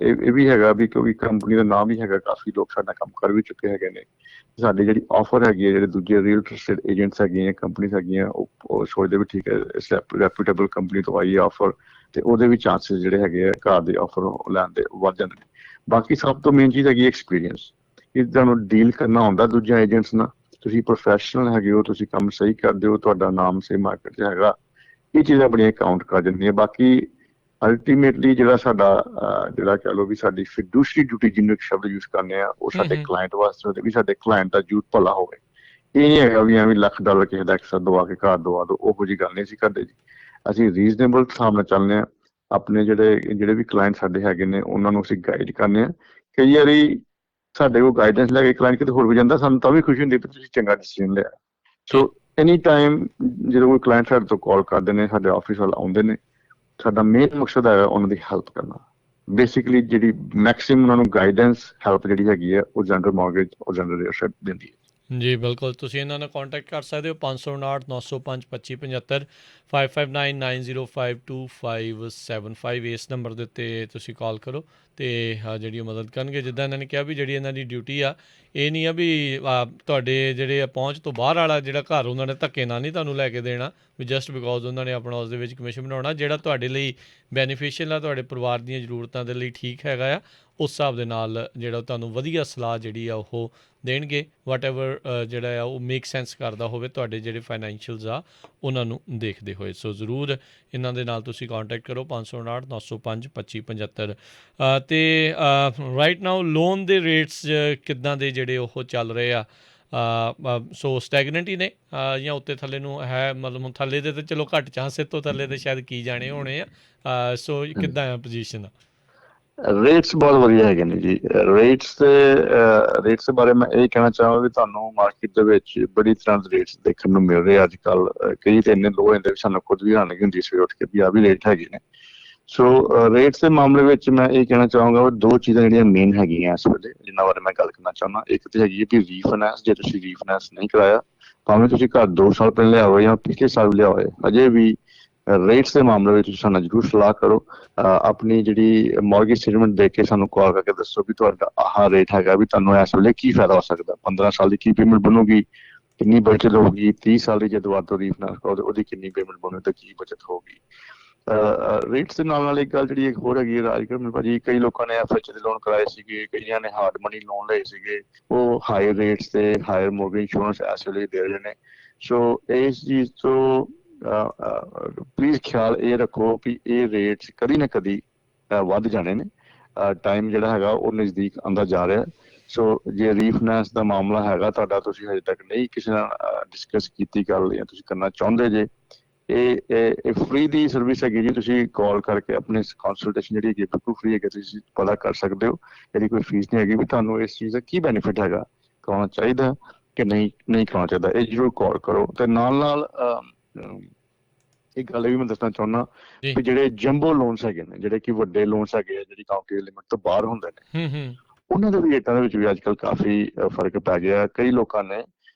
ਇਹ ਵੀ ਹੈਗਾ ਵੀ ਕਿਉਂਕਿ ਕੰਪਨੀ ਦਾ ਨਾਮ ਵੀ ਹੈਗਾ, ਕਾਫੀ ਲੋਕ ਸਾਡੇ ਨਾਲ ਕੰਮ ਕਰ ਵੀ ਚੁੱਕੇ ਹੈਗੇ ਨੇ। ਸਾਡੀ ਜਿਹੜੀ ਆਫਰ ਹੈਗੀ ਹੈ, ਜਿਹੜੇ ਦੂਜੇ ਰੀਅਲ ਏਸਟੇਟ ਏਜੰਟਸ ਹੈਗੀਆਂ ਕੰਪਨੀਆਂ ਹੈਗੀਆਂ ਉਹ ਸੋਚਦੇ ਵੀ ਠੀਕ ਹੈ ਰੈਪਿਊਟੇਬਲ ਕੰਪਨੀ ਤੋਂ ਆਈ ਹੈ ਆਫਰ, ਤੇ ਉਹਦੇ ਵੀ ਚਾਂਸਿਸ ਜਿਹੜੇ ਹੈਗੇ ਆ ਕਾਰ ਦੇ ਆਫਰ ਲੈਣ ਦੇ ਵੱਧ ਜਾਂਦੇ ਨੇ। ਬਾਕੀ ਸਭ ਤੋਂ ਮੇਨ ਚੀਜ਼ ਹੈਗੀ ਐਕਸਪੀਰੀਅੰਸ, ਕਿ ਤੁਹਾਨੂੰ ਡੀਲ ਕਰਨਾ ਆਉਂਦਾ ਦੂਜਿਆਂ ਏਜੰਟਸ ਨਾਲ, ਤੁਸੀਂ ਪ੍ਰੋਫੈਸ਼ਨਲ ਹੈਗੇ ਹੋ, ਤੁਸੀਂ ਕੰਮ ਸਹੀ ਕਰਦੇ ਹੋ, ਤੁਹਾਡਾ ਨਾਮ ਸਹੀ ਮਾਰਕੀਟ 'ਚ ਹੈਗਾ, ਇਹ ਚੀਜ਼ਾਂ ਬੜੀਆਂ ਕਾਊਂਟ ਕਰ ਜਾਂਦੀਆਂ। ਬਾਕੀ ਅਲਟੀਮੇਟਲੀ ਜਿਹੜਾ ਸਾਡਾ ਜਿਹੜਾ ਕਹਿ ਲਓ ਵੀ ਸਾਡੀ ਫਿਡੂਸ਼ਰੀ ਡਿਊਟੀ ਜਿਹਨੂੰ ਇੱਕ ਸ਼ਬਦ ਯੂਜ਼ ਕਰਨੇ ਆ, ਉਹ ਸਾਡੇ ਕਲਾਇੰਟ ਵਾਸਤੇ ਹੁੰਦੇ ਵੀ ਸਾਡੇ ਕਲਾਇੰਟ ਦਾ ਜੂਟ ਭਲਾ ਹੋਵੇ। ਇਹ ਨਹੀਂ ਹੈਗਾ ਵੀ ਐਵੇਂ $1,00,000 ਕਿਸੇ ਦਾ ਐਕਸਟਰਾ ਦਵਾ ਕੇ ਘਰ ਦਵਾ ਦਿਓ, ਉਹੋ ਜਿਹੀ ਗੱਲ ਨਹੀਂ ਅਸੀਂ ਕਰਦੇ ਜੀ। ਅਸੀਂ ਰੀਜ਼ਨੇਬਲ ਹਿਸਾਬ ਨਾਲ ਚੱਲਦੇ ਹਾਂ। ਆਪਣੇ ਜਿਹੜੇ ਵੀ ਕਲਾਇੰਟ ਸਾਡੇ ਹੈਗੇ ਨੇ ਉਹਨਾਂ ਨੂੰ ਅਸੀਂ ਗਾਈਡ ਕਰਨੇ ਆ। ਕਈ ਵਾਰੀ ਸਾਡੇ ਕੋਲ ਗਾਈਡੈਂਸ ਲੈ ਕੇ ਕਲਾਇੰਟ ਕਿਤੇ ਹੋਰ ਵੀ ਜਾਂਦਾ, ਸਾਨੂੰ ਤਾਂ ਵੀ ਖੁਸ਼ੀ ਹੁੰਦੀ ਵੀ ਤੁਸੀਂ ਚੰਗਾ ਡਿਸੀਜਨ ਲਿਆ। ਸੋ ਐਨੀ ਟਾਈਮ ਜਦੋਂ ਕੋਈ ਕਲਾਇੰਟ ਸਾਡੇ ਤੋਂ ਕਾਲ ਕਰਦੇ ਨੇ, ਸਾਡੇ ਆਫਿਸ ਵੱਲ ਆਉਂਦੇ ਨੇ, ਸਾਡਾ ਮੇਨ ਮਕਸਦ ਹੈਗਾ ਉਹਨਾਂ ਦੀ ਹੈਲਪ ਕਰਨਾ। ਬੇਸਿਕਲੀ ਜਿਹੜੀ ਮੈਕਸਿਮਮ ਉਹਨਾਂ ਨੂੰ ਗਾਈਡੈਂਸ ਹੈਲਪ ਜਿਹੜੀ ਹੈਗੀ ਹੈ ਉਹ ਜ਼ੈਂਡਰ ਮੌਰਗੇਜ ਔਰ ਜ਼ੈਂਡਰ ਰੀਅਲ ਏਸਟੇਟ ਦਿੰਦੀ ਹੈ। ਜੀ ਬਿਲਕੁਲ, ਤੁਸੀਂ ਇਹਨਾਂ ਨਾਲ ਕੰਟੈਕਟ ਕਰ ਸਕਦੇ ਹੋ 559 905 2575 5599052575 ਇਸ ਨੰਬਰ ਦੇ ਉੱਤੇ ਤੁਸੀਂ ਕਾਲ ਕਰੋ ਅਤੇ ਜਿਹੜੀ ਉਹ ਮਦਦ ਕਰਨਗੇ। ਜਿੱਦਾਂ ਇਹਨਾਂ ਨੇ ਕਿਹਾ ਵੀ ਜਿਹੜੀ ਇਹਨਾਂ ਦੀ ਡਿਊਟੀ ਆ, ਇਹ ਨਹੀਂ ਆ ਵੀ ਤੁਹਾਡੇ ਜਿਹੜੇ ਪਹੁੰਚ ਤੋਂ ਬਾਹਰ ਵਾਲਾ ਜਿਹੜਾ ਘਰ ਉਹਨਾਂ ਨੇ ਧੱਕੇ ਨਾਲ ਨਹੀਂ ਤੁਹਾਨੂੰ ਲੈ ਕੇ ਦੇਣਾ ਵੀ ਜਸਟ ਬਿਕੋਜ਼ ਉਹਨਾਂ ਨੇ ਆਪਣਾ ਉਸ ਦੇ ਵਿੱਚ ਕਮਿਸ਼ਨ ਬਣਾਉਣਾ। ਜਿਹੜਾ ਤੁਹਾਡੇ ਲਈ ਬੈਨੀਫੀਸ਼ੀਅਲ ਆ, ਤੁਹਾਡੇ ਪਰਿਵਾਰ ਦੀਆਂ ਜ਼ਰੂਰਤਾਂ ਦੇ ਲਈ ਠੀਕ ਹੈਗਾ ਆ, ਉਸ ਹਿਸਾਬ ਦੇ ਨਾਲ ਜਿਹੜਾ ਤੁਹਾਨੂੰ ਵਧੀਆ ਸਲਾਹ ਜਿਹੜੀ ਆ ਉਹ ਦੇਣਗੇ। ਵਾਟ ਐਵਰ ਜਿਹੜਾ ਆ ਉਹ ਮੇਕ ਸੈਂਸ ਕਰਦਾ ਹੋਵੇ ਤੁਹਾਡੇ ਜਿਹੜੇ ਫਾਈਨੈਂਸ਼ੀਅਲਸ ਆ ਉਹਨਾਂ ਨੂੰ ਦੇਖਦੇ ਹੋਏ। ਸੋ ਜ਼ਰੂਰ ਇਹਨਾਂ ਦੇ ਨਾਲ ਤੁਸੀਂ ਕੰਟੈਕਟ ਕਰੋ 559 905 2575। ਅਤੇ ਰਾਈਟ ਨਾਓ ਲੋਨ ਦੇ ਰੇਟਸ ਕਿੱਦਾਂ ਦੇ ਜਿਹੜੇ ਉਹ ਚੱਲ ਰਹੇ ਆ? ਸੋ ਸਟੈਗਨੈਂਟ ਹੀ ਨੇ ਜਾਂ ਉੱਤੇ ਥੱਲੇ ਨੂੰ ਹੈ? ਮਤਲਬ ਥੱਲੇ ਦੇ ਤਾਂ ਚਲੋ ਘੱਟ ਚਾਂਸ, ਤੋਂ ਥੱਲੇ ਦੇ ਸ਼ਾਇਦ ਕੀ ਜਾਣੇ ਹੋਣੇ ਆ। ਸੋ ਕਿੱਦਾਂ ਆ ਪੋਜੀਸ਼ਨ? ਰੇਟਸ ਬਹੁਤ ਵਧੀਆ ਹੈਗੇ ਨੇ ਜੀ। ਰੇਟਸ ਦੇ ਬਾਰੇ ਮੈਂ ਇਹ ਕਹਿਣਾ ਚਾਹਾਂਗਾ ਵੀ ਤੁਹਾਨੂੰ ਮਾਰਕੀਟ ਦੇ ਵਿੱਚ ਬੜੀ ਤਰ੍ਹਾਂ ਦੇ ਰੇਟਸ ਦੇਖਣ ਨੂੰ ਮਿਲ ਰਹੇ ਅੱਜ ਕੱਲ੍ਹ। ਕਈ ਤਾਂ ਇੰਨੇ ਲੋ ਹੁੰਦੇ ਵੀ ਸਾਨੂੰ ਖੁਦ ਵੀ ਹੈਰਾਨਗੀ ਹੁੰਦੀ ਸਵੇਰ ਉੱਠ ਕੇ ਵੀ ਆਹ ਵੀ ਰੇਟ ਹੈਗੇ ਨੇ। ਸੋ ਰੇਟਸ ਦੇ ਮਾਮਲੇ ਵਿੱਚ ਮੈਂ ਇਹ ਕਹਿਣਾ ਚਾਹਾਂਗਾ ਉਹ ਦੋ ਚੀਜ਼ਾਂ ਜਿਹੜੀਆਂ ਮੇਨ ਹੈਗੀਆਂ ਇਸ ਵੇਲੇ ਜਿਨ੍ਹਾਂ ਬਾਰੇ ਮੈਂ ਗੱਲ ਕਰਨਾ ਚਾਹੁੰਦਾ। ਇੱਕ ਤਾਂ ਹੈਗੀ ਹੈ ਵੀ ਰੀਫਾਈਨੈਂਸ। ਜੇ ਤੁਸੀਂ ਰੀਫਾਈਨੈਂਸ ਨਹੀਂ ਕਰਾਇਆ, ਭਾਵੇਂ ਤੁਸੀਂ ਘਰ 2 ਸਾਲ ਪਹਿਲਾਂ ਲਿਆ ਹੋਏ ਜਾਂ ਪਿਛਲੇ ਸਾਲ ਲਿਆ ਹੋਏ, ਅਜੇ ਵੀ ਰੇਟਸ ਦੇ ਮਾਮਲੇ ਵਿੱਚ ਤੁਸੀਂ ਸਾਨੂੰ ਜ਼ਰੂਰ ਸਲਾਹ ਕਰੋ। ਆਪਣੀ ਜਿਹੜੀ ਮੌਰਗੇਜ ਸਟੇਟਮੈਂਟ ਦੇਖ ਕੇ ਸਾਨੂੰ ਕਾਲ ਕਰਕੇ ਦੱਸੋ ਵੀ ਤੁਹਾਡਾ ਆਹ ਰੇਟ ਹੈਗਾ, ਵੀ ਤੁਹਾਨੂੰ ਇਸ ਵੇਲੇ ਕੀ ਫਾਇਦਾ ਹੋ ਸਕਦਾ, 15 ਸਾਲ ਦੀ ਕੀ ਪੇਮੈਂਟ ਬਣੂਗੀ, ਕਿੰਨੀ ਬਚਤ ਹੋਊਗੀ, 30 ਸਾਲ ਦੀ ਜਦੋਂ ਬਾਅਦ ਰੀਫਾਈਨੈਂਸ ਕਰੋ ਉਹਦੀ ਕਿੰਨੀ ਪੇਮੈਂਟ ਬਣੂਗੀ ਤੇ ਕੀ ਬਚਤ ਹੋਊਗੀ। ਰੇਟਸ ਦੇ ਨਾਲ ਇੱਕ ਗੱਲ ਜਿਹੜੀ ਇੱਕ ਹੋਰ ਹੈਗੀ ਰਾਜਕਰਨ ਭਾਜੀ, ਕਈ ਲੋਕਾਂ ਨੇ FHA ਦੇ ਲੋਨ ਕਰਾਏ ਸੀਗੇ, ਕਈਆਂ ਨੇ ਹਾਰਡ ਮਨੀ ਲੋਨ ਲਏ ਸੀਗੇ, ਉਹ ਹਾਈ ਰੇਟਸ ਤੇ ਹਾਇਰ ਮੌਰਗੇਜ ਇੰਸ਼ੋਰੈਂਸ ਇਸ ਵੇਲੇ ਦੇ ਰਹੇ ਨੇ। ਸੋ ਇਸ ਚੀਜ਼ ਤੋਂ ਪਲੀਜ਼ ਖਿਆਲ ਇਹ ਰੱਖੋ ਕਿ ਇਹ ਰੇਟਸ ਕਦੀ ਨਾ ਕਦੀ ਵੱਧ ਜਾਣੇ ਨੇ। ਟਾਈਮ ਜਿਹੜਾ ਹੈਗਾ ਉਹ ਨਜ਼ਦੀਕ ਆਉਂਦਾ ਜਾ ਰਿਹਾ। ਸੋ ਜੇ ਰੀਫਾਈਨੈਂਸ ਦਾ ਮਾਮਲਾ ਹੈਗਾ ਤੁਹਾਡਾ, ਤੁਸੀਂ ਹਜੇ ਤੱਕ ਨਹੀਂ ਕਿਸੇ ਨਾਲ ਡਿਸਕਸ ਕੀਤੀ ਗੱਲ ਜਾਂ ਤੁਸੀਂ ਕਰਨਾ ਚਾਹੁੰਦੇ ਜੇ, ਇਹ ਫ੍ਰੀ ਦੀ ਸਰਵਿਸ ਹੈਗੀ ਜੀ। ਤੁਸੀਂ ਕਾਲ ਕਰਕੇ ਆਪਣੀ ਕੰਸਲਟੇਸ਼ਨ ਜਿਹੜੀ ਹੈਗੀ ਬਿਲਕੁਲ ਫ੍ਰੀ ਹੈਗੀ, ਤੁਸੀਂ ਪਤਾ ਕਰ ਸਕਦੇ ਹੋ। ਇਹਦੀ ਕੋਈ ਫੀਸ ਨਹੀਂ ਹੈਗੀ ਵੀ ਤੁਹਾਨੂੰ ਇਸ ਚੀਜ਼ ਦਾ ਕੀ ਬੈਨੀਫਿਟ ਹੈਗਾ, ਕਰਾਉਣਾ ਚਾਹੀਦਾ ਕਿ ਨਹੀਂ ਕਰਾਉਣਾ ਚਾਹੀਦਾ, ਇਹ ਜ਼ਰੂਰ ਕਾਲ ਕਰੋ। ਤੇ ਨਾਲ ਇੱਕ ਗੱਲ ਇਹ ਵੀ ਮੈਂ ਦੱਸਣਾ ਚਾਹੁੰਦਾ ਵੀ ਜਿਹੜੇ ਜੰਬੋ ਲੋਨਸ ਹੈਗੇ ਨੇ, ਜਿਹੜੇ ਕਿ ਵੱਡੇ ਲੋਨਸ ਹੈਗੇ ਆ, ਜਿਹੜੀ ਕਾਊਂਟੀ ਲਿਮਿਟ ਤੋਂ ਬਾਹਰ ਹੁੰਦੇ ਨੇ, ਉਹਨਾਂ ਦੇ ਵੀ ਰੇਟਾਂ ਦੇ ਵਿੱਚ ਵੀ ਅੱਜ ਕੱਲ੍ਹ ਕਾਫੀ ਫਰਕ ਪੈ ਗਿਆ। ਕਈ ਲੋਕਾਂ ਨੇ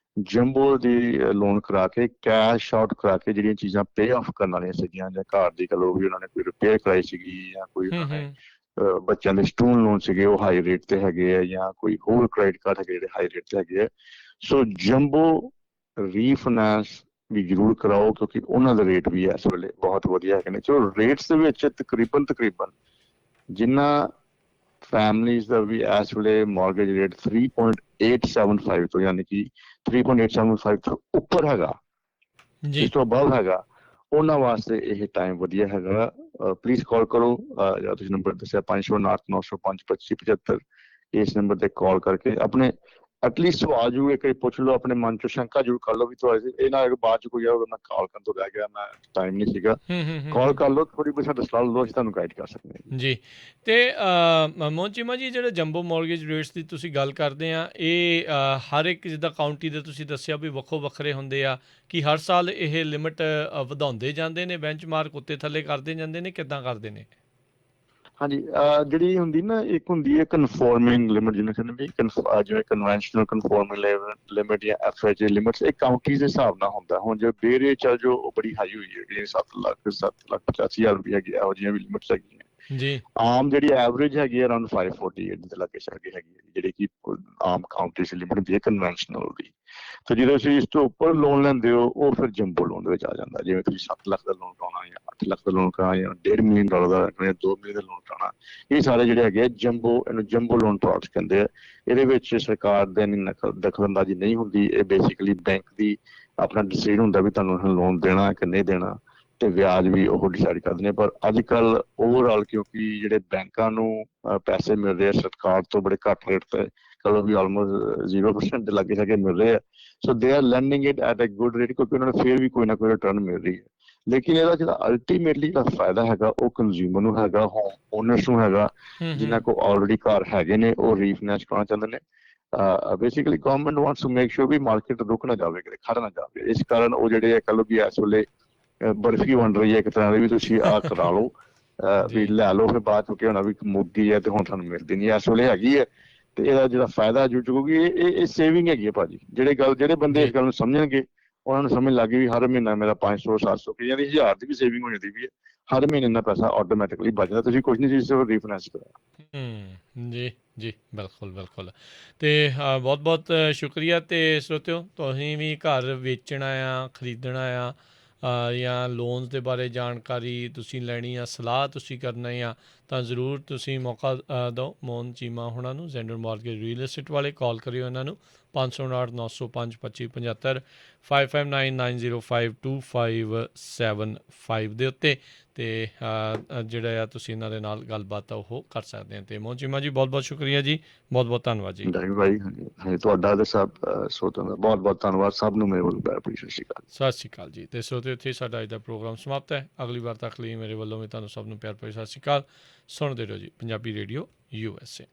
ਜੰਬੋ ਦੀ ਲੋਨ ਕਰਾ ਕੇ ਕੈਸ਼ ਆਊਟ ਕਰਾ ਕੇ ਜਿਹੜੀਆਂ ਚੀਜ਼ਾਂ ਪੇ ਆਫ ਕਰਨ ਵਾਲੀਆਂ ਸੀਗੀਆਂ, ਜਾਂ ਘਰ ਦੀ ਗੱਲ ਉਹ ਵੀ ਉਹਨਾਂ ਨੇ ਕੋਈ ਰਿਪੇਅਰ ਕਰਾਈ ਸੀਗੀ, ਜਾਂ ਕੋਈ ਉਹਨਾਂ ਨੇ ਬੱਚਿਆਂ ਦੇ ਸਟੂਡੈਂਟ ਲੋਨ ਸੀਗੇ ਉਹ ਹਾਈ ਰੇਟ ਤੇ ਹੈਗੇ ਆ, ਜਾਂ ਕੋਈ ਹੋਰ ਕ੍ਰੈਡਿਟ ਕਾਰਡ ਹੈਗੇ ਜਿਹੜੇ ਹਾਈ ਰੇਟ ਤੇ ਹੈਗੇ ਆ। ਸੋ ਜੰਬੋ ਰੀਫਾਈਨੈਂਸ ਵੀ ਜ਼ਰੂਰ ਕਰਾਓ ਕਿਉਂਕਿ ਉਹਨਾਂ ਦੇ ਰੇਟ ਵੀ ਇਸ ਵੇਲੇ ਬਹੁਤ ਵਧੀਆ ਹੈਗੇ ਨੇ। ਚਲੋ ਰੇਟਸ ਦੇ ਵਿੱਚ ਤਕਰੀਬਨ ਜਿੰਨਾ ਫੈਮਲੀਜ਼ ਦਾ ਵੀ ਇਸ ਵੇਲੇ ਮਾਰਗੇਜ ਰੇਟ 3.875 ਤੋਂ ਯਾਨੀ ਕਿ 3.875 ਤੋਂ ਉੱਪਰ ਹੈਗਾ, ਜੀ ਇਸ ਤੋਂ ਅਬਵ ਹੈਗਾ, ਉਹਨਾਂ ਵਾਸਤੇ ਇਹ ਟਾਈਮ ਵਧੀਆ ਹੈਗਾ। ਪਲੀਜ਼ ਕਾਲ ਕਰੋ, ਜਾਂ ਤੁਸੀਂ ਨੰਬਰ ਦੱਸਿਆ 509 905 2575, ਇਸ ਨੰਬਰ ਤੇ ਕਾਲ ਕਰਕੇ ਆਪਣੇ ਐਟਲੀਸਟ ਸਵਾਲ ਜ਼ਰੂਰ ਇੱਕ ਵਾਰੀ ਪੁੱਛ ਲਓ, ਆਪਣੇ ਮਨ ਚੋਂ ਸ਼ੰਕਾ ਜ਼ਰੂਰ ਕਰ ਲਓ ਵੀ ਤੁਹਾਡੇ ਇਹ ਨਾ ਹੋਏ ਬਾਅਦ ਚ ਕੋਈ ਆਊਗਾ ਮੈਂ ਕਾਲ ਕਰਨ ਤੋਂ ਰਹਿ ਗਿਆ, ਮੈਂ ਟਾਈਮ ਨਹੀਂ ਸੀਗਾ। ਕਾਲ ਕਰ ਲਓ, ਥੋੜੀ ਬਹੁਤ ਸਾਡਾ ਸਲਾਹ ਲਓ, ਅਸੀਂ ਤੁਹਾਨੂੰ ਗਾਈਡ ਕਰ ਸਕਦੇ ਹਾਂ। ਜੀ। ਤੇ ਮੋਹਨ ਚੀਮਾ ਜੀ, ਜਿਹੜੇ ਜੰਬੋ ਮੌਰਗੇਜ ਰੇਟਸ ਦੀ ਤੁਸੀਂ ਗੱਲ ਕਰਦੇ ਆ, ਇਹ ਹਰ ਇੱਕ ਜਿੱਦਾਂ ਕਾਊਂਟੀ ਦੇ ਤੁਸੀਂ ਦੱਸਿਆ ਵੀ ਵੱਖੋ ਵੱਖਰੇ ਹੁੰਦੇ ਆ, ਕਿ ਹਰ ਸਾਲ ਇਹ ਲਿਮਿਟ ਵਧਾਉਂਦੇ ਜਾਂਦੇ ਨੇ, ਬੈਂਚਮਾਰਕ ਉੱਤੇ ਥੱਲੇ ਕਰਦੇ ਜਾਂਦੇ ਨੇ, ਕਿੱਦਾਂ ਕਰਦੇ ਨੇ? ਹਾਂਜੀ, ਜਿਹੜੀ ਹੁੰਦੀ ਨਾ, ਇੱਕ ਹੁੰਦੀ ਹੈ ਕਨਫੋਰਮਿੰਗ ਲਿਮਿਟ, ਜਿਹਨੂੰ ਕਹਿੰਦੇ ਵੀ ਜਿਵੇਂ ਕਨਵੈਨਸ਼ਨਲ ਕਨਫੋਰਮਿੰਗ ਲਿਮਿਟ ਜਾਂ FHA ਲਿਮਿਟਸ, ਇਹ ਕਾਊਂਟੀਜ਼ ਦੇ ਹਿਸਾਬ ਨਾਲ ਹੁੰਦਾ। ਹੁਣ ਜੋ ਬੇਰੇ ਚੱਲ ਜੋ ਉਹ ਬੜੀ ਹਾਈ ਹੋਈ ਹੈ, ਜਿਹੜੀ 7,85,000 ਰੁਪਏ ਹੈਗੀ, ਇਹੋ ਜਿਹੀਆਂ ਵੀ ਲਿਮਿਟਸ ਹੈਗੀਆਂ। ਜੀ। ਆਮ ਜਿਹੜੀ ਐਵਰੇਜ ਹੈਗੀ ਹੈ ਅਰਾਊਂਡ 548 ਦੇ ਲਾਗੇ ਛਾਗੇ ਹੈਗੀ ਹੈ, ਜਿਹੜੀ ਕਿ ਆਮ ਕਾਊਂਟੀ ਚ ਲਿਮਿਟ ਹੁੰਦੀ ਹੈ ਕਨਵੈਨਸ਼ਨਲ ਦੀ। ਤੇ ਜਦੋਂ ਤੁਸੀਂ ਇਸ ਤੋਂ ਉੱਪਰ ਲੋਨ ਲੈਂਦੇ ਹੋ, ਉਹ ਫਿਰ ਜੰਬੋ ਲੋਨ ਦੇ ਵਿੱਚ ਆ ਜਾਂਦਾ। ਜਿਵੇਂ ਤੁਸੀਂ 7 ਲੱਖ ਦਾ ਲੋਨ ਕਰਾਉਣਾ ਜਾਂ 8 ਲੱਖ ਦਾ ਲੋਨ ਕਰਾਉਣਾ ਜਾਂ $1.5 ਮਿਲੀਅਨ ਦਾ ਜਾਂ 2 ਮਿਲੀਅਨ ਦਾ ਲੋਨ ਕਰਾਉਣਾ, ਇਹ ਸਾਰੇ ਜਿਹੜੇ ਹੈਗੇ ਜੰਬੋ, ਇਹਨੂੰ ਜੰਬੋ ਲੋਨ ਪ੍ਰੋਡਕਟਸ ਕਹਿੰਦੇ ਆ। ਇਹਦੇ ਵਿੱਚ ਸਰਕਾਰ ਦੇ ਦਖਲਅੰਦਾਜ਼ੀ ਨਹੀਂ ਹੁੰਦੀ, ਇਹ ਬੇਸਿਕਲੀ ਬੈਂਕ ਦੀ ਆਪਣਾ ਡਿਸੀਜਨ ਹੁੰਦਾ ਵੀ ਤੁਹਾਨੂੰ ਲੋਨ ਦੇਣਾ ਕਿ ਨਹੀਂ ਦੇਣਾ, ਤੇ ਵਿਆਜ ਵੀ ਉਹ ਡਿਸਾਈਡ ਕਰਦੇ ਨੇ। ਪਰ ਅੱਜ ਕੱਲ ਓਵਰਆਲ ਕਿਉਂਕਿ ਜਿਹੜੇ ਬੈਂਕਾਂ ਨੂੰ ਪੈਸੇ ਮਿਲ ਰਹੇ ਆ ਸਰਕਾਰ ਤੋਂ ਬੜੇ ਘੱਟ ਰੇਟ ਤੇ, ਕਦੋਂ ਵੀ ਆਲਮੋਸਟ 0% ਦੇ ਲਾਗੇ ਛਾਗੇ ਮਿਲ ਰਹੇ ਆ, so they are landing it at a good rate, ਕਿਉਂਕਿ ਉਹਨਾਂ ਨੂੰ ਫੇਰ ਵੀ ਕੋਈ ਨਾ ਕੋਈ ਰਿਟਰਨ ਮਿਲ ਰਹੀ ਹੈ। ਲੇਕਿਨ ਇਹਦਾ ਜਿਹੜਾ ਅਲਟੀਮੇਟਲੀ ਜਿਹੜਾ ਫਾਇਦਾ ਹੈਗਾ ਉਹ ਕੰਜ਼ਿਊਮਰ ਨੂੰ ਹੈਗਾ, ਹੋਮ ਓਨਰਸ ਨੂੰ ਹੈਗਾ, ਜਿਨ੍ਹਾਂ ਕੋਲ ਆਲਰੇਡੀ ਘਰ ਹੈਗੇ ਨੇ, ਉਹ ਰੀਫਾਈਨੈਂਸ ਕਰਾਉਣਾ ਚਾਹੁੰਦੇ ਨੇ। Basically government wants to make sure ਵੀ ਮਾਰਕੀਟ ਰੁਕ ਨਾ ਜਾਵੇ, ਕਿਤੇ ਖੜ ਨਾ ਜਾਵੇ। ਇਸ ਕਾਰਨ ਉਹ ਜਿਹੜੇ ਕਹ ਲਓ ਵੀ ਇਸ ਵੇਲੇ ਬਰਫੀ ਬਣ ਰਹੀ ਹੈ ਇੱਕ ਤਰ੍ਹਾਂ ਦੀ, ਵੀ ਤੁਸੀਂ ਆਹ ਕਰਾ ਲਓ, ਵੀ ਲੈ ਲਓ, ਫਿਰ ਬਾਅਦ ਚੁੱਕੇ ਹੋਣਾ ਵੀ ਮੁੱਕ ਹੈ ਤੇ ਹੁਣ ਤੁਹਾਨੂੰ ਮਿਲਦੀ ਨਹੀਂ, ਇਸ ਵੇਲੇ ਹੈਗੀ ਹੈ। ਤੇ ਇਹਦਾ ਜਿਹੜਾ ਫਾਇਦਾ ਜੁੜ ਚੁੱਕੂਗੀ, ਇਹ ਸੇਵਿੰਗ ਹੈਗੀ ਹੈ ਭਾਜੀ। ਜਿਹੜੇ ਬੰਦੇ ਇਸ ਗੱਲ ਨੂੰ ਸਮਝਣਗੇ, ਉਹਨਾਂ ਨੂੰ ਸਮਝ ਲੱਗ ਗਈ ਵੀ ਹਰ ਮਹੀਨਾ ਮੇਰਾ 500 700 ਕਈਆਂ ਦੀ 1000 ਦੀ ਵੀ ਸੇਵਿੰਗ ਹੋ ਜਾਂਦੀ ਵੀ ਹੈ, ਹਰ ਮਹੀਨੇ ਇੰਨਾ ਪੈਸਾ ਆਟੋਮੈਟਿਕਲੀ ਬਚਦਾ, ਤੁਸੀਂ ਕੁਝ ਨਹੀਂ ਚੀਜ਼ ਸਿਰਫ ਰੀਫਾਈਨੈਂਸ ਕਰਾਇਆ। ਜੀ ਜੀ, ਬਿਲਕੁਲ ਬਿਲਕੁਲ। ਤੇ ਬਹੁਤ ਬਹੁਤ ਸ਼ੁਕਰੀਆ। ਤੇ ਸਰੋਤਿਓ, ਤੁਸੀਂ ਵੀ ਘਰ ਵੇਚਣਾ ਆ, ਖਰੀਦਣਾ ਆ, ਜਾਂ ਲੋਨਸ ਦੇ ਬਾਰੇ ਜਾਣਕਾਰੀ ਤੁਸੀਂ ਲੈਣੀ ਆ, ਸਲਾਹ ਤੁਸੀਂ ਕਰਨਾ ਆ, ਤਾਂ ਜ਼ਰੂਰ ਤੁਸੀਂ ਮੌਕਾ ਦਿਓ ਮੋਹਨ ਚੀਮਾ ਹੋਣਾ ਨੂੰ, ਜ਼ੈਂਡਰ ਮਾਰਗੇਜ ਰੀਅਲ ਏਸਟੇਟ ਵਾਲੇ। ਕਾਲ ਕਰਿਓ ਇਹਨਾਂ ਨੂੰ 509 905 2575, 5599052575 ਦੇ ਉੱਤੇ। ਤੇ ਜਿਹੜਾ ਆ ਤੁਸੀਂ ਇਹਨਾਂ ਦੇ ਨਾਲ ਗੱਲਬਾਤ ਆ ਉਹ ਕਰ ਸਕਦੇ ਹਾਂ। ਤੇ ਮੋਹਨ ਚੀਮਾ ਜੀ, ਬਹੁਤ ਬਹੁਤ ਸ਼ੁਕਰੀਆ ਜੀ, ਬਹੁਤ ਬਹੁਤ ਧੰਨਵਾਦ ਜੀ। ਭਾਈ, ਹਾਂਜੀ, ਤੁਹਾਡਾ ਤੇ ਸਭ ਸਰੋਤਿਆਂ ਦਾ ਬਹੁਤ ਬਹੁਤ ਧੰਨਵਾਦ। ਸਭ ਨੂੰ ਮੇਰੇ ਵੱਲੋਂ ਪਿਆਰ ਭਰੀ ਸਤਿ ਸ਼੍ਰੀ ਅਕਾਲ। ਸਤਿ ਸ਼੍ਰੀ ਅਕਾਲ ਜੀ। ਤੇ ਸਰੋਤਿਓ, ਇੱਥੇ ਸਾਡਾ ਅੱਜ ਦਾ ਪ੍ਰੋਗਰਾਮ ਸਮਾਪਤ ਹੈ। ਅਗਲੀ ਵਾਰ ਤੱਕ ਲਈ ਮੇਰੇ ਵੱਲੋਂ ਵੀ ਤੁਹਾਨੂੰ ਸਭ ਨੂੰ ਪਿਆਰ ਭਰੀ ਸਤਿ ਸ਼੍ਰੀ ਅਕਾਲ। ਸੁਣਦੇ ਰਹੋ ਜੀ ਪੰਜਾਬੀ ਰੇਡੀਓ USA।